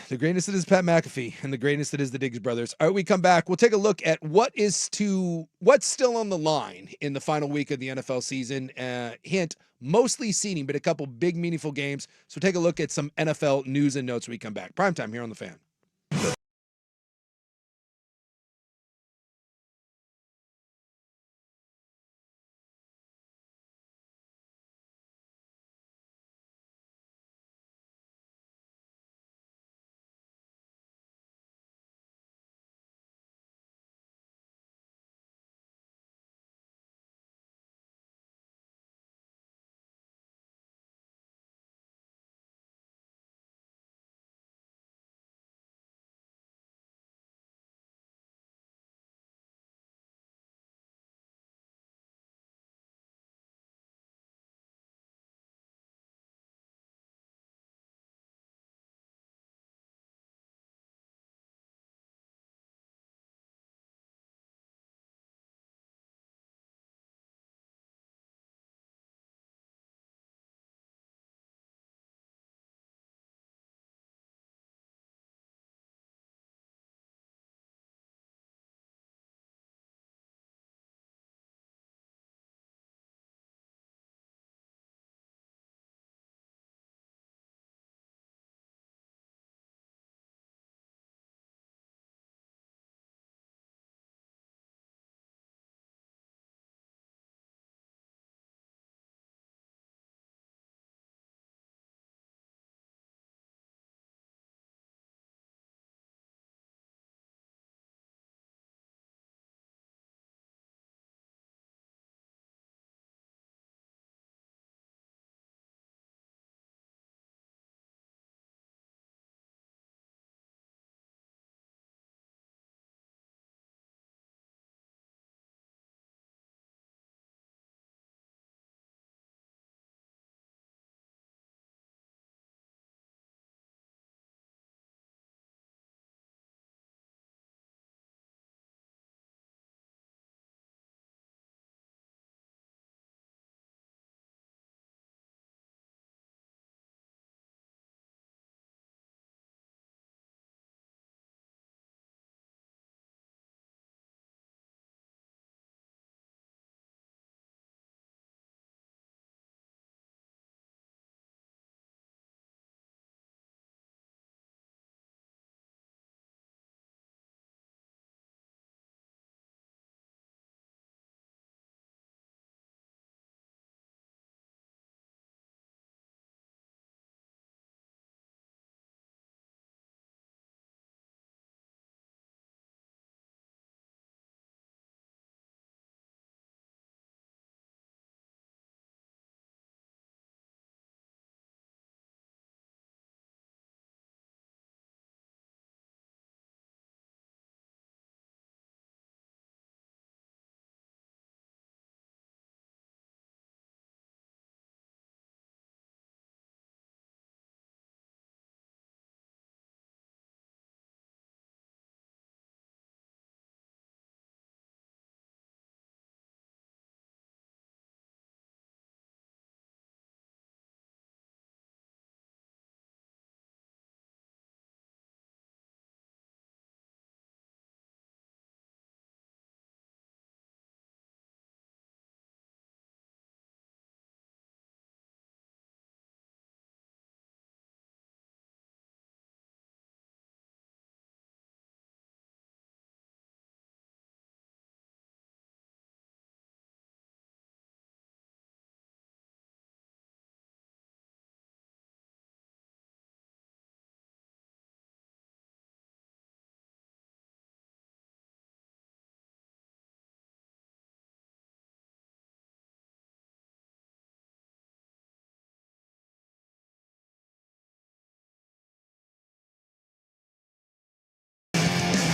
The greatness that is Pat McAfee and the greatness that is the Diggs brothers. All right, we come back. We'll take a look at what's still on the line in the final week of the NFL season. Hint, mostly seeding, but a couple big meaningful games. So take a look at some NFL news and notes when we come back. Primetime here on The Fan.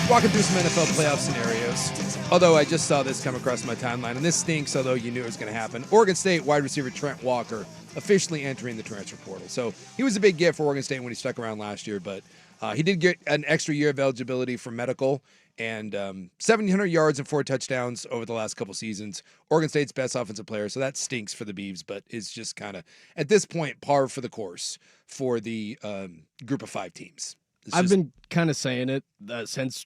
Walking through some NFL playoff scenarios. Although I just saw this come across my timeline, and this stinks, although you knew it was going to happen. Oregon State wide receiver Trent Walker officially entering the transfer portal. So he was a big get for Oregon State when he stuck around last year, but he did get an extra year of eligibility for medical, And 1,700 yards and 4 touchdowns over the last couple seasons. Oregon State's best offensive player, so that stinks for the Beavs, but it's just kind of, at this point, par for the course for the group of 5 teams. I've been kind of saying it since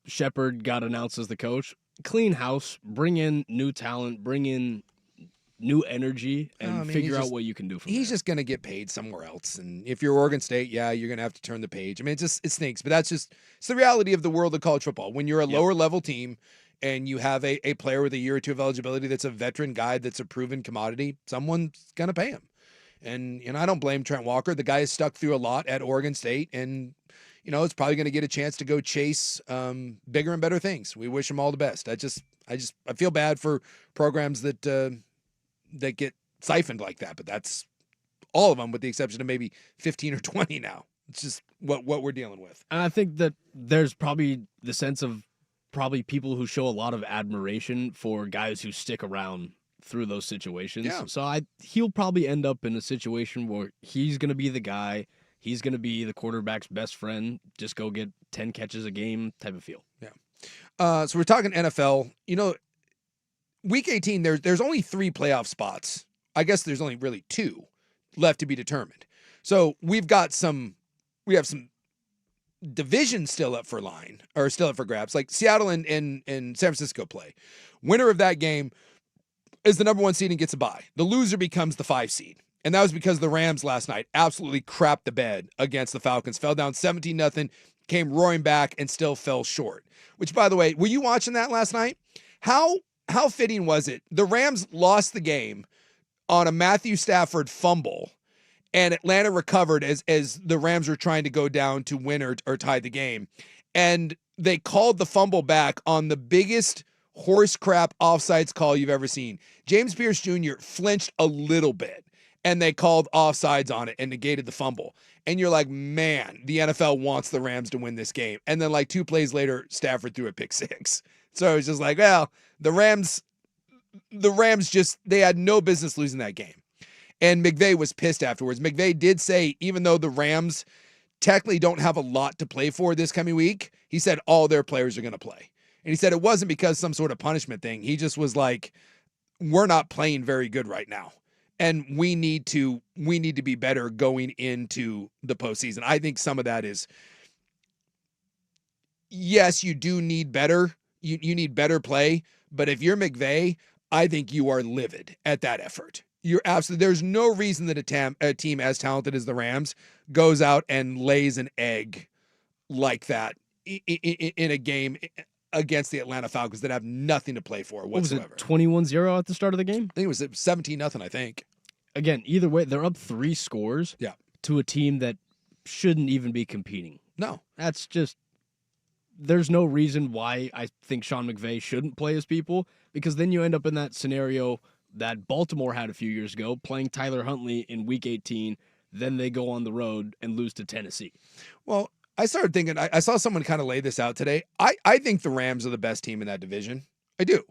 Shepard got announced as the coach. Clean house, bring in new talent, bring in new energy, and figure out what you can do from He's there. just going to get paid somewhere else. And if you're Oregon State, yeah, you're going to have to turn the page. I mean, it stinks, but it's the reality of the world of college football. When you're a lower level team and you have a player with a year or two of eligibility that's a veteran guy that's a proven commodity, someone's going to pay him. And, I don't blame Trent Walker. The guy has stuck through a lot at Oregon State, and, it's probably going to get a chance to go chase bigger and better things. We wish him all the best. I feel bad for programs that get siphoned like that, but that's all of them with the exception of maybe 15 or 20 now. It's just what we're dealing with. And I think that there's probably the sense of people who show a lot of admiration for guys who stick around through those situations. Yeah. So he'll probably end up in a situation where he's going to be the guy. He's going to be the quarterback's best friend. Just go get 10 catches a game type of feel. Yeah. So we're talking NFL. Week 18, there's only 3 playoff spots. I guess there's only really 2 left to be determined. So we have some divisions still up for grabs. Like Seattle and San Francisco play. Winner of that game is the number 1 seed and gets a bye. The loser becomes the 5 seed. And that was because the Rams last night absolutely crapped the bed against the Falcons. Fell down 17-0, came roaring back, and still fell short. Which, by the way, were you watching that last night? How fitting was it? The Rams lost the game on a Matthew Stafford fumble, and Atlanta recovered as the Rams were trying to go down to win or tie the game. And they called the fumble back on the biggest horse crap offsides call you've ever seen. James Pierce Jr. flinched a little bit, and they called offsides on it and negated the fumble. And you're like, man, the NFL wants the Rams to win this game. And then 2 plays later, Stafford threw a pick 6. So it's just like, well, the Rams they had no business losing that game. And McVay was pissed afterwards. McVay did say, even though the Rams technically don't have a lot to play for this coming week, he said all their players are going to play. And he said it wasn't because some sort of punishment thing. He just was like, we're not playing very good right now. And we need to be better going into the postseason. I think some of that is, yes, you do need better. You need better play. But if you're McVay, I think you are livid at that effort. You're absolutely, there's no reason that a team as talented as the Rams goes out and lays an egg like that in a game against the Atlanta Falcons that have nothing to play for whatsoever. What was it, 21-0 at the start of the game? I think it was 17-0, I think. Again, either way, they're up 3 scores to a team that shouldn't even be competing. No. That's just, there's no reason why I think Sean McVay shouldn't play his people, because then you end up in that scenario that Baltimore had a few years ago, playing Tyler Huntley in Week 18, then they go on the road and lose to Tennessee. Well, I started thinking, I saw someone kind of lay this out today. I think the Rams are the best team in that division. I do.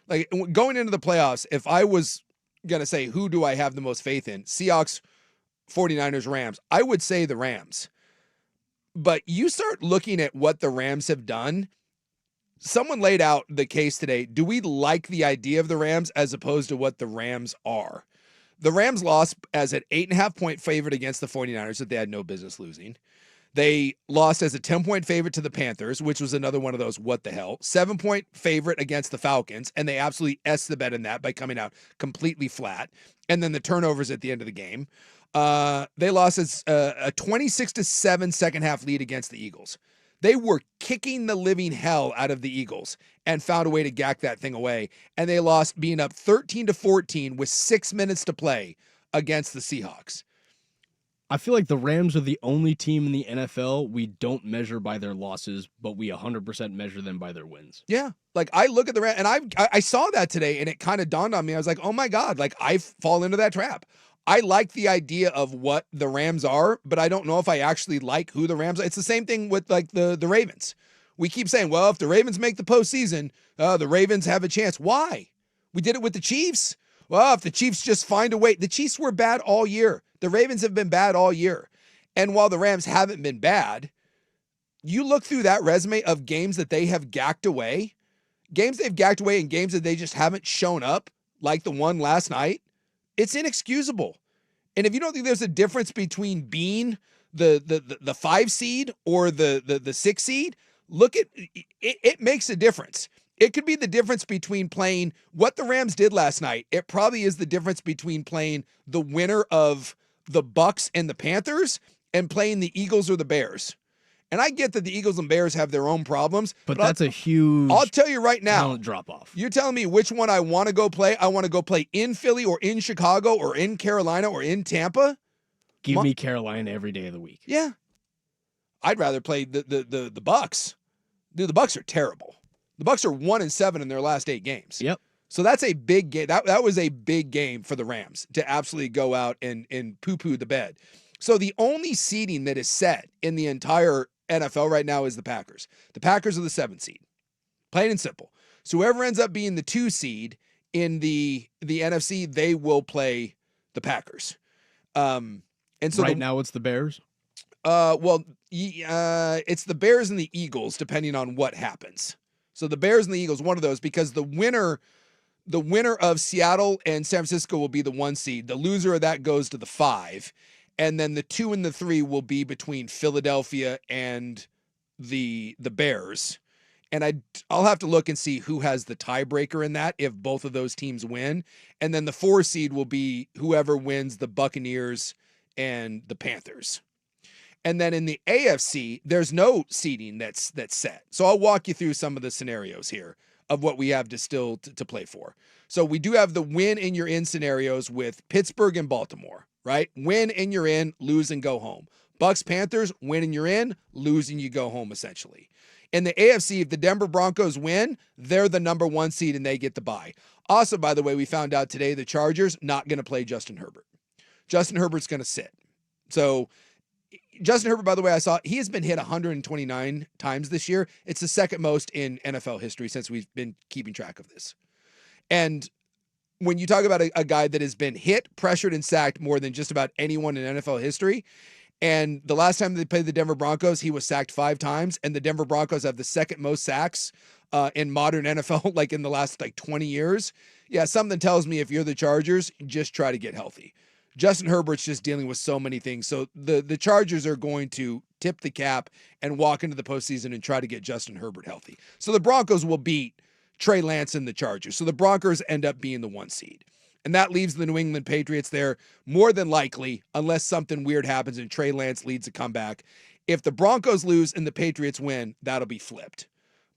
Like, going into the playoffs, if I was going to say who do I have the most faith in, Seahawks, 49ers, Rams, I would say the Rams. But you start looking at what the Rams have done. Someone laid out the case today. Do we like the idea of the Rams as opposed to what the Rams are? The Rams lost as an 8.5-point favorite against the 49ers that they had no business losing. They lost as a 10-point favorite to the Panthers, which was another one of those what the hell. 7-point favorite against the Falcons, and they absolutely S the bet in that by coming out completely flat. And then the turnovers at the end of the game. They lost as a 26-7 second-half lead against the Eagles. They were kicking the living hell out of the Eagles and found a way to gack that thing away. And they lost being up 13-14 with 6 minutes to play against the Seahawks. I feel like the Rams are the only team in the NFL we don't measure by their losses, but we 100% measure them by their wins. Yeah. Like, I look at the Rams, and I saw that today, and it kind of dawned on me. I was like, oh my God, like, I fall into that trap. I like the idea of what the Rams are, but I don't know if I actually like who the Rams are. It's the same thing with, like, the Ravens. We keep saying, well, if the Ravens make the postseason, the Ravens have a chance. Why? We did it with the Chiefs. Well, if the Chiefs just find a way. The Chiefs were bad all year. The Ravens have been bad all year. And while the Rams haven't been bad, you look through that resume of games that they have gacked away, and games that they just haven't shown up, like the one last night, it's inexcusable. And if you don't think there's a difference between being the 5 seed or the 6 seed, look at it. It makes a difference. It could be the difference between playing what the Rams did last night. It probably is the difference between playing the winner of the Bucks and the Panthers and playing the Eagles or the Bears. And I get that the Eagles and Bears have their own problems, but that's a huge. I'll tell you right now, talent drop off. You're telling me which one I want to go play? I want to go play in Philly or in Chicago or in Carolina or in Tampa. Give me Carolina every day of the week. Yeah, I'd rather play the Bucks. Dude, the Bucks are terrible. The Bucks are 1-7 in their last 8 games. Yep. So that's a big game. That was a big game for the Rams to absolutely go out and poo-poo the bed. So the only seeding that is set in the entire NFL right now is the Packers. The Packers are the 7 seed. Plain and simple. So whoever ends up being the 2 seed in the NFC, they will play the Packers. And so now it's the Bears? It's the Bears and the Eagles, depending on what happens. So the Bears and the Eagles, one of those, because the winner of Seattle and San Francisco will be the 1 seed. The loser of that goes to the 5. And then the 2 and the 3 will be between Philadelphia and the Bears. And I'll have to look and see who has the tiebreaker in that if both of those teams win. And then the 4 seed will be whoever wins the Buccaneers and the Panthers. And then in the AFC, there's no seeding that's set. So I'll walk you through some of the scenarios here of what we have to play for. So we do have the win and you're in scenarios with Pittsburgh and Baltimore. Right? Win and you're in, lose and go home. Bucks, Panthers, win and you're in, lose and you go home, essentially. In the AFC, if the Denver Broncos win, they're the number 1 seed and they get the bye. Also, by the way, we found out today the Chargers not going to play Justin Herbert. Justin Herbert's going to sit. So Justin Herbert, by the way, I saw he has been hit 129 times this year. It's the second most in NFL history since we've been keeping track of this. And when you talk about a guy that has been hit, pressured, and sacked more than just about anyone in NFL history, and the last time they played the Denver Broncos, he was sacked 5 times, and the Denver Broncos have the second most sacks in modern NFL, like in the last 20 years. Yeah, something tells me if you're the Chargers, just try to get healthy. Justin Herbert's just dealing with so many things. So the Chargers are going to tip the cap and walk into the postseason and try to get Justin Herbert healthy. So the Broncos will beat Trey Lance and the Chargers. So the Broncos end up being the 1 seed. And that leaves the New England Patriots there more than likely, unless something weird happens and Trey Lance leads a comeback. If the Broncos lose and the Patriots win, that'll be flipped.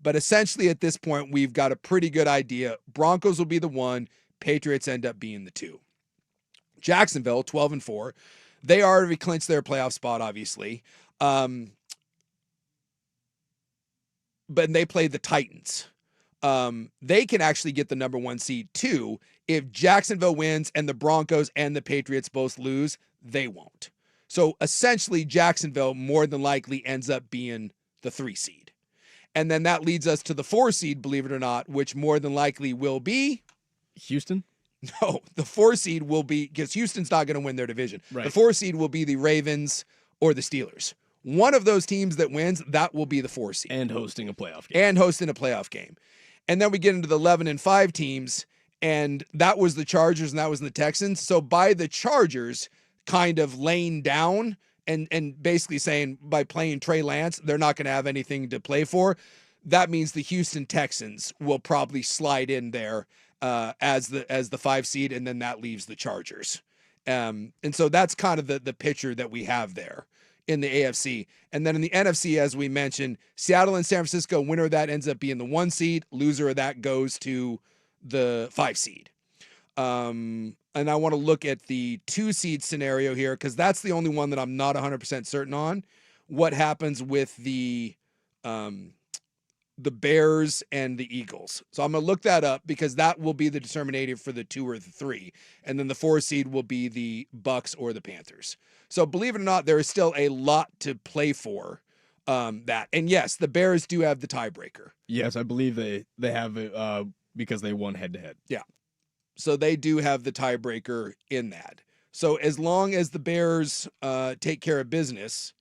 But essentially at this point, we've got a pretty good idea. Broncos will be the 1, Patriots end up being the 2. Jacksonville, 12-4. They already clinched their playoff spot, obviously. But they play the Titans. They can actually get the number 1 seed too. If Jacksonville wins and the Broncos and the Patriots both lose, they won't. So essentially Jacksonville more than likely ends up being the 3 seed. And then that leads us to the 4 seed, believe it or not, which more than likely will be Houston. No, the 4 seed will be, because Houston's not going to win their division. Right. The 4 seed will be the Ravens or the Steelers. One of those teams that wins, that will be the 4 seed. And hosting a playoff game. And then we get into the 11-5 teams, and that was the Chargers and that was the Texans. So by the Chargers kind of laying down and basically saying by playing Trey Lance, they're not going to have anything to play for, that means the Houston Texans will probably slide in there as the 5 seed, and then that leaves the Chargers. And so that's kind of the picture that we have there in the AFC. And then in the NFC, as we mentioned, Seattle and San Francisco, winner of that ends up being the 1 seed. Loser of that goes to the 5 seed. And I want to look at the 2 seed scenario here because that's the only one that I'm not 100% certain on. What happens with the Bears and the Eagles. So I'm going to look that up because that will be the determinator for the 2 or the 3. And then the 4 seed will be the Bucks or the Panthers. So believe it or not, there is still a lot to play for that. And yes, the Bears do have the tiebreaker. Yes, I believe they have it because they won head-to-head. Yeah. So they do have the tiebreaker in that. So as long as the Bears take care of business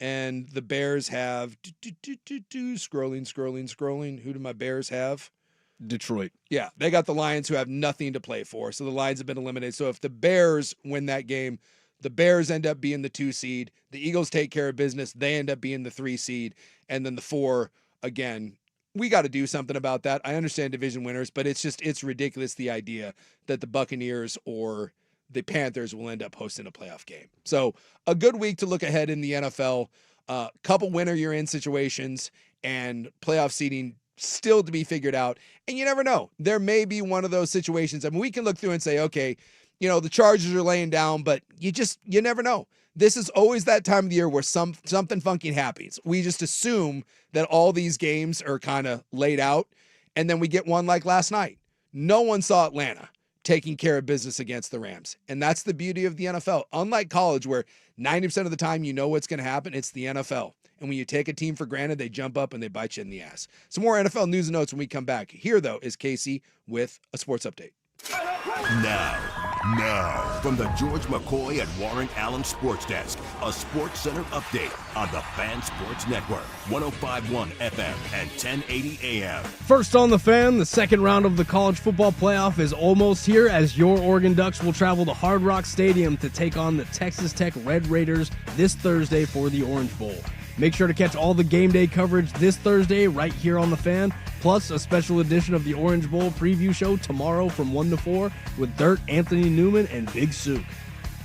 And the Bears have scrolling. Who do my Bears have? Detroit. Yeah, they got the Lions, who have nothing to play for. So the Lions have been eliminated. So if the Bears win that game, the Bears end up being the 2 seed. The Eagles take care of business. They end up being the 3 seed. And then the 4, again, we got to do something about that. I understand division winners, but it's ridiculous, the idea that the Buccaneers or the Panthers will end up hosting a playoff game. So a good week to look ahead in the NFL. Couple winner you're in situations and playoff seeding still to be figured out. And you never know. There may be one of those situations. I mean, we can look through and say, okay, the Chargers are laying down, but you never know. This is always that time of the year where something funky happens. We just assume that all these games are kind of laid out, and then we get one like last night. No one saw Atlanta taking care of business against the Rams. And that's the beauty of the NFL. Unlike college, where 90% of the time you know what's going to happen, it's the NFL. And when you take a team for granted, they jump up and they bite you in the ass. Some more NFL news and notes when we come back. Here, though, is Casey with a sports update. Now, from the George McCoy and Warren Allen Sports Desk, a Sports Center update on the Fan Sports Network, 105.1 FM and 1080 AM. First on the Fan, the second round of the college football playoff is almost here, as your Oregon Ducks will travel to Hard Rock Stadium to take on the Texas Tech Red Raiders this Thursday for the Orange Bowl. Make sure to catch all the game day coverage this Thursday right here on the Fan, plus a special edition of the Orange Bowl preview show tomorrow from 1 to 4 with Dirt, Anthony Newman, and Big Sook.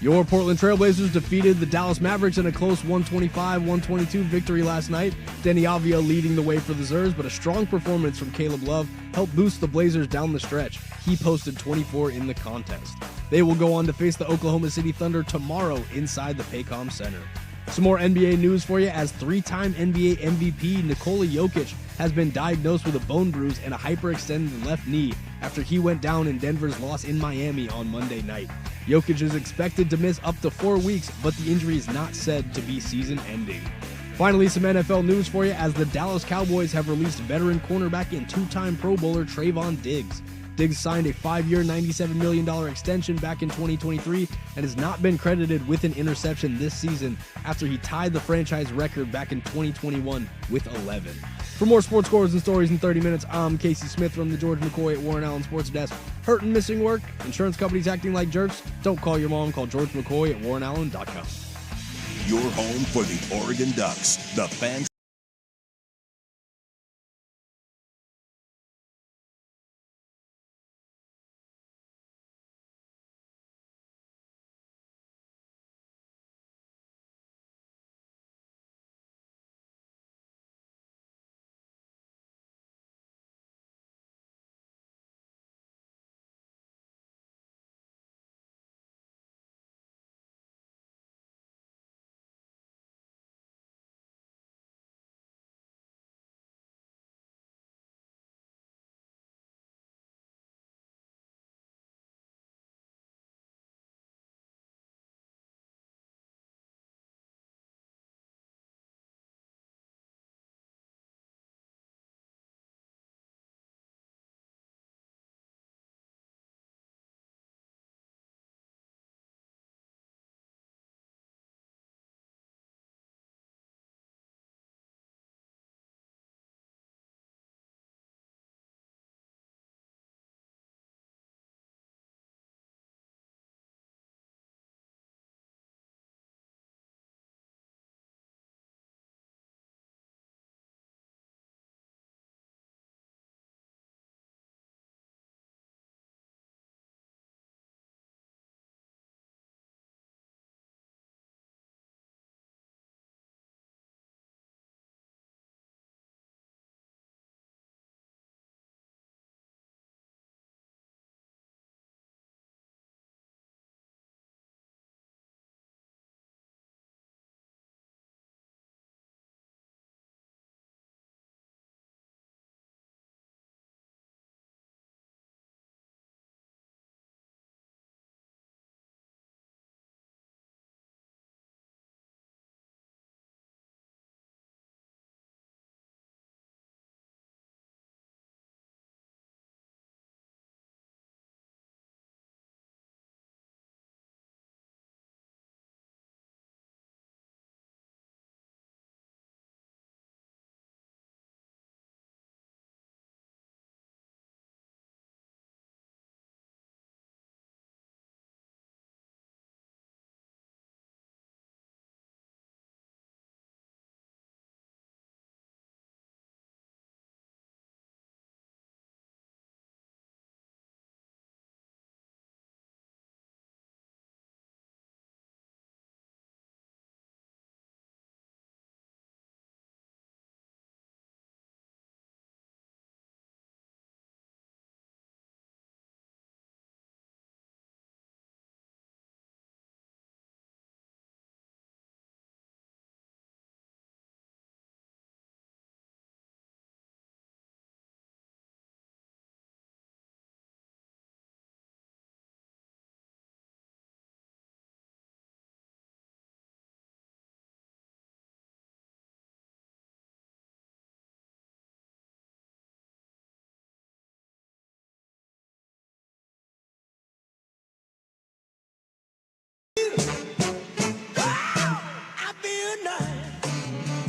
Your Portland Trailblazers defeated the Dallas Mavericks in a close 125-122 victory last night. Denny Avia leading the way for the Zers, but a strong performance from Caleb Love helped boost the Blazers down the stretch. He posted 24 in the contest. They will go on to face the Oklahoma City Thunder tomorrow inside the Paycom Center. Some more NBA news for you, as 3-time NBA MVP Nikola Jokic has been diagnosed with a bone bruise and a hyperextended left knee after he went down in Denver's loss in Miami on Monday night. Jokic is expected to miss up to 4 weeks, but the injury is not said to be season-ending. Finally, some NFL news for you, as the Dallas Cowboys have released veteran cornerback and 2-time Pro Bowler Trayvon Diggs. Diggs signed a 5-year, $97 million extension back in 2023 and has not been credited with an interception this season after he tied the franchise record back in 2021 with 11. For more sports scores and stories in 30 minutes, I'm Casey Smith from the George McCoy at Warren Allen Sports Desk. Hurt and missing work? Insurance companies acting like jerks? Don't call your mom. Call George McCoy at warrenallen.com. Your home for the Oregon Ducks, the Fan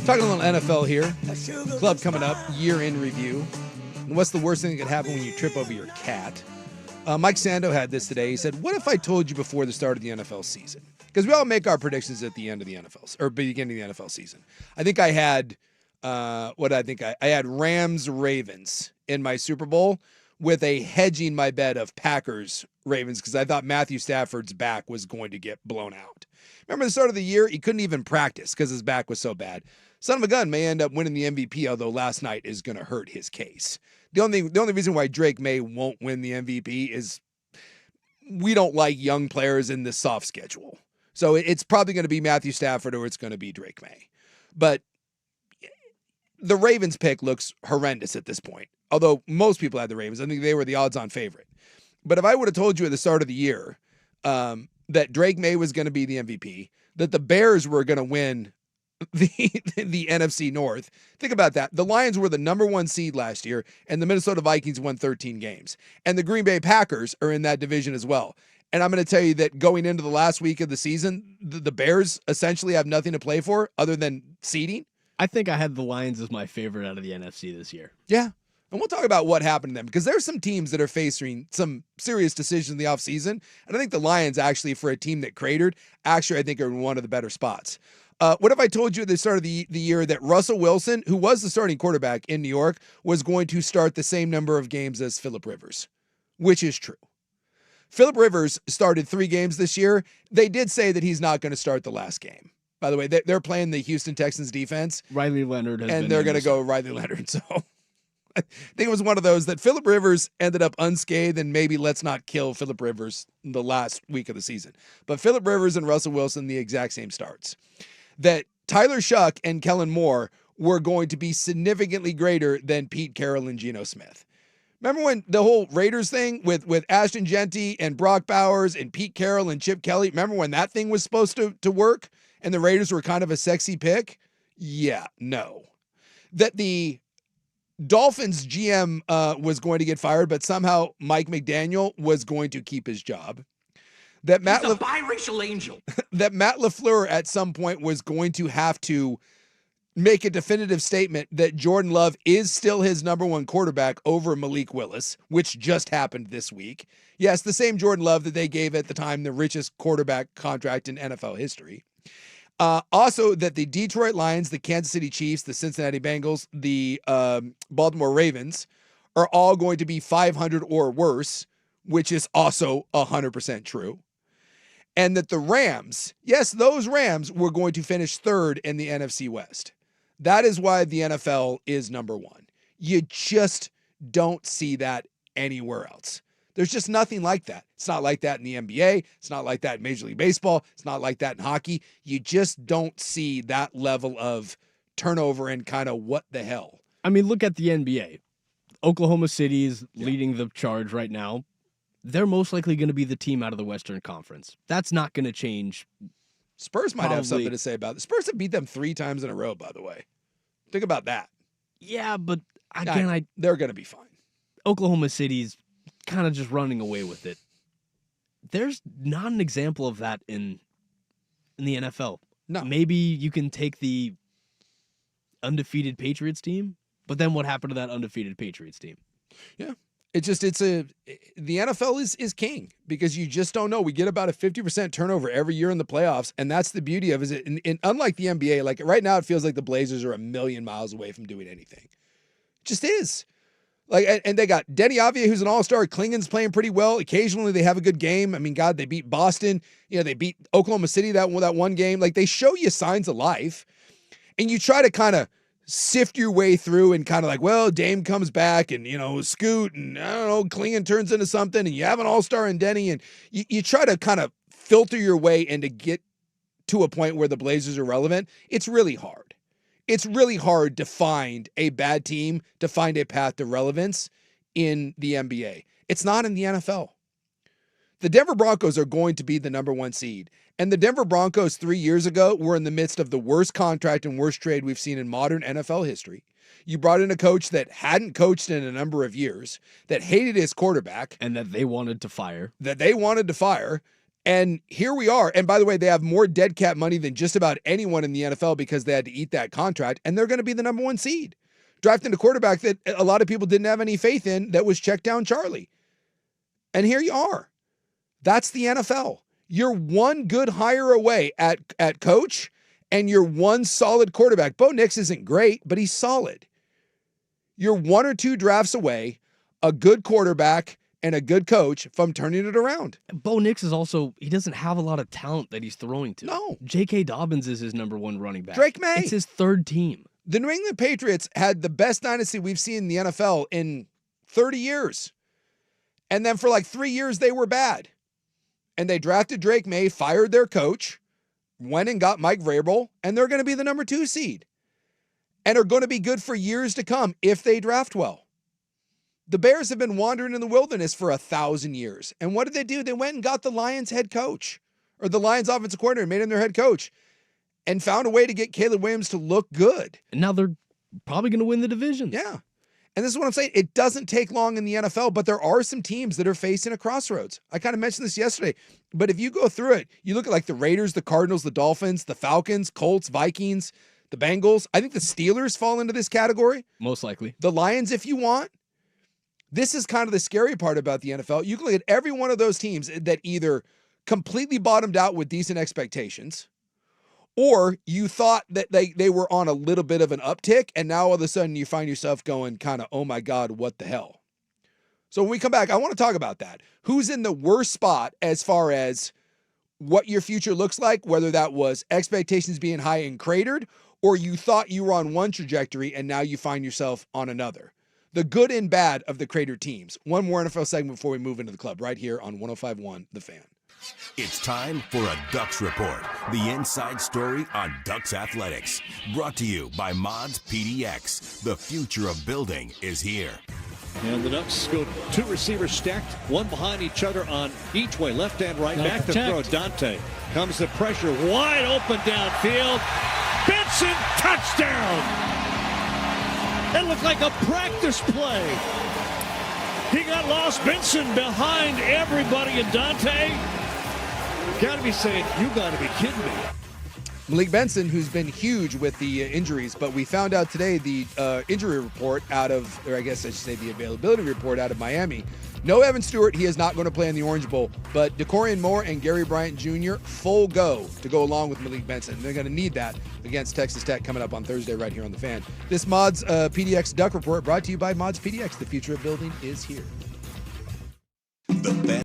Talking a little NFL here. Club coming up, year in review. And what's the worst thing that could happen when you trip over your cat? Mike Sando had this today. He said, what if I told you before the start of the NFL season? Because we all make our predictions at the end of the NFL, or beginning of the NFL season. I think I had, I had Rams-Ravens in my Super Bowl with a hedging my bet of Packers-Ravens because I thought Matthew Stafford's back was going to get blown out. Remember the start of the year? He couldn't even practice because his back was so bad. Son of a gun may end up winning the MVP, although last night is going to hurt his case. The only reason why Drake May won't win the MVP is we don't like young players in this soft schedule. So it's probably going to be Matthew Stafford or it's going to be Drake May. But the Ravens pick looks horrendous at this point. Although most people had the Ravens. I think they were the odds-on favorite. But if I would have told you at the start of the year that Drake May was going to be the MVP, that the Bears were going to win the NFC North. Think about that. The Lions were the number 1 seed last year, and the Minnesota Vikings won 13 games. And the Green Bay Packers are in that division as well. And I'm going to tell you that going into the last week of the season, the Bears essentially have nothing to play for other than seeding. I think I had the Lions as my favorite out of the NFC this year. Yeah. And we'll talk about what happened to them because there's some teams that are facing some serious decisions in the offseason. And I think the Lions actually, for a team that cratered, actually I think are in one of the better spots. What if I told you at the start of the year that Russell Wilson, who was the starting quarterback in New York, was going to start the same number of games as Phillip Rivers, which is true. Phillip Rivers started 3 games this year. They did say that he's not going to start the last game. By the way, they're playing the Houston Texans defense. Riley Leonard and they're going to go Riley Leonard. So I think it was one of those that Phillip Rivers ended up unscathed, and maybe let's not kill Phillip Rivers the last week of the season. But Phillip Rivers and Russell Wilson, the exact same starts. That Tyler Shuck and Kellen Moore were going to be significantly greater than Pete Carroll and Geno Smith. Remember when the whole Raiders thing with Ashton Genty and Brock Bowers and Pete Carroll and Chip Kelly, remember when that thing was supposed to work and the Raiders were kind of a sexy pick? Yeah, no. That the Dolphins GM was going to get fired, but somehow Mike McDaniel was going to keep his job. That Matt He's a biracial angel. That Matt LaFleur at some point was going to have to make a definitive statement that Jordan Love is still his number 1 quarterback over Malik Willis, which just happened this week. Yes, the same Jordan Love that they gave at the time the richest quarterback contract in NFL history. Also, that the Detroit Lions, the Kansas City Chiefs, the Cincinnati Bengals, the Baltimore Ravens are all going to be 500 or worse, which is also 100% true. And that the Rams, yes, those Rams were going to finish 3rd in the NFC West. That is why the NFL is number 1. You just don't see that anywhere else. There's just nothing like that. It's not like that in the NBA. It's not like that in Major League Baseball. It's not like that in hockey. You just don't see that level of turnover and kind of what the hell. I mean, look at the NBA. Oklahoma City is leading the charge right now. They're most likely going to be the team out of the Western Conference. That's not going to change. Spurs might have something to say about it. Spurs have beat them 3 times in a row, by the way. Think about that. Yeah, but again, they're going to be fine. Oklahoma City's kind of just running away with it. There's not an example of that in the NFL. No. Maybe you can take the undefeated Patriots team, but then what happened to that undefeated Patriots team? Yeah. The NFL is king because you just don't know. We get about a 50% turnover every year in the playoffs, and that's the beauty of it. And unlike the NBA, like right now, it feels like the Blazers are a million miles away from doing anything. It just is. Like, and they got Denny Avia, who's an all-star. Klingon's playing pretty well. Occasionally, they have a good game. I mean, God, they beat Boston. You know, they beat Oklahoma City that one game. Like, they show you signs of life, and you try to kind of sift your way through and kind of like, well, Dame comes back and, you know, Scoot and, I don't know, Klingon turns into something and you have an all-star in Denny and you try to kind of filter your way and to get to a point where the Blazers are relevant. It's really hard. It's really hard to find a bad team, to find a path to relevance in the NBA. It's not in the NFL. The Denver Broncos are going to be the number 1 seed. And the Denver Broncos 3 years ago were in the midst of the worst contract and worst trade we've seen in modern NFL history. You brought in a coach that hadn't coached in a number of years, that hated his quarterback. And that they wanted to fire. And here we are. And by the way, they have more dead cap money than just about anyone in the NFL because they had to eat that contract, and they're going to be the number 1 seed. Drafting a quarterback that a lot of people didn't have any faith in, that was check down Charlie. And here you are. That's the NFL. You're one good hire away at coach, and you're one solid quarterback. Bo Nix isn't great, but he's solid. You're 1 or 2 drafts away, a good quarterback, and a good coach from turning it around. Bo Nix is also, he doesn't have a lot of talent that he's throwing to. No. J.K. Dobbins is his number 1 running back. Drake May. It's his 3rd team. The New England Patriots had the best dynasty we've seen in the NFL in 30 years. And then for like 3 years, they were bad. And they drafted Drake May, fired their coach, went and got Mike Vrabel, and they're going to be the number 2 seed. And are going to be good for years to come if they draft well. The Bears have been wandering in the wilderness for 1,000 years. And what did they do? They went and got the Lions head coach, or the Lions offensive coordinator, made him their head coach, and found a way to get Caleb Williams to look good. And now they're probably going to win the division. Yeah. And this is what I'm saying. It doesn't take long in the NFL, but there are some teams that are facing a crossroads. I kind of mentioned this yesterday, but if you go through it, you look at like the Raiders, the Cardinals, the Dolphins, the Falcons, Colts, Vikings, the Bengals. I think the Steelers fall into this category. Most likely. The Lions, if you want. This is kind of the scary part about the NFL. You can look at every one of those teams that either completely bottomed out with decent expectations, or you thought that they were on a little bit of an uptick, and now all of a sudden you find yourself going kind of, oh my God, what the hell? So when we come back, I want to talk about that. Who's in the worst spot as far as what your future looks like, whether that was expectations being high and cratered, or you thought you were on one trajectory and now you find yourself on another. The good and bad of the cratered teams. One more NFL segment before we move into the club, right here on 105.1 The Fan. It's time for a Ducks Report, the inside story on Ducks athletics. Brought to you by Mods PDX. The future of building is here. And the Ducks go 2 receivers stacked, one behind each other on each way, left and right. Back to throw. Dante comes the pressure, wide open downfield. Benson, touchdown! It looked like a practice play. He got lost. Benson behind everybody, and Dante got to be saying, you got to be kidding me. Malik Benson, who's been huge with the injuries, but we found out today the injury report out of, or I guess I should say the availability report out of Miami. No Evan Stewart, he is not going to play in the Orange Bowl, but DeCorian Moore and Gary Bryant Jr. full go to go along with Malik Benson. They're going to need that against Texas Tech coming up on Thursday right here on The Fan. This Mods PDX Duck Report brought to you by Mods PDX. The future of building is here. The Fan.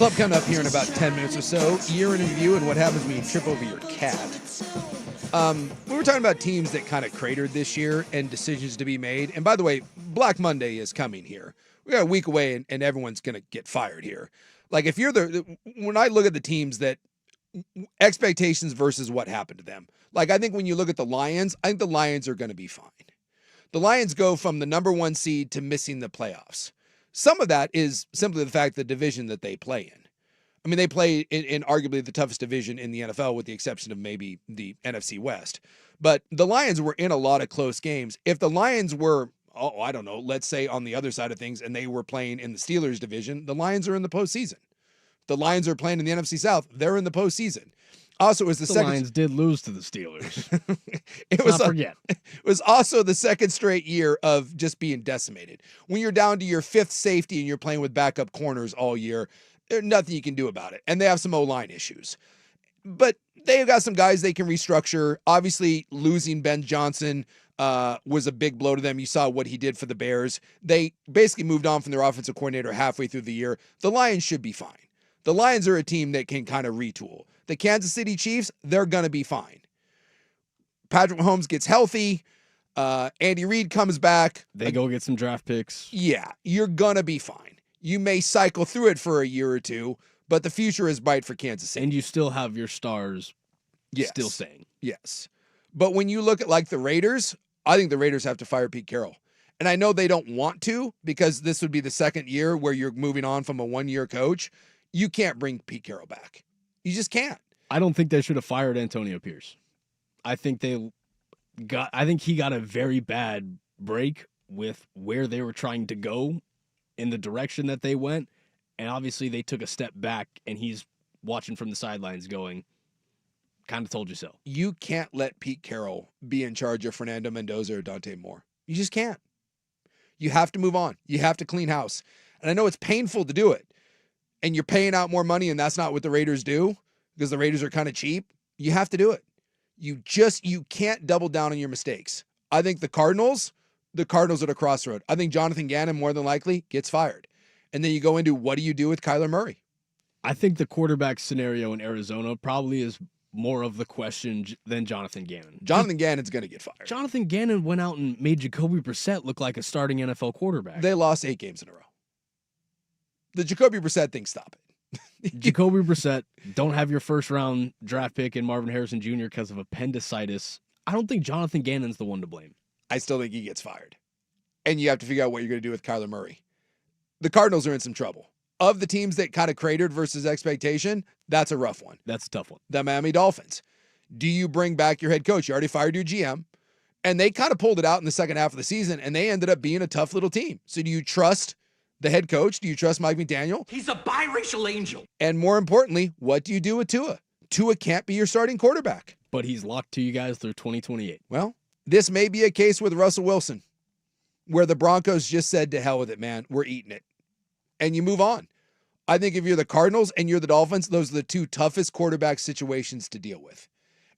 Club coming up here in about 10 minutes or so. Year in review and what happens when you trip over your cat. We were talking about teams that kind of cratered this year and decisions to be made. And by the way, Black Monday is coming here. We got a week away and everyone's going to get fired here. Like if you're when I look at the teams that expectations versus what happened to them. Like I think when you look at the Lions, I think the Lions are going to be fine. The Lions go from the number 1 seed to missing the playoffs. Some of that is simply the fact the division that they play in. I mean, they play in arguably the toughest division in the NFL with the exception of maybe the NFC West. But the Lions were in a lot of close games. If the Lions were, I don't know, let's say on the other side of things and they were playing in the Steelers division, the Lions are in the postseason. The Lions are playing in the NFC South. They're in the postseason. Also, it was the Lions did lose to the Steelers. Forget. It was also the second straight year of just being decimated. When you're down to your 5th safety and you're playing with backup corners all year, there's nothing you can do about it. And they have some O-line issues. But they've got some guys they can restructure. Obviously, losing Ben Johnson was a big blow to them. You saw what he did for the Bears. They basically moved on from their offensive coordinator halfway through the year. The Lions should be fine. The Lions are a team that can kind of retool. The Kansas City Chiefs, they're going to be fine. Patrick Mahomes gets healthy. Andy Reid comes back. They go get some draft picks. Yeah, you're going to be fine. You may cycle through it for a year or two, but the future is bright for Kansas City. And you still have your stars still staying. Yes. But when you look at like the Raiders, I think the Raiders have to fire Pete Carroll. And I know they don't want to because this would be the second year where you're moving on from a 1-year coach. You can't bring Pete Carroll back. You just can't. I don't think they should have fired Antonio Pierce. I think he got a very bad break with where they were trying to go in the direction that they went. And obviously they took a step back and he's watching from the sidelines going, kind of told you so. You can't let Pete Carroll be in charge of Fernando Mendoza or Dante Moore. You just can't. You have to move on. You have to clean house. And I know it's painful to do it. And you're paying out more money and that's not what the Raiders do because the Raiders are kind of cheap. You have to do it. You can't double down on your mistakes. I think the Cardinals are at a crossroad. I think Jonathan Gannon more than likely gets fired. And then you go into what do you do with Kyler Murray? I think the quarterback scenario in Arizona probably is more of the question than Jonathan Gannon. Jonathan Gannon's going to get fired. Jonathan Gannon went out and made Jacoby Brissett look like a starting NFL quarterback. They lost 8 games in a row. The Jacoby Brissett thing, stop it. Jacoby Brissett, don't have your first-round draft pick in Marvin Harrison Jr. because of appendicitis. I don't think Jonathan Gannon's the one to blame. I still think he gets fired. And you have to figure out what you're going to do with Kyler Murray. The Cardinals are in some trouble. Of the teams that kind of cratered versus expectation, that's a rough one. That's a tough one. The Miami Dolphins. Do you bring back your head coach? You already fired your GM. And they kind of pulled it out in the second half of the season, and they ended up being a tough little team. So do you trust the head coach? Do you trust Mike McDaniel? He's a biracial angel. And more importantly, what do you do with Tua? Tua can't be your starting quarterback. But he's locked to you guys through 2028. Well, this may be a case with Russell Wilson, where the Broncos just said, to hell with it, man. We're eating it. And you move on. I think if you're the Cardinals and you're the Dolphins, those are the 2 toughest quarterback situations to deal with.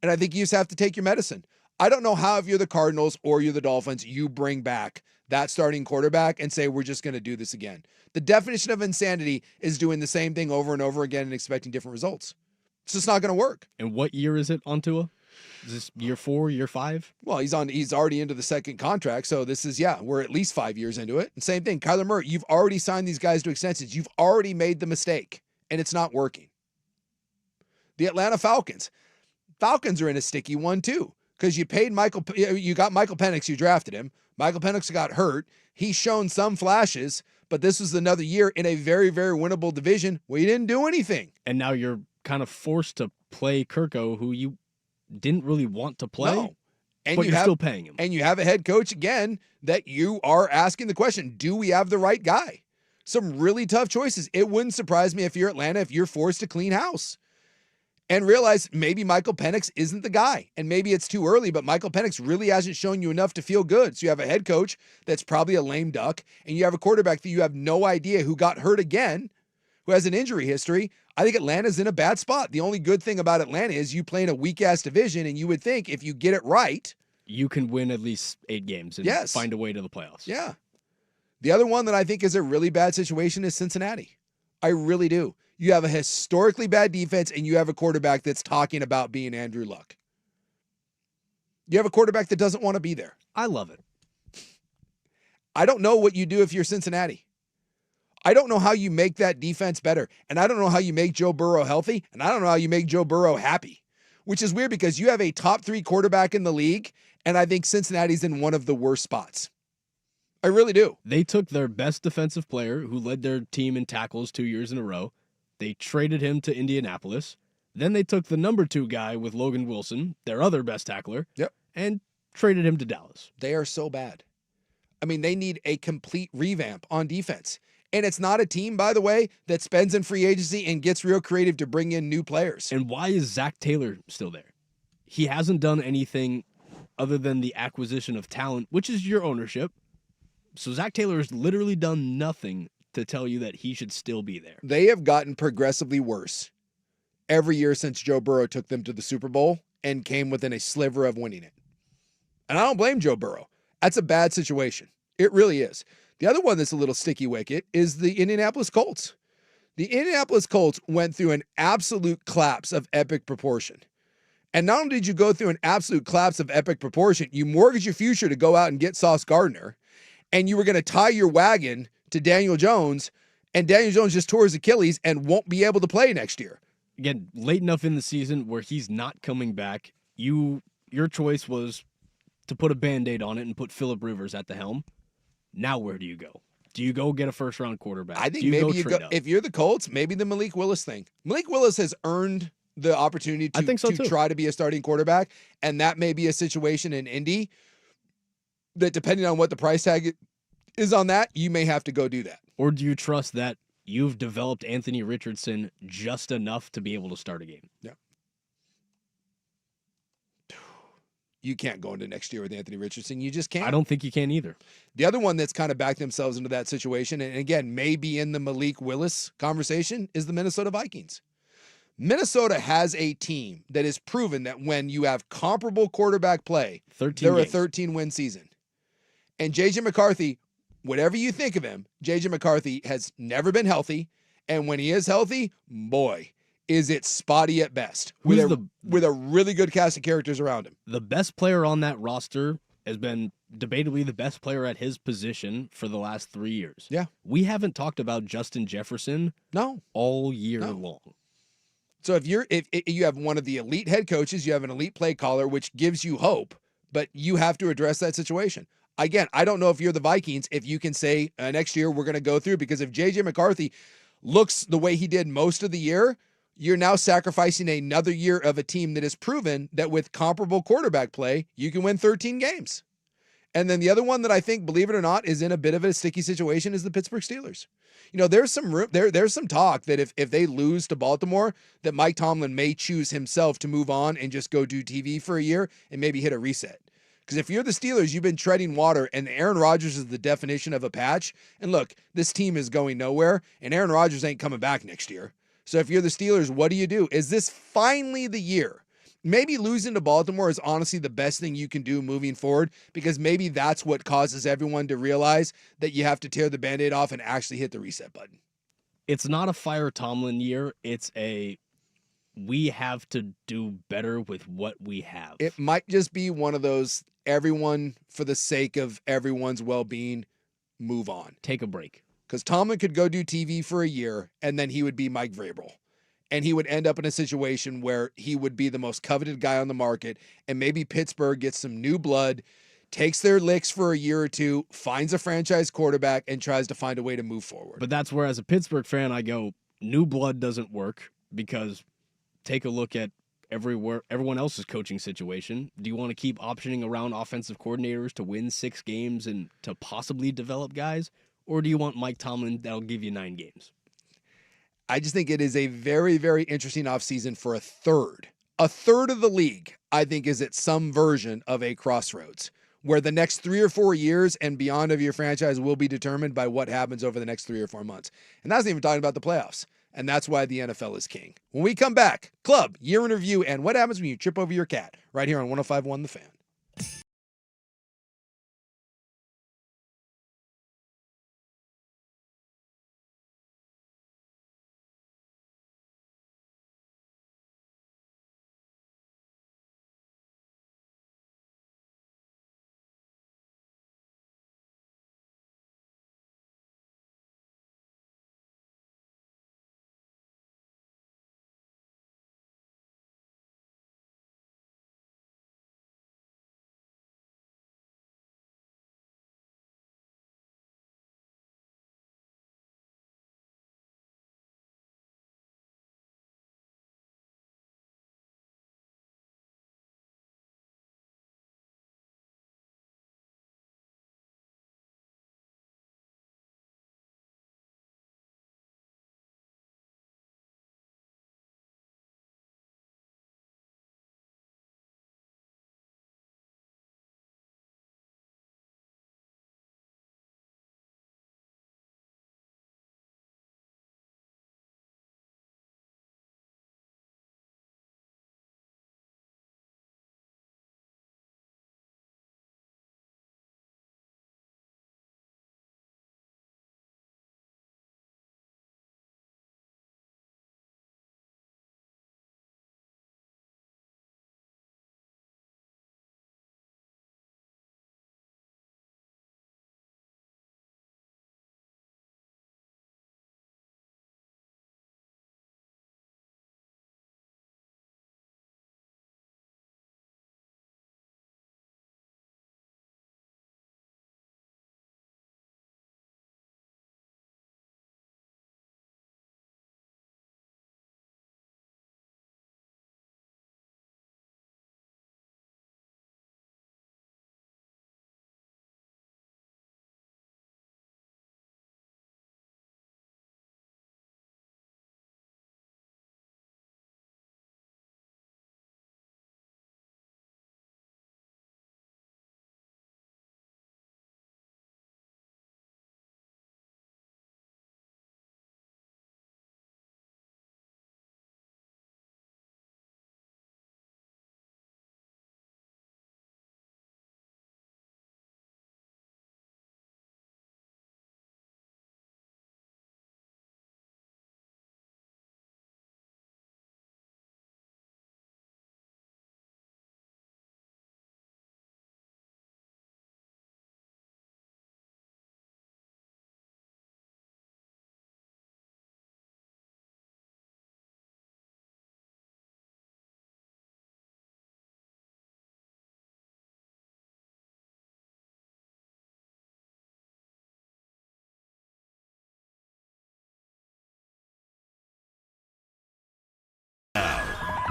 And I think you just have to take your medicine. I don't know how, if you're the Cardinals or you're the Dolphins, you bring back that starting quarterback and say, we're just going to do this again. The definition of insanity is doing the same thing over and over again and expecting different results. It's just not going to work. And what year is it on Tua? Is this year 4, year 5? Well, he's already into the second contract. So this is, we're at least 5 years into it. And same thing, Kyler Murray, you've already signed these guys to extensions. You've already made the mistake and it's not working. The Atlanta Falcons are in a sticky one too, because you got Michael Penix, you drafted him. Michael Penix got hurt. He's shown some flashes, but this was another year in a very, very winnable division where you didn't do anything. And now you're kind of forced to play Kirko, who you didn't really want to play, no. And but you're still paying him. And you have a head coach, again, that you are asking the question, do we have the right guy? Some really tough choices. It wouldn't surprise me if you're Atlanta, if you're forced to clean house and realize maybe Michael Penix isn't the guy. And maybe it's too early, but Michael Penix really hasn't shown you enough to feel good. So you have a head coach that's probably a lame duck, and you have a quarterback that you have no idea who got hurt again, who has an injury history. I think Atlanta's in a bad spot. The only good thing about Atlanta is you play in a weak-ass division, and you would think if you get it right, you can win at least 8 games and find a way to the playoffs. Yeah. The other one that I think is a really bad situation is Cincinnati. I really do. You have a historically bad defense, and you have a quarterback that's talking about being Andrew Luck. You have a quarterback that doesn't want to be there. I love it. I don't know what you do if you're Cincinnati. I don't know how you make that defense better. And I don't know how you make Joe Burrow healthy. And I don't know how you make Joe Burrow happy, which is weird because you have a top 3 quarterback in the league. And I think Cincinnati's in one of the worst spots. I really do. They took their best defensive player who led their team in tackles 2 years in a row. They traded him to Indianapolis. Then they took the number 2 guy with Logan Wilson, their other best tackler, and traded him to Dallas. They are so bad. I mean, they need a complete revamp on defense. And it's not a team, by the way, that spends in free agency and gets real creative to bring in new players. And why is Zach Taylor still there? He hasn't done anything other than the acquisition of talent, which is your ownership. So Zach Taylor has literally done nothing to tell you that he should still be there. They have gotten progressively worse every year since Joe Burrow took them to the Super Bowl and came within a sliver of winning it. And I don't blame Joe Burrow. That's a bad situation. It really is. The other one that's a little sticky wicket is the Indianapolis Colts. The Indianapolis Colts went through an absolute collapse of epic proportion. And not only did you go through an absolute collapse of epic proportion, you mortgaged your future to go out and get Sauce Gardner, and you were going to tie your wagon to Daniel Jones, and Daniel Jones just tore his Achilles and won't be able to play next year. Again, late enough in the season where he's not coming back, your choice was to put a Band-Aid on it and put Phillip Rivers at the helm. Now where do you go? Do you go get a first-round quarterback? I think maybe you go, if you're the Colts, maybe the Malik Willis thing. Malik Willis has earned the opportunity to try to be a starting quarterback, and that may be a situation in Indy that, depending on what the price tag is on that, you may have to go do that. Or do you trust that you've developed Anthony Richardson just enough to be able to start a game? Yeah. You can't go into next year with Anthony Richardson. You just can't. I don't think you can either. The other one that's kind of backed themselves into that situation, and again, maybe in the Malik Willis conversation, is the Minnesota Vikings. Minnesota has a team that has proven that when you have comparable quarterback play, they're a 13-win season. And J.J. McCarthy, whatever you think of him, J.J. McCarthy has never been healthy. And when he is healthy, boy, is it spotty at best with a really good cast of characters around him. The best player on that roster has been debatably the best player at his position for the last 3 years. Yeah. We haven't talked about Justin Jefferson all year long. So if you have one of the elite head coaches, you have an elite play caller, which gives you hope, but you have to address that situation. Again, I don't know if you're the Vikings, if you can say next year we're going to go through, because if J.J. McCarthy looks the way he did most of the year, you're now sacrificing another year of a team that has proven that with comparable quarterback play, you can win 13 games. And then the other one that I think, believe it or not, is in a bit of a sticky situation is the Pittsburgh Steelers. You know, there's some room, there's some talk that if they lose to Baltimore, that Mike Tomlin may choose himself to move on and just go do TV for a year and maybe hit a reset. Because if you're the Steelers, you've been treading water, and Aaron Rodgers is the definition of a patch. And look, this team is going nowhere, and Aaron Rodgers ain't coming back next year. So if you're the Steelers, what do? Is this finally the year? Maybe losing to Baltimore is honestly the best thing you can do moving forward, because maybe that's what causes everyone to realize that you have to tear the Band-Aid off and actually hit the reset button. It's not a fire Tomlin year. It's we have to do better with what we have. It might just be one of those, everyone, for the sake of everyone's well-being, move on. Take a break. Because Tomlin could go do TV for a year, and then he would be Mike Vrabel. And he would end up in a situation where he would be the most coveted guy on the market, and maybe Pittsburgh gets some new blood, takes their licks for a year or two, finds a franchise quarterback, and tries to find a way to move forward. But that's where, as a Pittsburgh fan, I go, new blood doesn't work, because take a look at everyone else's coaching situation. Do you want to keep optioning around offensive coordinators to win 6 games and to possibly develop guys? Or do you want Mike Tomlin that'll give you 9 games? I just think it is a very, very interesting offseason for a third. A third of the league, I think, is at some version of a crossroads, where the next 3 or 4 years and beyond of your franchise will be determined by what happens over the next 3 or 4 months. And that's not even talking about the playoffs. And that's why the NFL is king. When we come back, Club, Year in Review, and what happens when you trip over your cat, right here on 105.1 The Fan.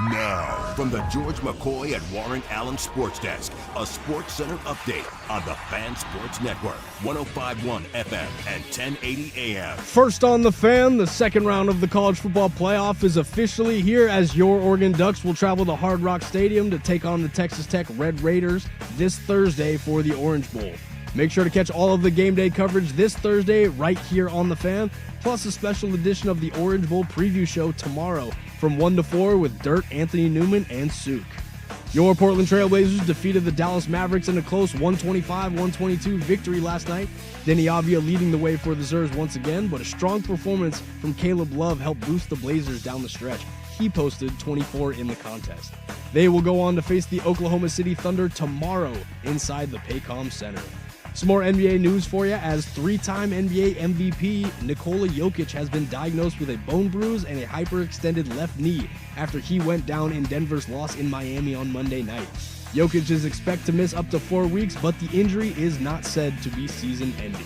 Now, from the George McCoy and Warren Allen Sports Desk, a Sports Center update on the Fan Sports Network, 105.1 FM and 1080 AM. First on the Fan, the second round of the college football playoff is officially here as your Oregon Ducks will travel to Hard Rock Stadium to take on the Texas Tech Red Raiders this Thursday for the Orange Bowl. Make sure to catch all of the game day coverage this Thursday right here on the Fan, plus a special edition of the Orange Bowl preview show tomorrow from 1 to 4 with Dirt, Anthony Newman, and Souk. Your Portland Trailblazers defeated the Dallas Mavericks in a close 125-122 victory last night. Denny Avdia leading the way for the Zers once again, but a strong performance from Caleb Love helped boost the Blazers down the stretch. He posted 24 in the contest. They will go on to face the Oklahoma City Thunder tomorrow inside the Paycom Center. Some more NBA news for you as three-time NBA MVP Nikola Jokic has been diagnosed with a bone bruise and a hyperextended left knee after he went down in Denver's loss in Miami on Monday night. Jokic is expected to miss up to 4 weeks, but the injury is not said to be season-ending.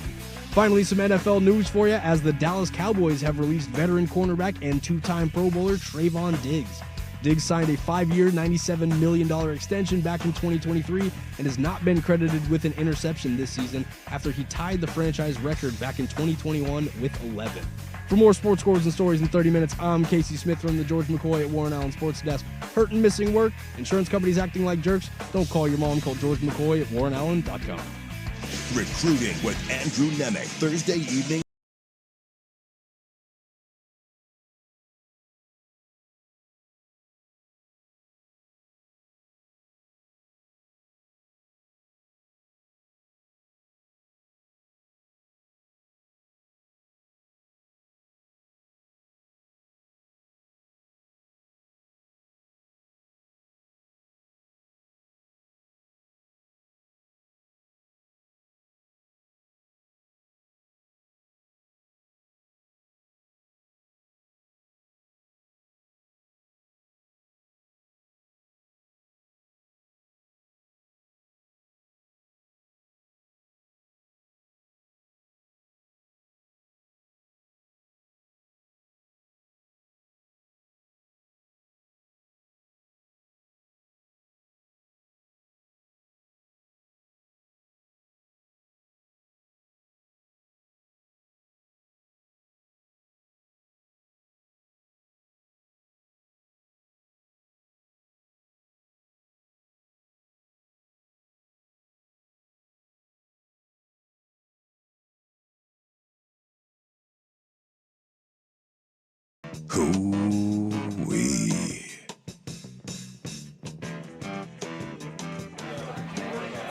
Finally, some NFL news for you as the Dallas Cowboys have released veteran cornerback and two-time Pro Bowler Trayvon Diggs. Diggs signed a 5-year, $97 million extension back in 2023 and has not been credited with an interception this season after he tied the franchise record back in 2021 with 11. For more sports scores and stories in 30 minutes, I'm Casey Smith from the George McCoy at Warren Allen Sports Desk. Hurt and missing work? Insurance companies acting like jerks? Don't call your mom. Call George McCoy at warrenallen.com. Recruiting with Andrew Nemec, Thursday evening. Hoo-wee.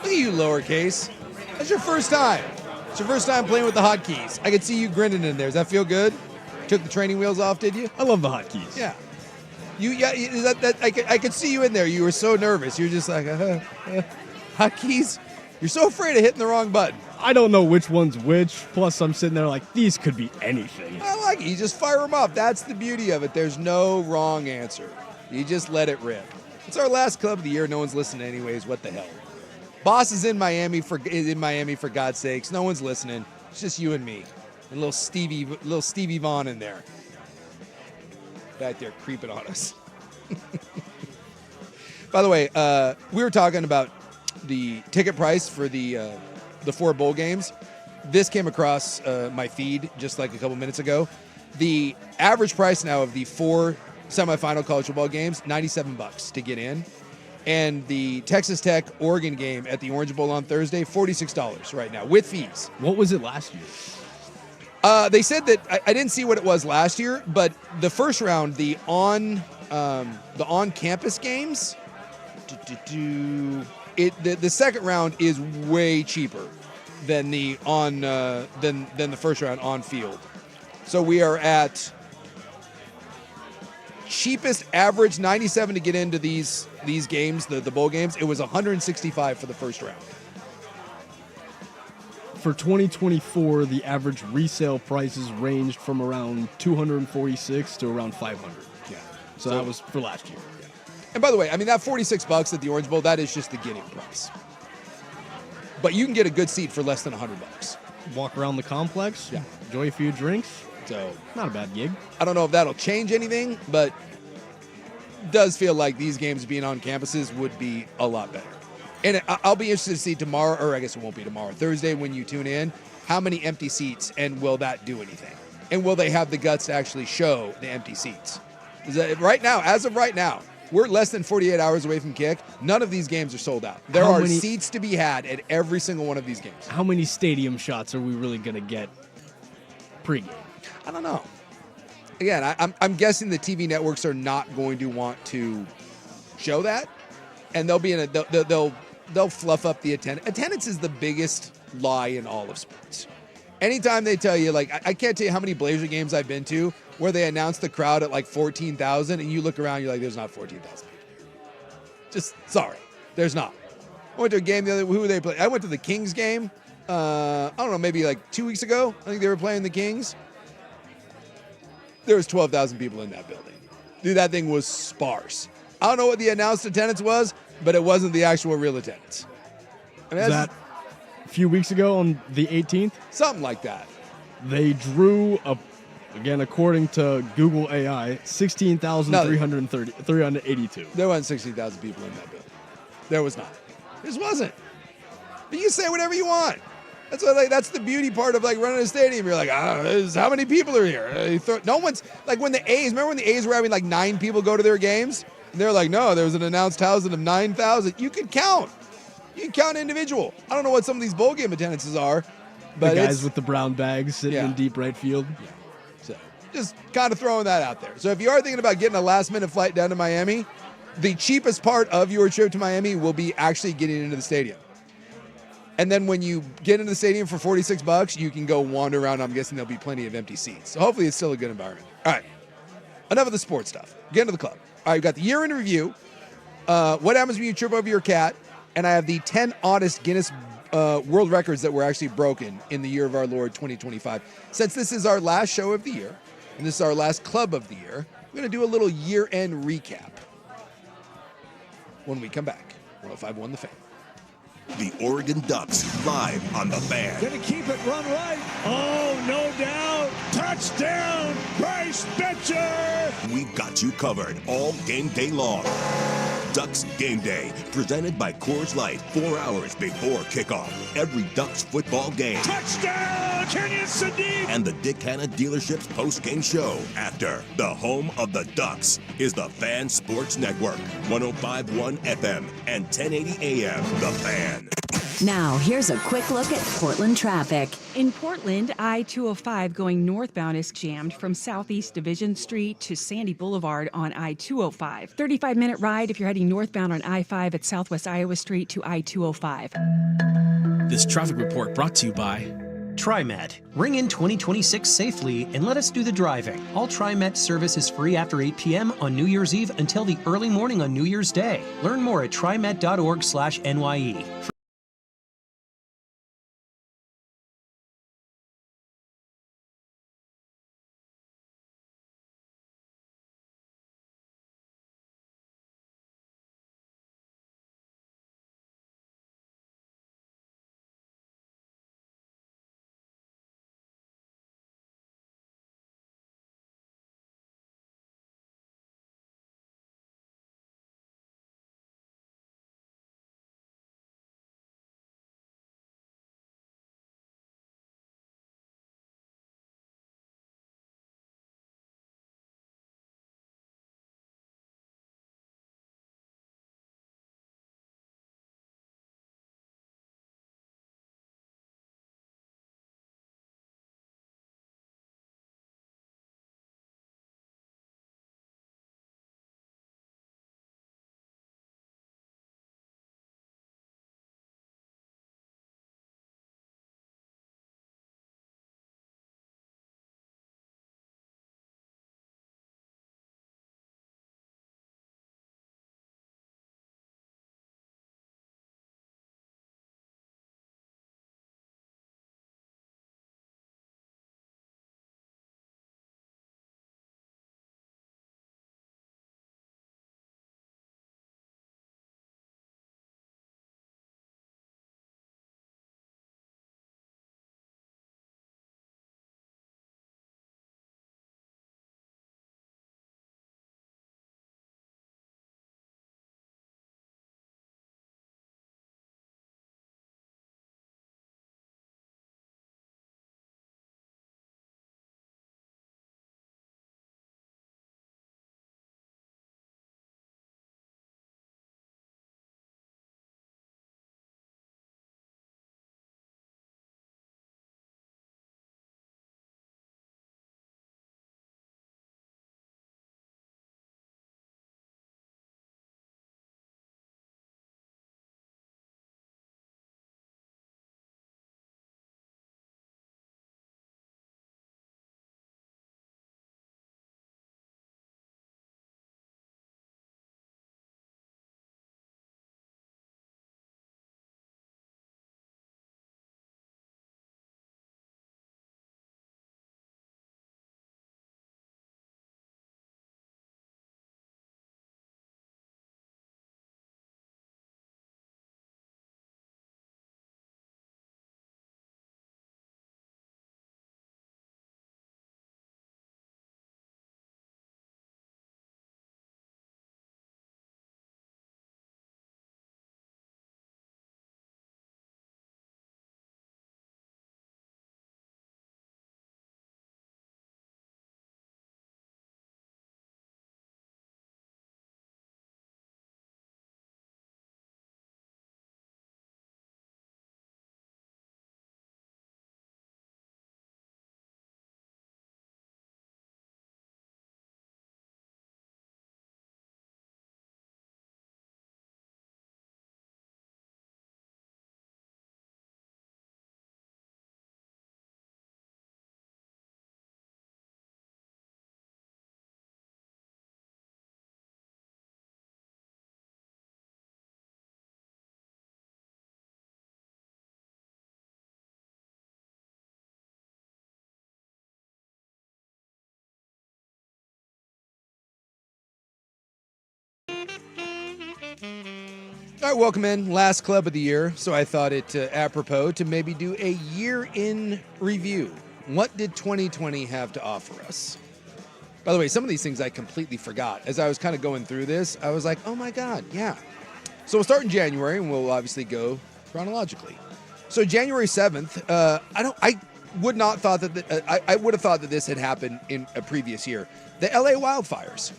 Look at you, lowercase. That's your first time. It's your first time playing with the hotkeys. I could see you grinning in there. Does that feel good? Took the training wheels off, did you? I love the hotkeys. Yeah. I could see you in there. You were so nervous. You were just like, hotkeys? You're so afraid of hitting the wrong button. I don't know which one's which. Plus, I'm sitting there like, these could be anything. I like it. You just fire them up. That's the beauty of it. There's no wrong answer. You just let it rip. It's our last club of the year. No one's listening anyways. What the hell? Boss is in Miami for God's sakes. No one's listening. It's just you and me. And little Stevie Vaughn in there. Back there creeping on us. By the way, we were talking about the ticket price for the 4 bowl games. This came across my feed just like a couple minutes ago. The average price now of the 4 semifinal college football games, $97 to get in. And the Texas Tech Oregon game at the Orange Bowl on Thursday, $46 right now with fees. What was it last year? They said that I didn't see what it was last year, but the first round, the on-campus games, the second round is way cheaper than the first round on field. So we are at cheapest average 97 to get into these games, the bowl games. It was 165 for the first round. For 2024, the average resale prices ranged from around 246 to around 500. Yeah. So that was for last year. Yeah. And by the way, I mean that $46 at the Orange Bowl, that is just the getting price. But you can get a good seat for less than $100. Walk around the complex, yeah, enjoy a few drinks. So not a bad gig. I don't know if that'll change anything, but does feel like these games being on campuses would be a lot better. And I'll be interested to see tomorrow, or I guess it won't be tomorrow, Thursday when you tune in, how many empty seats, and will that do anything? And will they have the guts to actually show the empty seats? Right now, as of right now, we're less than 48 hours away from kick. None of these games are sold out. There are seats to be had at every single one of these games. How many stadium shots are we really going to get pregame? I don't know. Again, I'm guessing the TV networks are not going to want to show that, and they'll be in they'll fluff up the attendance. Attendance is the biggest lie in all of sports. Anytime they tell you, like, I can't tell you how many Blazer games I've been to where they announce the crowd at like 14,000, and you look around, you're like, there's not 14,000 people. Just sorry, there's not. I went to a game who they play? I went to the Kings game. I don't know, maybe like 2 weeks ago. I think they were playing the Kings. There was 12,000 people in that building. Dude, that thing was sparse. I don't know what the announced attendance was, but it wasn't the actual real attendance. I mean, was that a few weweeks ago on the 18th? Something like that. They drew, again, according to Google AI, 16,382. There wasn't 16,000 people in that building. There was not. There just wasn't. But you say whatever you want. That's what, that's the beauty part of running a stadium. You're like, how many people are here? No one's like when the A's. Remember when the A's were having like 9 people go to their games? And they're like, no, there was an announced housing of 9,000. You could count. You can count individual. I don't know what some of these bowl game attendances are, but the guys with the brown bags sitting in deep right field. Yeah. So just kind of throwing that out there. So if you are thinking about getting a last-minute flight down to Miami, the cheapest part of your trip to Miami will be actually getting into the stadium. And then when you get into the stadium for $46, you can go wander around. I'm guessing there'll be plenty of empty seats. So hopefully it's still a good environment. All right. Enough of the sports stuff. Get into the club. All right, we've got the year in review. What happens when you trip over your cat? And I have the 10 oddest Guinness World Records that were actually broken in the year of our Lord 2025. Since this is our last show of the year, and this is our last club of the year, we're going to do a little year-end recap when we come back. 105.1 The Fan. The Oregon Ducks live on The Fan. Gonna keep it, run right. Oh, no doubt. Touchdown, Bryce Betcher. We've got you covered all game day long. Ducks Game Day, presented by Coors Light, 4 hours before kickoff. Every Ducks football game. Touchdown, Kenyon Sadiq. And the Dick Hanna dealership's post-game show after. The home of the Ducks is the Fan Sports Network, 105.1 FM and 1080 AM. The Fan. Now, here's a quick look at Portland traffic. In Portland, I-205 going northbound is jammed from Southeast Division Street to Sandy Boulevard on I-205. 35-minute ride if you're heading northbound on I-5 at Southwest Iowa Street to I-205. This traffic report brought to you by TriMet. Ring in 2026 safely and let us do the driving. All TriMet service is free after 8 p.m. on New Year's Eve until the early morning on New Year's Day. Learn more at trimet.org/NYE. All right, welcome in. Last club of the year, so I thought it apropos to maybe do a year in review. What did 2020 have to offer us? By the way, some of these things I completely forgot. As I was kind of going through this, I was like, oh my God, yeah. So we'll start in January, and we'll obviously go chronologically. So January 7th, I would have thought that this had happened in a previous year. The LA wildfires.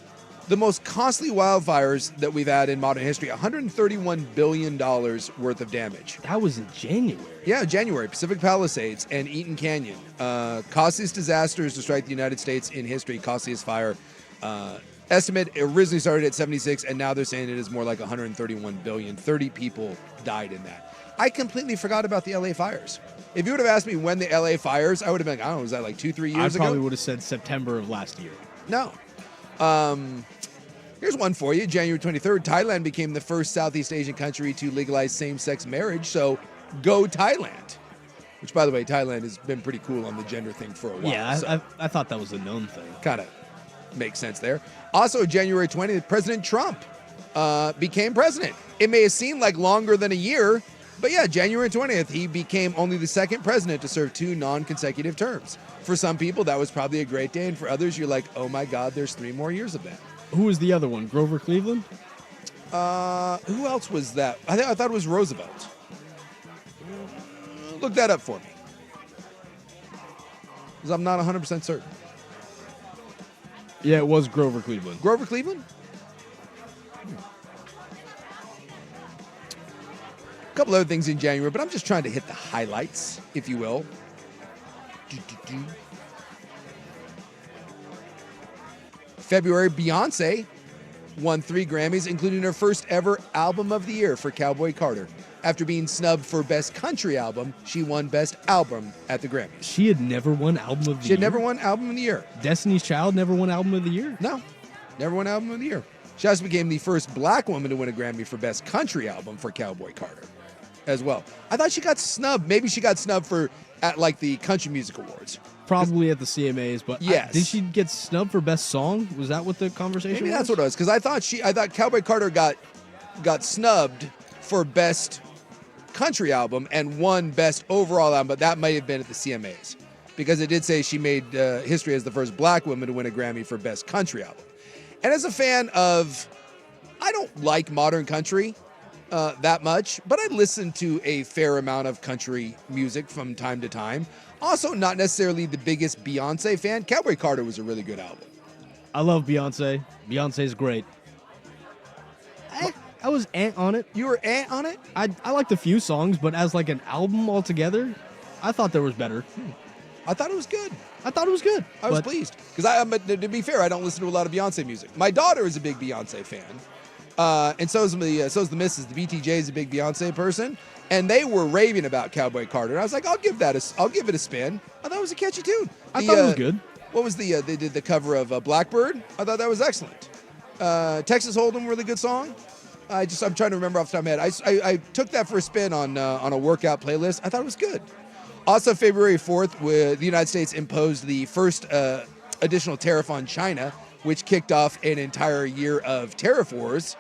The most costly wildfires that we've had in modern history, $131 billion worth of damage. That was in January. Yeah, January. Pacific Palisades and Eaton Canyon. Costliest disasters to strike the United States in history, costliest fire. Estimate originally started at 76, and now they're saying it is more like 131 billion. 30 people died in that. I completely forgot about the LA fires. If you would have asked me when the LA fires, I would have been like, I don't know, was that like 2-3 years ago? I probably would have said September of last year. No. Here's one for you. January 23rd, Thailand became the first Southeast Asian country to legalize same-sex marriage, so go Thailand. Which, by the way, Thailand has been pretty cool on the gender thing for a while. Yeah, so I thought that was a known thing. kind of makes sense there. Also, January 20th, President Trump became president. It may have seemed like longer than a year, but yeah, January 20th, he became only the second president to serve 2 non-consecutive terms. For some people, that was probably a great day, and for others, you're like, oh my God, there's 3 more years of that. Who was the other one? Grover Cleveland? Who else was that? I thought it was Roosevelt. Look that up for me. Because I'm not 100% certain. Yeah, it was Grover Cleveland. Grover Cleveland? A couple other things in January, but I'm just trying to hit the highlights, if you will. February, Beyonce won 3 Grammys, including her first ever Album of the Year for Cowboy Carter. After being snubbed for Best Country Album, she won Best Album at the Grammys. She had never won Album of the Year? She had never won Album of the Year. Destiny's Child never won Album of the Year? No, never won Album of the Year. She also became the first black woman to win a Grammy for Best Country Album for Cowboy Carter as well. I thought she got snubbed. Maybe she got snubbed at like the Country Music Awards. Probably at the CMAs, but yes. Did she get snubbed for Best Song? Was that what the conversation was? Maybe that's what it was, because I thought Cowboy Carter got snubbed for Best Country Album and won Best Overall Album, but that might have been at the CMAs, because it did say she made history as the first black woman to win a Grammy for Best Country Album. And as a fan of, I don't like modern country that much, but I listen to a fair amount of country music from time to time. Also, not necessarily the biggest Beyonce fan. Cowboy Carter was a really good album. I love Beyonce. Beyonce's great. I was on it. You were on it? I liked a few songs, but as like an album altogether, I thought there was better. I thought it was good. I was pleased. Because to be fair, I don't listen to a lot of Beyonce music. My daughter is a big Beyonce fan. And so is the missus. The BTJ is a big Beyonce person. And they were raving about Cowboy Carter. And I was like, I'll give it a spin. I thought it was a catchy tune. I thought it was good. What was they did the cover of Blackbird? I thought that was excellent. Texas Hold'em, really good song. I'm trying to remember off the top of my head. I took that for a spin on a workout playlist. I thought it was good. Also, February 4th, the United States imposed the first additional tariff on China, which kicked off an entire year of tariff wars,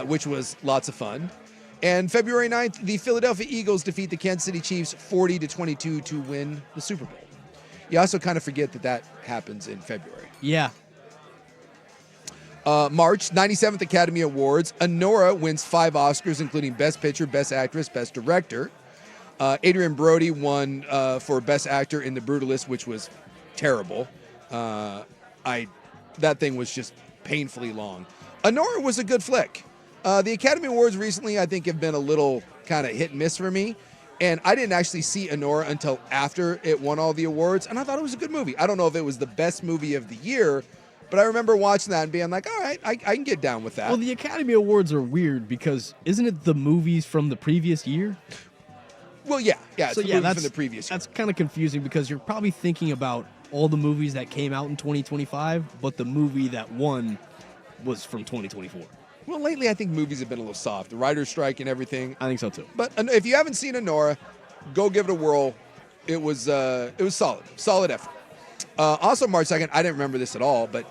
which was lots of fun. And February 9th, the Philadelphia Eagles defeat the Kansas City Chiefs 40-22 to win the Super Bowl. You also kind of forget that happens in February. Yeah. March, 97th Academy Awards. Honora wins 5 Oscars, including Best Picture, Best Actress, Best Director. Adrian Brody won for Best Actor in The Brutalist, which was terrible. That thing was just painfully long. Honora was a good flick. The Academy Awards recently, I think, have been a little kind of hit and miss for me. And I didn't actually see Honora until after it won all the awards. And I thought it was a good movie. I don't know if it was the best movie of the year, but I remember watching that and being like, all right, I can get down with that. Well, the Academy Awards are weird because isn't it the movies from the previous year? Well, yeah. It's so, the movies from the previous year. That's kind of confusing because you're probably thinking about all the movies that came out in 2025, but the movie that won was from 2024. Well, lately I think movies have been a little soft. The writer's strike and everything. I think so too. But if you haven't seen Honora, go give it a whirl. It was solid effort. Also, March 2nd, I didn't remember this at all, but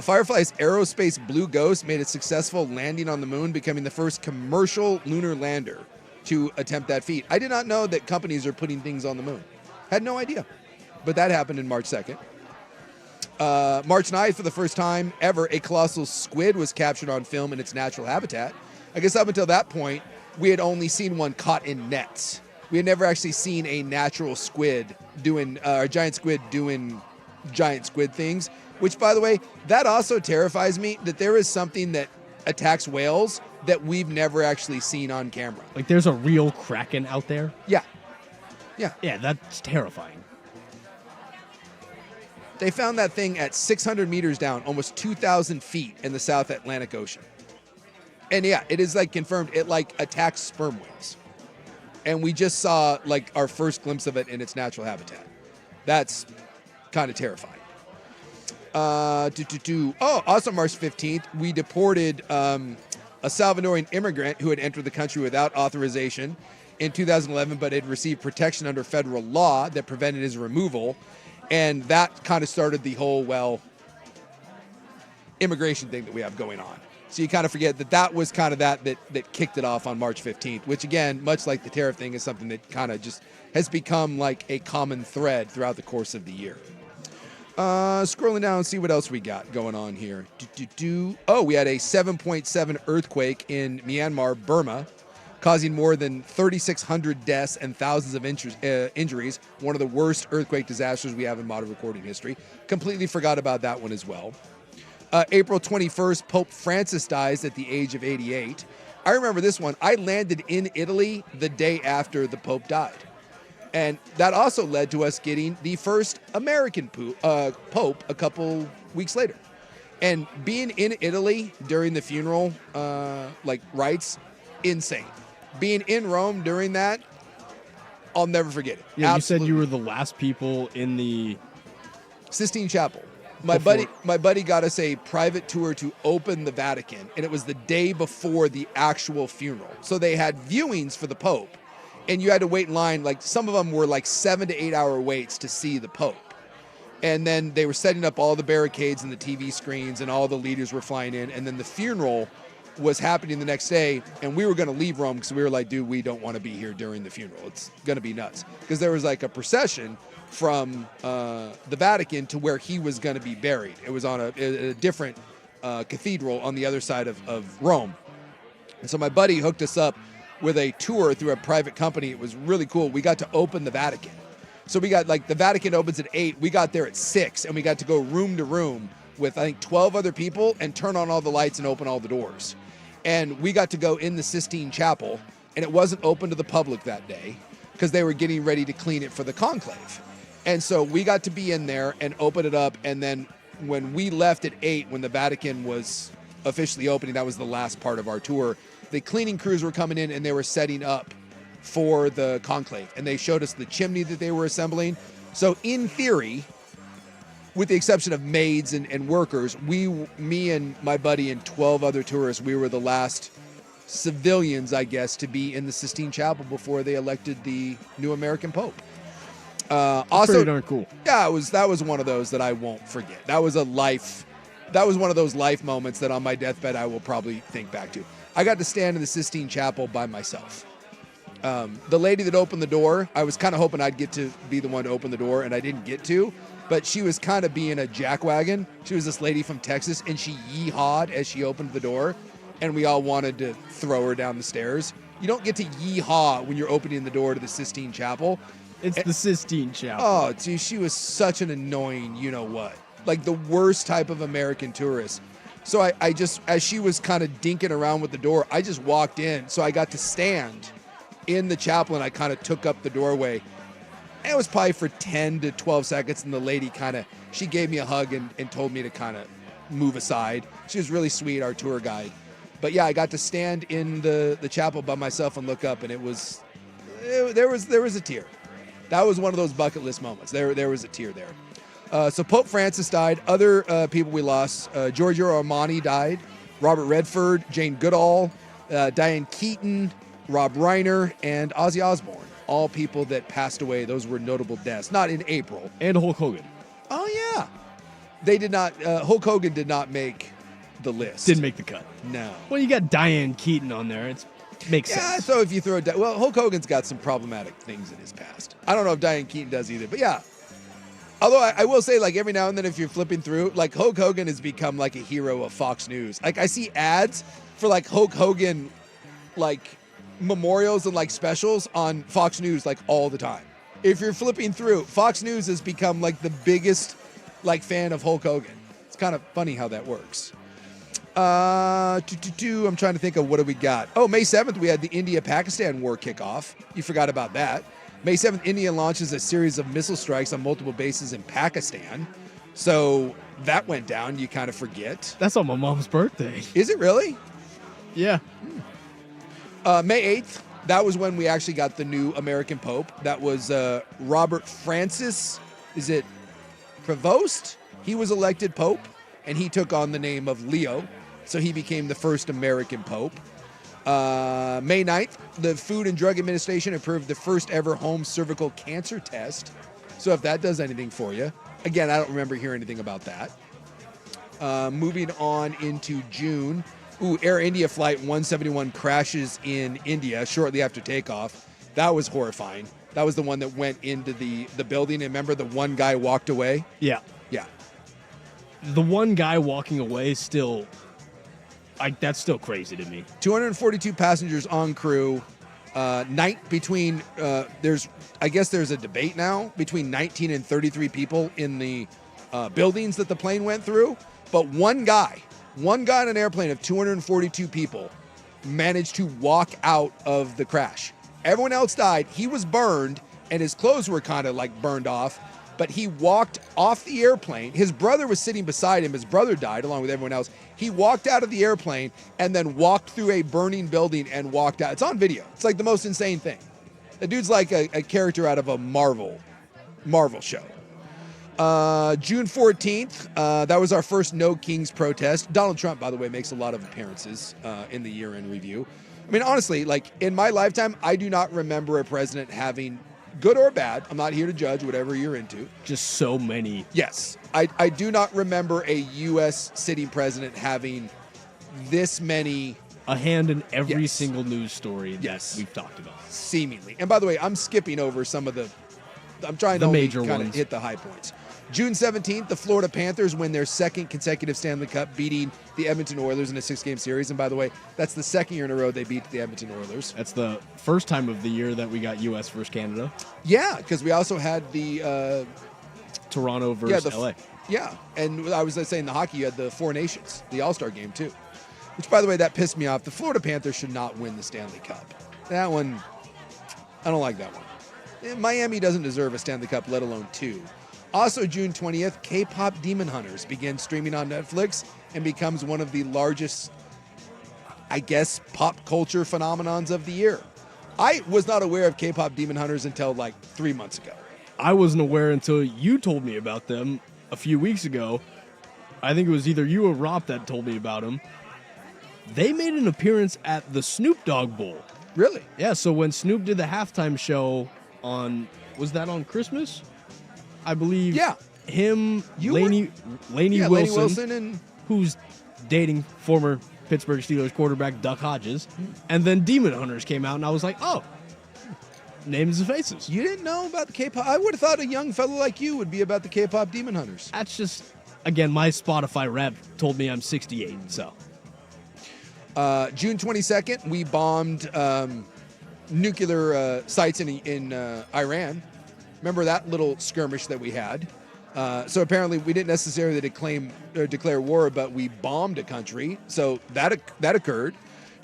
Firefly's Aerospace Blue Ghost made a successful landing on the moon, becoming the first commercial lunar lander to attempt that feat. I did not know that companies are putting things on the moon. Had no idea. But that happened in March 2nd. March 9th, for the first time ever, a colossal squid was captured on film in its natural habitat. I guess up until that point, we had only seen one caught in nets. We had never actually seen a natural squid doing, a giant squid doing giant squid things, which, by the way, that also terrifies me, that there is something that attacks whales that we've never actually seen on camera. Like there's a real kraken out there? Yeah. Yeah. Yeah, that's terrifying. They found that thing at 600 meters down, almost 2,000 feet in the South Atlantic Ocean. And yeah, it is like confirmed it like attacks sperm whales. And we just saw like our first glimpse of it in its natural habitat. That's kind of terrifying. Also March 15th, we deported a Salvadoran immigrant who had entered the country without authorization in 2011, but had received protection under federal law that prevented his removal. And that kind of started the whole, immigration thing that we have going on. So you kind of forget that was kind of that kicked it off on March 15th, which again, much like the tariff thing, is something that kind of just has become like a common thread throughout the course of the year. Scrolling down and see what else we got going on here. Oh, we had a 7.7 earthquake in Myanmar, Burma, causing more than 3,600 deaths and thousands of injuries. One of the worst earthquake disasters we have in modern recording history. Completely forgot about that one as well. April 21st, Pope Francis dies at the age of 88. I remember this one. I landed in Italy the day after the Pope died. And that also led to us getting the first American Pope a couple weeks later. And being in Italy during the funeral, rites, insane. Being in Rome during that, I'll never forget it. Yeah, Absolutely. You said you were the last people in the Sistine Chapel. My buddy got us a private tour to open the Vatican, and it was the day before the actual funeral. So they had viewings for the Pope, and you had to wait in line. Like some of them were like 7 to 8 hour waits to see the Pope. And then they were setting up all the barricades and the TV screens, and all the leaders were flying in. And then the funeral was happening the next day, and we were going to leave Rome because we were like, dude, we don't want to be here during the funeral. It's going to be nuts. Because there was like a procession from the Vatican to where he was going to be buried. It was on a different cathedral on the other side of Rome. And so my buddy hooked us up with a tour through a private company. It was really cool. We got to open the Vatican. So we got the Vatican opens at 8. We got there at 6, and we got to go room to room with, I think, 12 other people and turn on all the lights and open all the doors. And we got to go in the Sistine Chapel, and it wasn't open to the public that day because they were getting ready to clean it for the conclave. And so we got to be in there and open it up. And then when we left at 8, when the Vatican was officially opening, that was the last part of our tour, the cleaning crews were coming in and they were setting up for the conclave. And they showed us the chimney that they were assembling. So in theory, with the exception of maids and workers, me and my buddy and 12 other tourists, we were the last civilians, I guess, to be in the Sistine Chapel before they elected the new American Pope. Also, pretty darn cool. Yeah, that was one of those that I won't forget. That was one of those life moments that on my deathbed I will probably think back to. I got to stand in the Sistine Chapel by myself. The lady that opened the door, I was kind of hoping I'd get to be the one to open the door, and I didn't get to. But she was kind of being a jackwagon. She was this lady from Texas, and she yee-hawed as she opened the door, and we all wanted to throw her down the stairs. You don't get to yee-haw when you're opening the door to the Sistine Chapel. It's the Sistine Chapel. Oh, dude, she was such an annoying you-know-what. Like the worst type of American tourist. So I just, as she was kind of dinking around with the door, I just walked in. So I got to stand in the chapel, and I kind of took up the doorway. And it was probably for 10 to 12 seconds, and the lady she gave me a hug and told me to kind of move aside. She was really sweet, our tour guide. But yeah, I got to stand in the chapel by myself and look up, and there was a tear. That was one of those bucket list moments. There was a tear there. So Pope Francis died. Other people we lost, Giorgio Armani died, Robert Redford, Jane Goodall, Diane Keaton, Rob Reiner, and Ozzy Osbourne. All people that passed away. Those were notable deaths. Not in April. And Hulk Hogan. Oh, yeah. They did not. Hulk Hogan did not make the list. Didn't make the cut. No. Well, you got Diane Keaton on there. It makes sense. So if you throw Hulk Hogan's got some problematic things in his past. I don't know if Diane Keaton does either, but yeah. Although I will say, like, every now and then if you're flipping through, like, Hulk Hogan has become like a hero of Fox News. Like, I see ads for like Hulk Hogan, like, memorials and like specials on Fox News like all the time. If you're flipping through, Fox News has become like the biggest like fan of Hulk Hogan. It's kind of funny how that works. I'm trying to think of what do we got. Oh, May 7th, we had the India-Pakistan war kickoff. You forgot about that. May 7th, India launches a series of missile strikes on multiple bases in Pakistan. So that went down. You kind of forget. That's on my mom's birthday. Is it really? Yeah. May 8th, that was when we actually got the new American Pope. That was Robert Francis, is it Prevost? He was elected Pope, and he took on the name of Leo. So he became the first American Pope. May 9th, the Food and Drug Administration approved the first ever home cervical cancer test. So if that does anything for you. Again, I don't remember hearing anything about that. Moving on into June. Air India Flight 171 crashes in India shortly after takeoff. That was horrifying. That was the one that went into the building. And remember, the one guy walked away? Yeah. Yeah. The one guy walking away is still... that's still crazy to me. 242 passengers on crew. Between there's a debate now between 19 and 33 people in the buildings that the plane went through. But one guy on an airplane of 242 people managed to walk out of the crash. Everyone else died. He was burned, and his clothes were kind of like burned off. But he walked off the airplane. His brother was sitting beside him. His brother died along with everyone else. He walked out of the airplane and then walked through a burning building and walked out. It's on video. It's like the most insane thing. The dude's like a character out of a Marvel show. June 14th, that was our first No Kings protest. Donald Trump, by the way, makes a lot of appearances in the year-end review. I mean, honestly, like in my lifetime, I do not remember a president having, good or bad, I'm not here to judge whatever you're into. Just so many. Yes. I do not remember a U.S. sitting president having this many. A hand in every single news story that we've talked about. Seemingly. And by the way, I'm skipping over some of the, I'm trying to only major kind of ones. hit the high points. June 17th, the Florida Panthers win their second consecutive Stanley Cup, beating the Edmonton Oilers in a 6-game series. And by the way, that's the second year in a row they beat the Edmonton Oilers. That's the first time of the year that we got U.S. versus Canada. Yeah, because we also had the Toronto versus LA. Yeah, and I was saying the hockey, you had the Four Nations, the All-Star game too. Which, by the way, that pissed me off. The Florida Panthers should not win the Stanley Cup. That one, I don't like that one. Miami doesn't deserve a Stanley Cup, let alone two. Also, June 20th, K-pop Demon Hunters begins streaming on Netflix and becomes one of the largest, I guess, pop culture phenomenons of the year. I was not aware of K-pop Demon Hunters until like 3 months ago. I wasn't aware until you told me about them a few weeks ago. I think it was either you or Rob that told me about them. They made an appearance at the Snoop Dogg Bowl. Really? Yeah, so when Snoop did the halftime show on, was that on Christmas? I believe. Yeah. Him, Lainey Wilson, and who's dating former Pittsburgh Steelers quarterback Duck Hodges, and then Demon Hunters came out, and I was like, oh, names and faces. You didn't know about the K-pop? I would have thought a young fellow like you would be about the K-pop Demon Hunters. That's just, again, my Spotify rep told me I'm 68, so. June 22nd, we bombed nuclear sites in Iran. Remember that little skirmish that we had? So apparently we didn't necessarily declare war, but we bombed a country. So that occurred.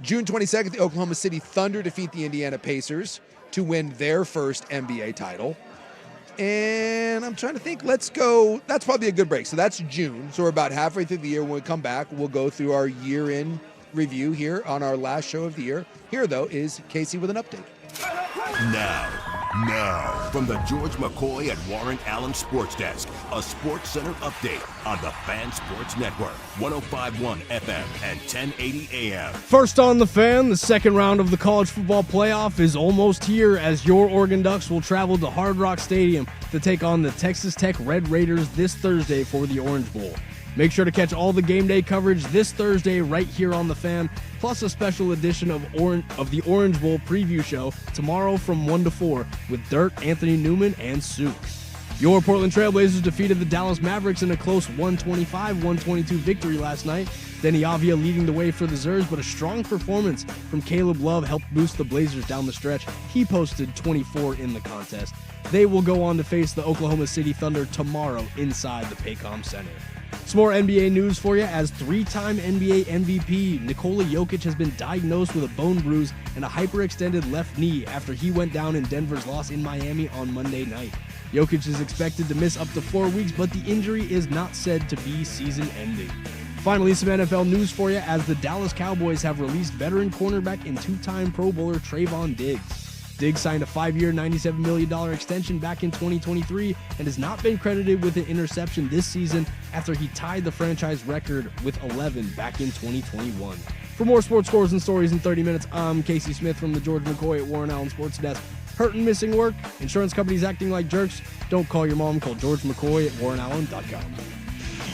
June 22nd, the Oklahoma City Thunder defeat the Indiana Pacers to win their first NBA title. And I'm trying to think. Let's go. That's probably a good break. So that's June. So we're about halfway through the year. When we come back, we'll go through our year-end review here on our last show of the year. Here, though, is Casey with an update. Now, Now, from the George McCoy and Warren Allen Sports Desk, a Sports Center update on the Fan Sports Network, 105.1 FM and 1080 AM. First on the Fan, the second round of the college football playoff is almost here as your Oregon Ducks will travel to Hard Rock Stadium to take on the Texas Tech Red Raiders this Thursday for the Orange Bowl. Make sure to catch all the game day coverage this Thursday right here on The Fan, plus a special edition of the Orange Bowl preview show tomorrow from 1 to 4 with Dirt, Anthony Newman, and Souk. Your Portland Trailblazers defeated the Dallas Mavericks in a close 125-122 victory last night. Denny Avia leading the way for the Zers, but a strong performance from Caleb Love helped boost the Blazers down the stretch. He posted 24 in the contest. They will go on to face the Oklahoma City Thunder tomorrow inside the Paycom Center. Some more NBA news for you as three-time NBA MVP Nikola Jokic has been diagnosed with a bone bruise and a hyperextended left knee after he went down in Denver's loss in Miami on Monday night. Jokic is expected to miss up to 4 weeks, but the injury is not said to be season-ending. Finally, some NFL news for you as the Dallas Cowboys have released veteran cornerback and two-time Pro Bowler Trayvon Diggs. Diggs signed a 5-year, $97 million extension back in 2023 and has not been credited with an interception this season after he tied the franchise record with 11 back in 2021. For more sports scores and stories in 30 minutes, I'm Casey Smith from the George McCoy at Warren Allen Sports Desk. Hurt and missing work? Insurance companies acting like jerks? Don't call your mom. Call George McCoy at warrenallen.com.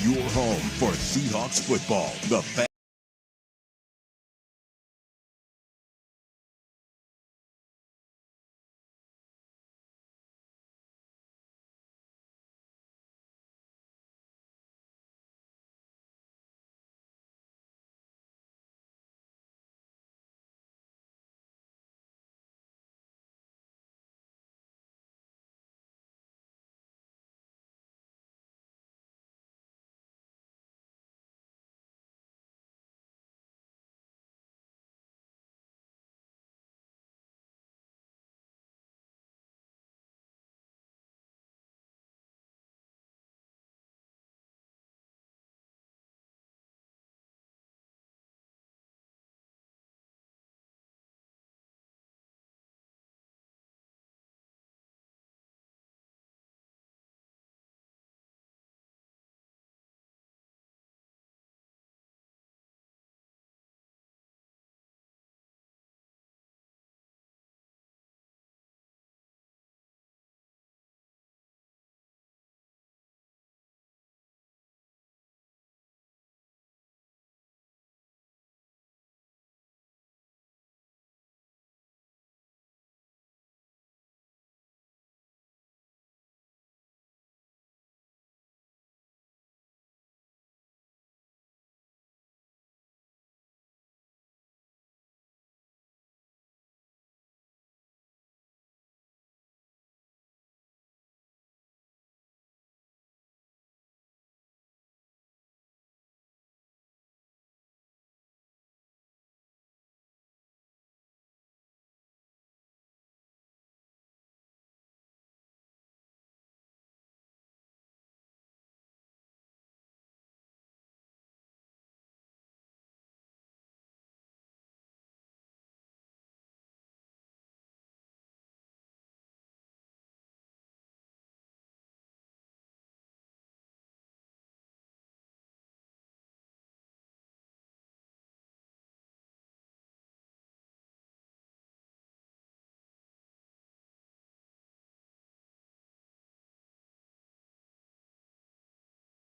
Your home for Seahawks football. The Fan.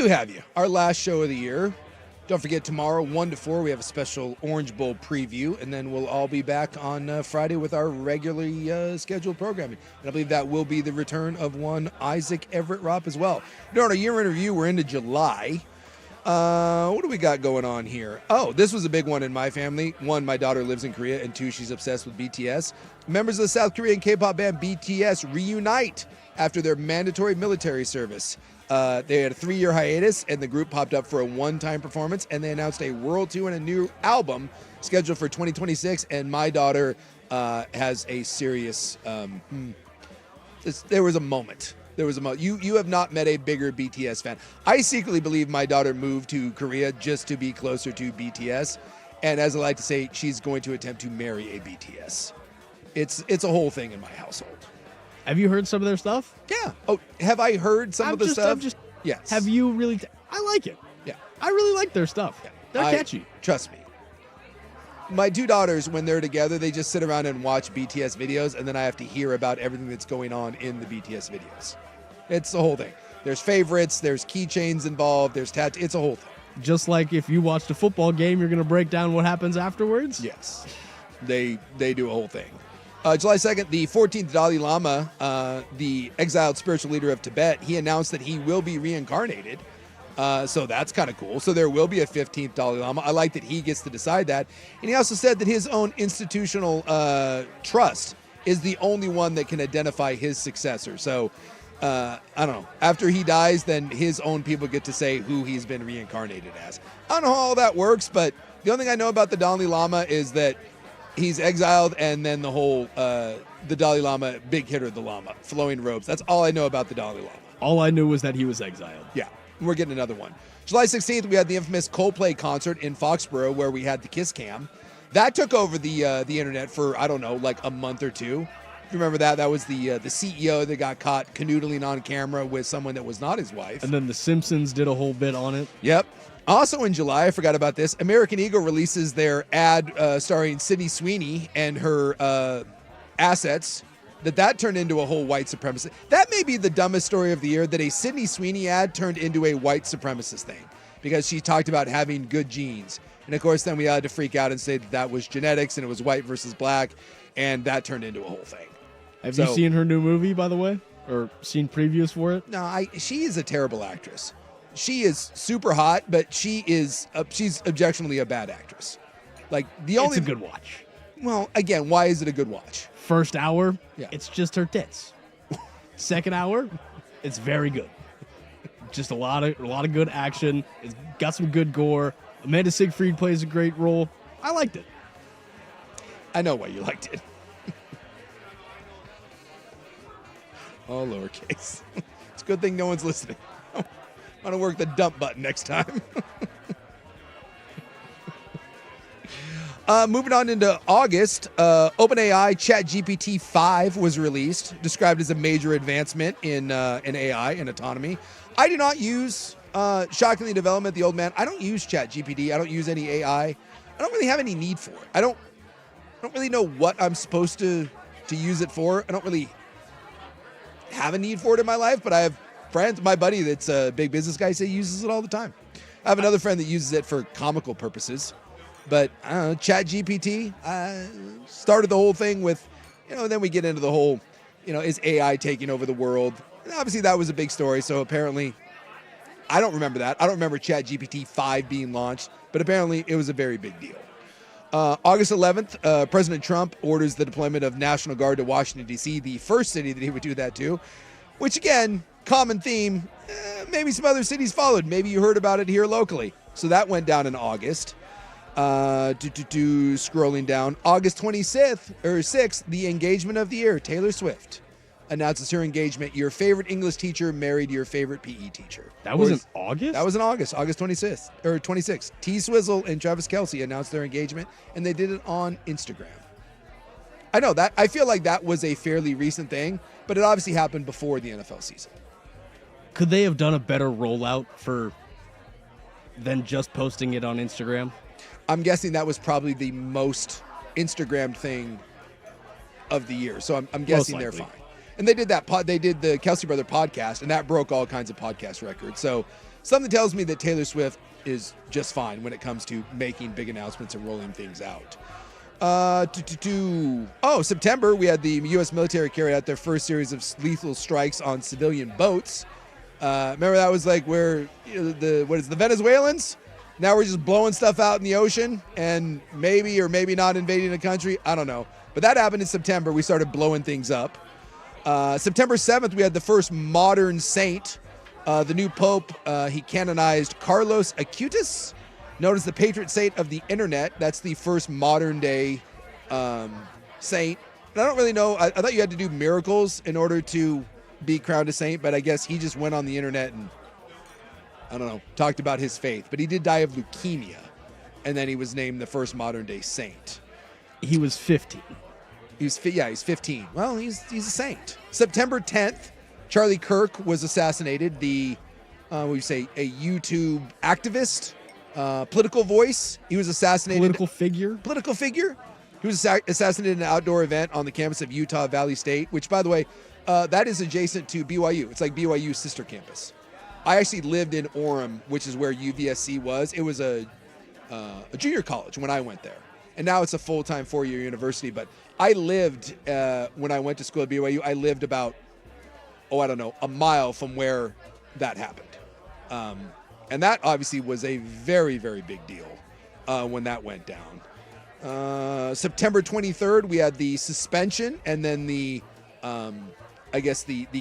Have you our last show of the year. Don't forget tomorrow 1 to 4 we have a special Orange Bowl preview, and then we'll all be back on Friday with our regularly scheduled programming, and I believe that will be the return of one Isaac Everett Ropp as well. During our year in review, we're into July. What do we got going on here? Oh, this was a big one in my family. 1, my daughter lives in Korea, and 2, she's obsessed with BTS. Members of the South Korean K-pop band BTS reunite after their mandatory military service. They had a 3-year hiatus, and the group popped up for a one-time performance, and they announced a world tour and a new album scheduled for 2026, and my daughter has a serious... there was a moment. You have not met a bigger BTS fan. I secretly believe my daughter moved to Korea just to be closer to BTS, and as I like to say, she's going to attempt to marry a BTS. It's a whole thing in my household. Have you heard some of their stuff? Yeah. Oh, have I heard some of the stuff? Yes. Have you really? I like it. Yeah. I really like their stuff. Yeah. They're catchy. Trust me. My two daughters, when they're together, they just sit around and watch BTS videos, and then I have to hear about everything that's going on in the BTS videos. It's the whole thing. There's favorites, there's keychains involved, there's tattoos. It's a whole thing. Just like if you watched a football game, you're going to break down what happens afterwards? Yes. They do a whole thing. July 2nd, the 14th Dalai Lama, the exiled spiritual leader of Tibet, he announced that he will be reincarnated. So that's kind of cool. So there will be a 15th Dalai Lama. I like that he gets to decide that. And he also said that his own institutional trust is the only one that can identify his successor. So I don't know. After he dies, then his own people get to say who he's been reincarnated as. I don't know how all that works, but the only thing I know about the Dalai Lama is that he's exiled, and then the whole the Dalai Lama, big hitter of the Lama, flowing robes. That's all I know about the Dalai Lama. All I knew was that he was exiled. Yeah, we're getting another one. July 16th, we had the infamous Coldplay concert in Foxborough where we had the Kiss Cam. That took over the internet for, I don't know, like a month or two. If you remember that? That was the CEO that got caught canoodling on camera with someone that was not his wife. And then The Simpsons did a whole bit on it. Yep. Also in July, I forgot about this, American Eagle releases their ad starring Sydney Sweeney and her assets, that turned into a whole white supremacist. That may be the dumbest story of the year, that a Sydney Sweeney ad turned into a white supremacist thing because she talked about having good genes. And of course, then we had to freak out and say that was genetics and it was white versus black, and that turned into a whole thing. Have you seen her new movie, by the way? Or seen previews for it? No, she is a terrible actress. She is super hot, but she's objectionably a bad actress. Like It's a good watch. Well, again, why is it a good watch? First hour, yeah, it's just her tits. Second hour, it's very good. Just a lot of good action. It's got some good gore. Amanda Seyfried plays a great role. I liked it. I know why you liked it. All lowercase. It's a good thing no one's listening. I'm going to work the dump button next time. Moving on into August, OpenAI ChatGPT 5 was released, described as a major advancement in AI and autonomy. I do not use, shockingly development, the old man, I don't use ChatGPT. I don't use any AI. I don't really have any need for it. I don't really know what I'm supposed to use it for. I don't really have a need for it in my life, but I have friends. My buddy that's a big business guy say he uses it all the time. I have another friend that uses it for comical purposes. But I don't know, ChatGPT started the whole thing with, then we get into the whole, is AI taking over the world? And obviously that was a big story. So apparently, I don't remember that. I don't remember ChatGPT 5 being launched, but apparently it was a very big deal. August 11th, President Trump orders the deployment of National Guard to Washington, D.C., the first city that he would do that to, which again, common theme, maybe some other cities followed. Maybe you heard about it here locally. So that went down in August. Scrolling down, August 6th, the engagement of the year, Taylor Swift announces her engagement. Your favorite English teacher married your favorite PE teacher. That was in August? That was in August 26th. T Swizzle and Travis Kelce announced their engagement, and they did it on Instagram. I know that. I feel like that was a fairly recent thing, but it obviously happened before the NFL season. Could they have done a better rollout than just posting it on Instagram? I'm guessing that was probably the most Instagrammed thing of the year. So I'm guessing they're fine. And they did they did the Kelce Brother podcast, and that broke all kinds of podcast records. So something tells me that Taylor Swift is just fine when it comes to making big announcements and rolling things out. September, we had the U.S. military carry out their first series of lethal strikes on civilian boats. Remember that was like where the Venezuelans? Now we're just blowing stuff out in the ocean and maybe or maybe not invading a country. I don't know. But that happened in September. We started blowing things up. September 7th, we had the first modern saint. The new pope, he canonized Carlos Acutis, known as the patron saint of the internet. That's the first modern day saint. And I don't really know. I thought you had to do miracles in order to be crowned a saint, but I guess he just went on the internet and talked about his faith. But he did die of leukemia, and then he was named the first modern day saint. He was 15. He's 15. Well, he's a saint. September 10th, Charlie Kirk was assassinated. The what would you say, a YouTube activist, political voice. He was assassinated. Political figure. He was assassinated in an outdoor event on the campus of Utah Valley State, which, by the way, that is adjacent to BYU. It's like BYU's sister campus. I actually lived in Orem, which is where UVSC was. It was a junior college when I went there. And now it's a full-time 4-year university. But I lived, when I went to school at BYU, I lived about, a mile from where that happened. And that obviously was a very, very big deal when that went down. September 23rd, we had the suspension and then the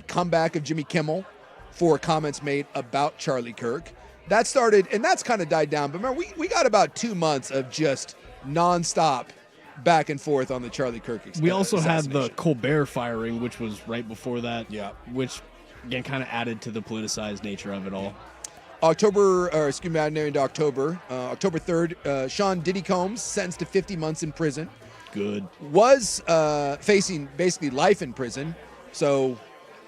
comeback of Jimmy Kimmel for comments made about Charlie Kirk. That started, and that's kind of died down. But remember, we got about 2 months of just nonstop back and forth on the Charlie Kirk We also had the Colbert firing, which was right before that. Yeah. Which, again, kind of added to the politicized nature of it all. October 3rd, Sean Diddy Combs sentenced to 50 months in prison. Good. Was facing basically life in prison. So,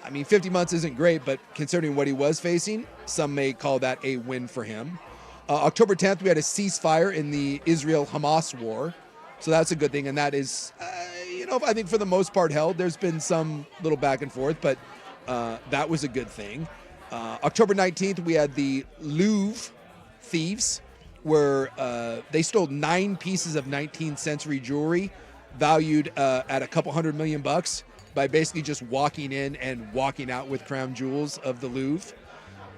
50 months isn't great, but considering what he was facing, some may call that a win for him. October 10th, we had a ceasefire in the Israel-Hamas war. So that's a good thing, and that is, I think for the most part held. There's been some little back and forth, but that was a good thing. October 19th, we had the Louvre thieves, where they stole 9 pieces of 19th century jewelry valued at a couple $100 million by basically just walking in and walking out with crown jewels of the Louvre.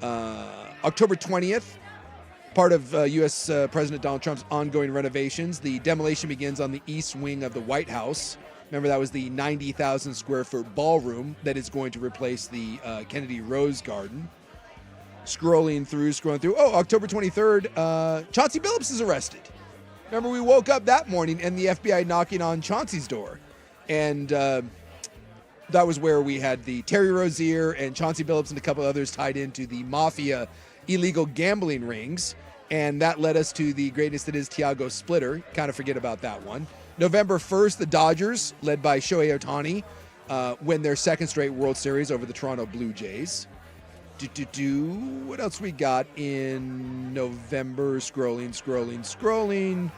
October 20th, part of U.S. President Donald Trump's ongoing renovations, the demolition begins on the east wing of the White House. Remember, that was the 90,000 square foot ballroom that is going to replace the Kennedy Rose Garden. Scrolling through. Oh, October 23rd, Chauncey Billups is arrested. Remember, we woke up that morning and the FBI knocking on Chauncey's door. And that was where we had the Terry Rozier and Chauncey Billups and a couple others tied into the mafia illegal gambling rings. And that led us to the greatness that is Thiago Splitter. Kind of forget about that one. November 1st, the Dodgers, led by Shohei Ohtani, win their second straight World Series over the Toronto Blue Jays. What else we got in November? Scrolling.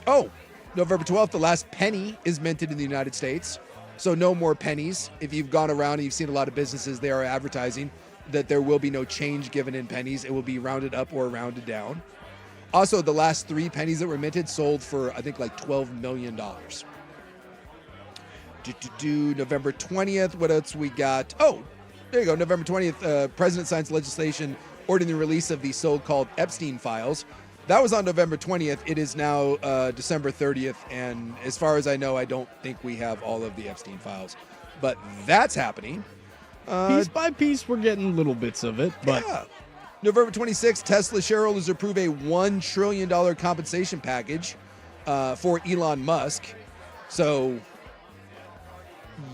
Oh, November 12th, the last penny is minted in the United States. So no more pennies. If you've gone around and you've seen a lot of businesses, they are advertising that there will be no change given in pennies. It will be rounded up or rounded down. Also, the last 3 pennies that were minted sold for, I think, like $12 million. November 20th, what else we got? Oh, there you go. November 20th, President signs legislation ordering the release of the so-called Epstein files. That was on November 20th. It is now December 30th. And as far as I know, I don't think we have all of the Epstein files. But that's happening. Piece by piece, we're getting little bits of it. But yeah. November 26th, Tesla shareholders approve a $1 trillion compensation package for Elon Musk. So,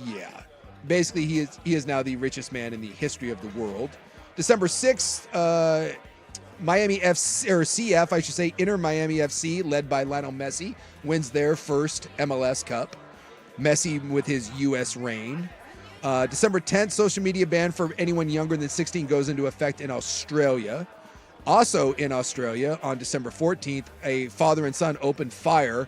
yeah. Basically, he is now the richest man in the history of the world. December 6th, Miami FC, or CF, I should say, Inter Miami FC, led by Lionel Messi, wins their first MLS Cup. Messi with his U.S. reign. December 10th, social media ban for anyone younger than 16 goes into effect in Australia. Also in Australia, on December 14th, a father and son opened fire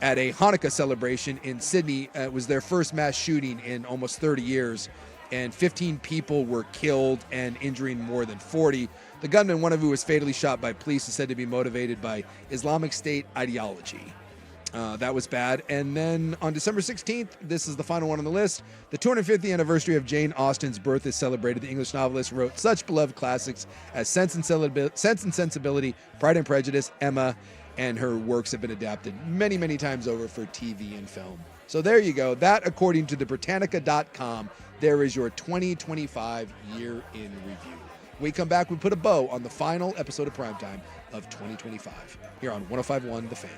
at a Hanukkah celebration in Sydney. It was their first mass shooting in almost 30 years, and 15 people were killed and injuring more than 40. The gunman, one of whom was fatally shot by police, is said to be motivated by Islamic State ideology. That was bad. And then on December 16th, this is the final one on the list, the 250th anniversary of Jane Austen's birth is celebrated. The English novelist wrote such beloved classics as Sense and Sensibility, Pride and Prejudice, Emma, and her works have been adapted many, many times over for TV and film. So there you go. That, according to the Britannica.com, there is your 2025 year in review. When we come back, we put a bow on the final episode of Primetime of 2025 here on 105.1 The Fan.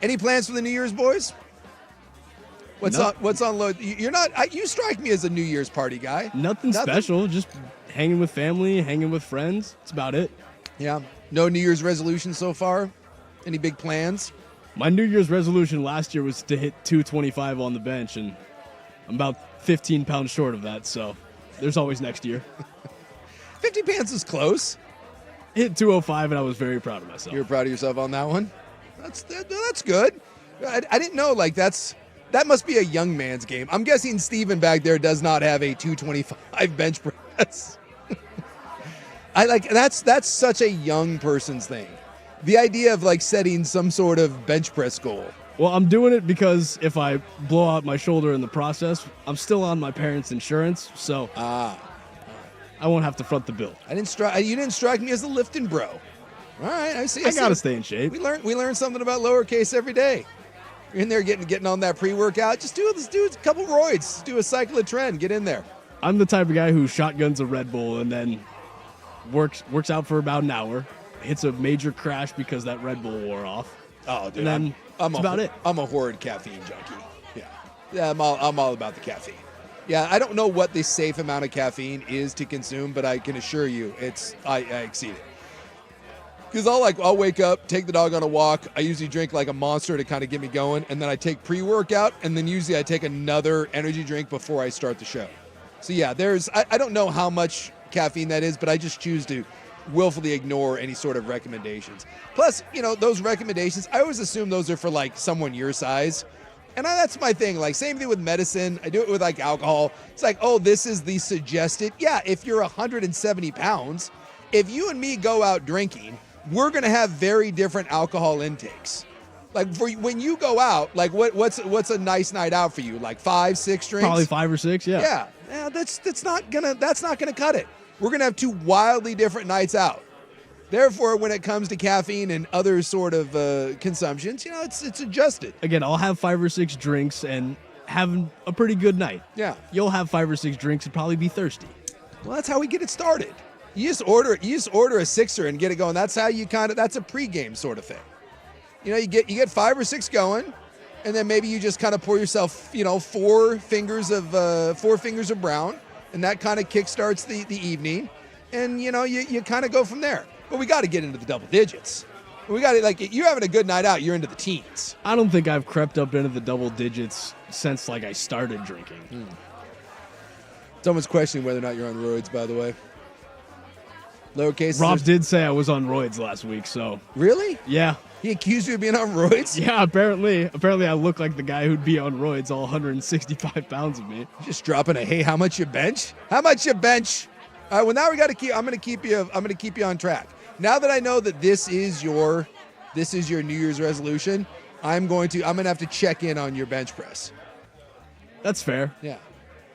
Any plans for the New Year's, boys? What's on load? You're not. You strike me as a New Year's party guy. Nothing special. Just hanging with family, hanging with friends. That's about it. Yeah. No New Year's resolution so far? Any big plans? My New Year's resolution last year was to hit 225 on the bench, and I'm about 15 pounds short of that, so there's always next year. 50 pounds is close. Hit 205, and I was very proud of myself. You were proud of yourself on that one? That's good. I didn't know, like, that must be a young man's game. I'm guessing Steven back there does not have a 225 bench press. That's such a young person's thing. The idea of like setting some sort of bench press goal. Well, I'm doing it because if I blow out my shoulder in the process, I'm still on my parents' insurance, so I won't have to front the bill. You didn't strike me as a lifting bro. All right, I see. I gotta stay in shape. We learn something about lowercase every day. You're in there getting on that pre-workout. Just do a couple roids. Just do a cycle of trend. Get in there. I'm the type of guy who shotguns a Red Bull and then works out for about an hour, hits a major crash because that Red Bull wore off. Oh, dude, and then that's about it. I'm a horrid caffeine junkie. Yeah, I'm all about the caffeine. Yeah, I don't know what the safe amount of caffeine is to consume, but I can assure you, I exceed it. Because I'll wake up, take the dog on a walk. I usually drink like a Monster to kind of get me going, and then I take pre-workout, and then usually I take another energy drink before I start the show. So yeah, I don't know how much caffeine that is, but I just choose to willfully ignore any sort of recommendations. Plus, those recommendations, I always assume those are for like someone your size. And that's my thing. Like, same thing with medicine. I do it with like alcohol. It's like, oh, this is the suggested. Yeah, if you're 170 pounds, if you and me go out drinking, we're going to have very different alcohol intakes. Like for when you go out, like what's a nice night out for you? Like 5, 6 drinks? Probably 5 or 6, yeah. Yeah, that's not gonna cut it. We're gonna have 2 wildly different nights out. Therefore, when it comes to caffeine and other sort of consumptions, it's adjusted. Again, I'll have 5 or 6 drinks and have a pretty good night. Yeah. You'll have 5 or 6 drinks and probably be thirsty. Well, that's how we get it started. You just order a 6er and get it going. That's how that's a pregame sort of thing. You get 5 or 6 going, and then maybe you just kind of pour yourself, 4 fingers of brown, and that kind of kickstarts the evening, and you kind of go from there. But we got to get into the double digits. We got to you're having a good night out. You're into the teens. I don't think I've crept up into the double digits since I started drinking. Someone's questioning whether or not you're on roids, by the way. Lowercase. Rob did say I was on roids last week, so. Really? Yeah. He accused you of being on roids? Yeah, apparently I look like the guy who'd be on roids, all 165 pounds of me. Just dropping hey, how much you bench? How much you bench? All right, well now I'm gonna keep you on track. Now that I know that this is your New Year's resolution, I'm gonna have to check in on your bench press. That's fair. Yeah.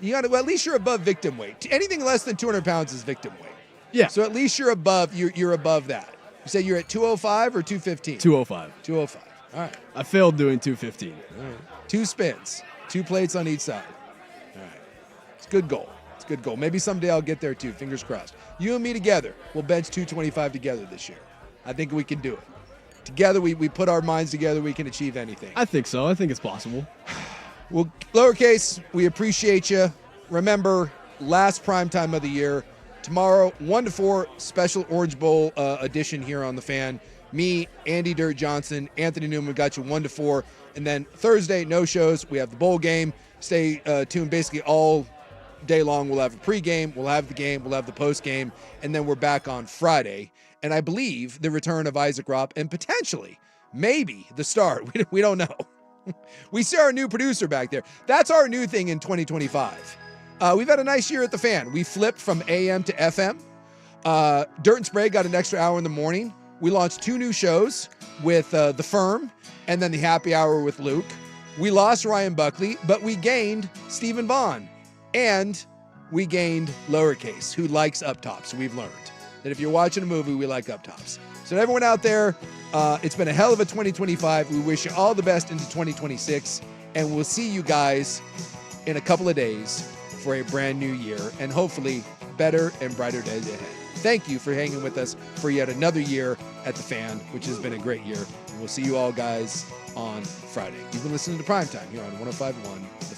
At least you're above victim weight. Anything less than 200 pounds is victim weight. Yeah. So at least you're above that. You say you're at 205 or 215? 205. 205. All right. I failed doing 215. All right. 2 spins. 2 plates on each side. All right. It's a good goal. Maybe someday I'll get there too. Fingers crossed. You and me together, we'll bench 225 together this year. I think we can do it. Together, we put our minds together, we can achieve anything. I think so. I think it's possible. Well, lowercase, we appreciate you. Remember, last primetime of the year. Tomorrow, 1 to 4, special Orange Bowl edition here on The Fan. Me, Andy Dirt Johnson, Anthony Newman got you 1 to 4. And then Thursday, no shows. We have the bowl game. Stay tuned basically all day long. We'll have a pregame, we'll have the game, we'll have the postgame, and then we're back on Friday. And I believe the return of Isaac Ropp and potentially, maybe the start. We don't know. We see our new producer back there. That's our new thing in 2025. We've had a nice year at The Fan. We flipped from AM to FM. Dirt and Spray got an extra hour in the morning. We launched 2 new shows with The Firm and then the Happy Hour with Luke. We lost Ryan Buckley, but we gained Stephen Vaughn. And we gained Lowercase, who likes up tops. We've learned that if you're watching a movie, we like up tops. So to everyone out there, it's been a hell of a 2025. We wish you all the best into 2026. And we'll see you guys in a couple of days for a brand new year and hopefully better and brighter days ahead. thank you for hanging with us for yet another year at The Fan, which has been a great year. And we'll see you all guys on Friday. You've been listening to Primetime here on 105.1 The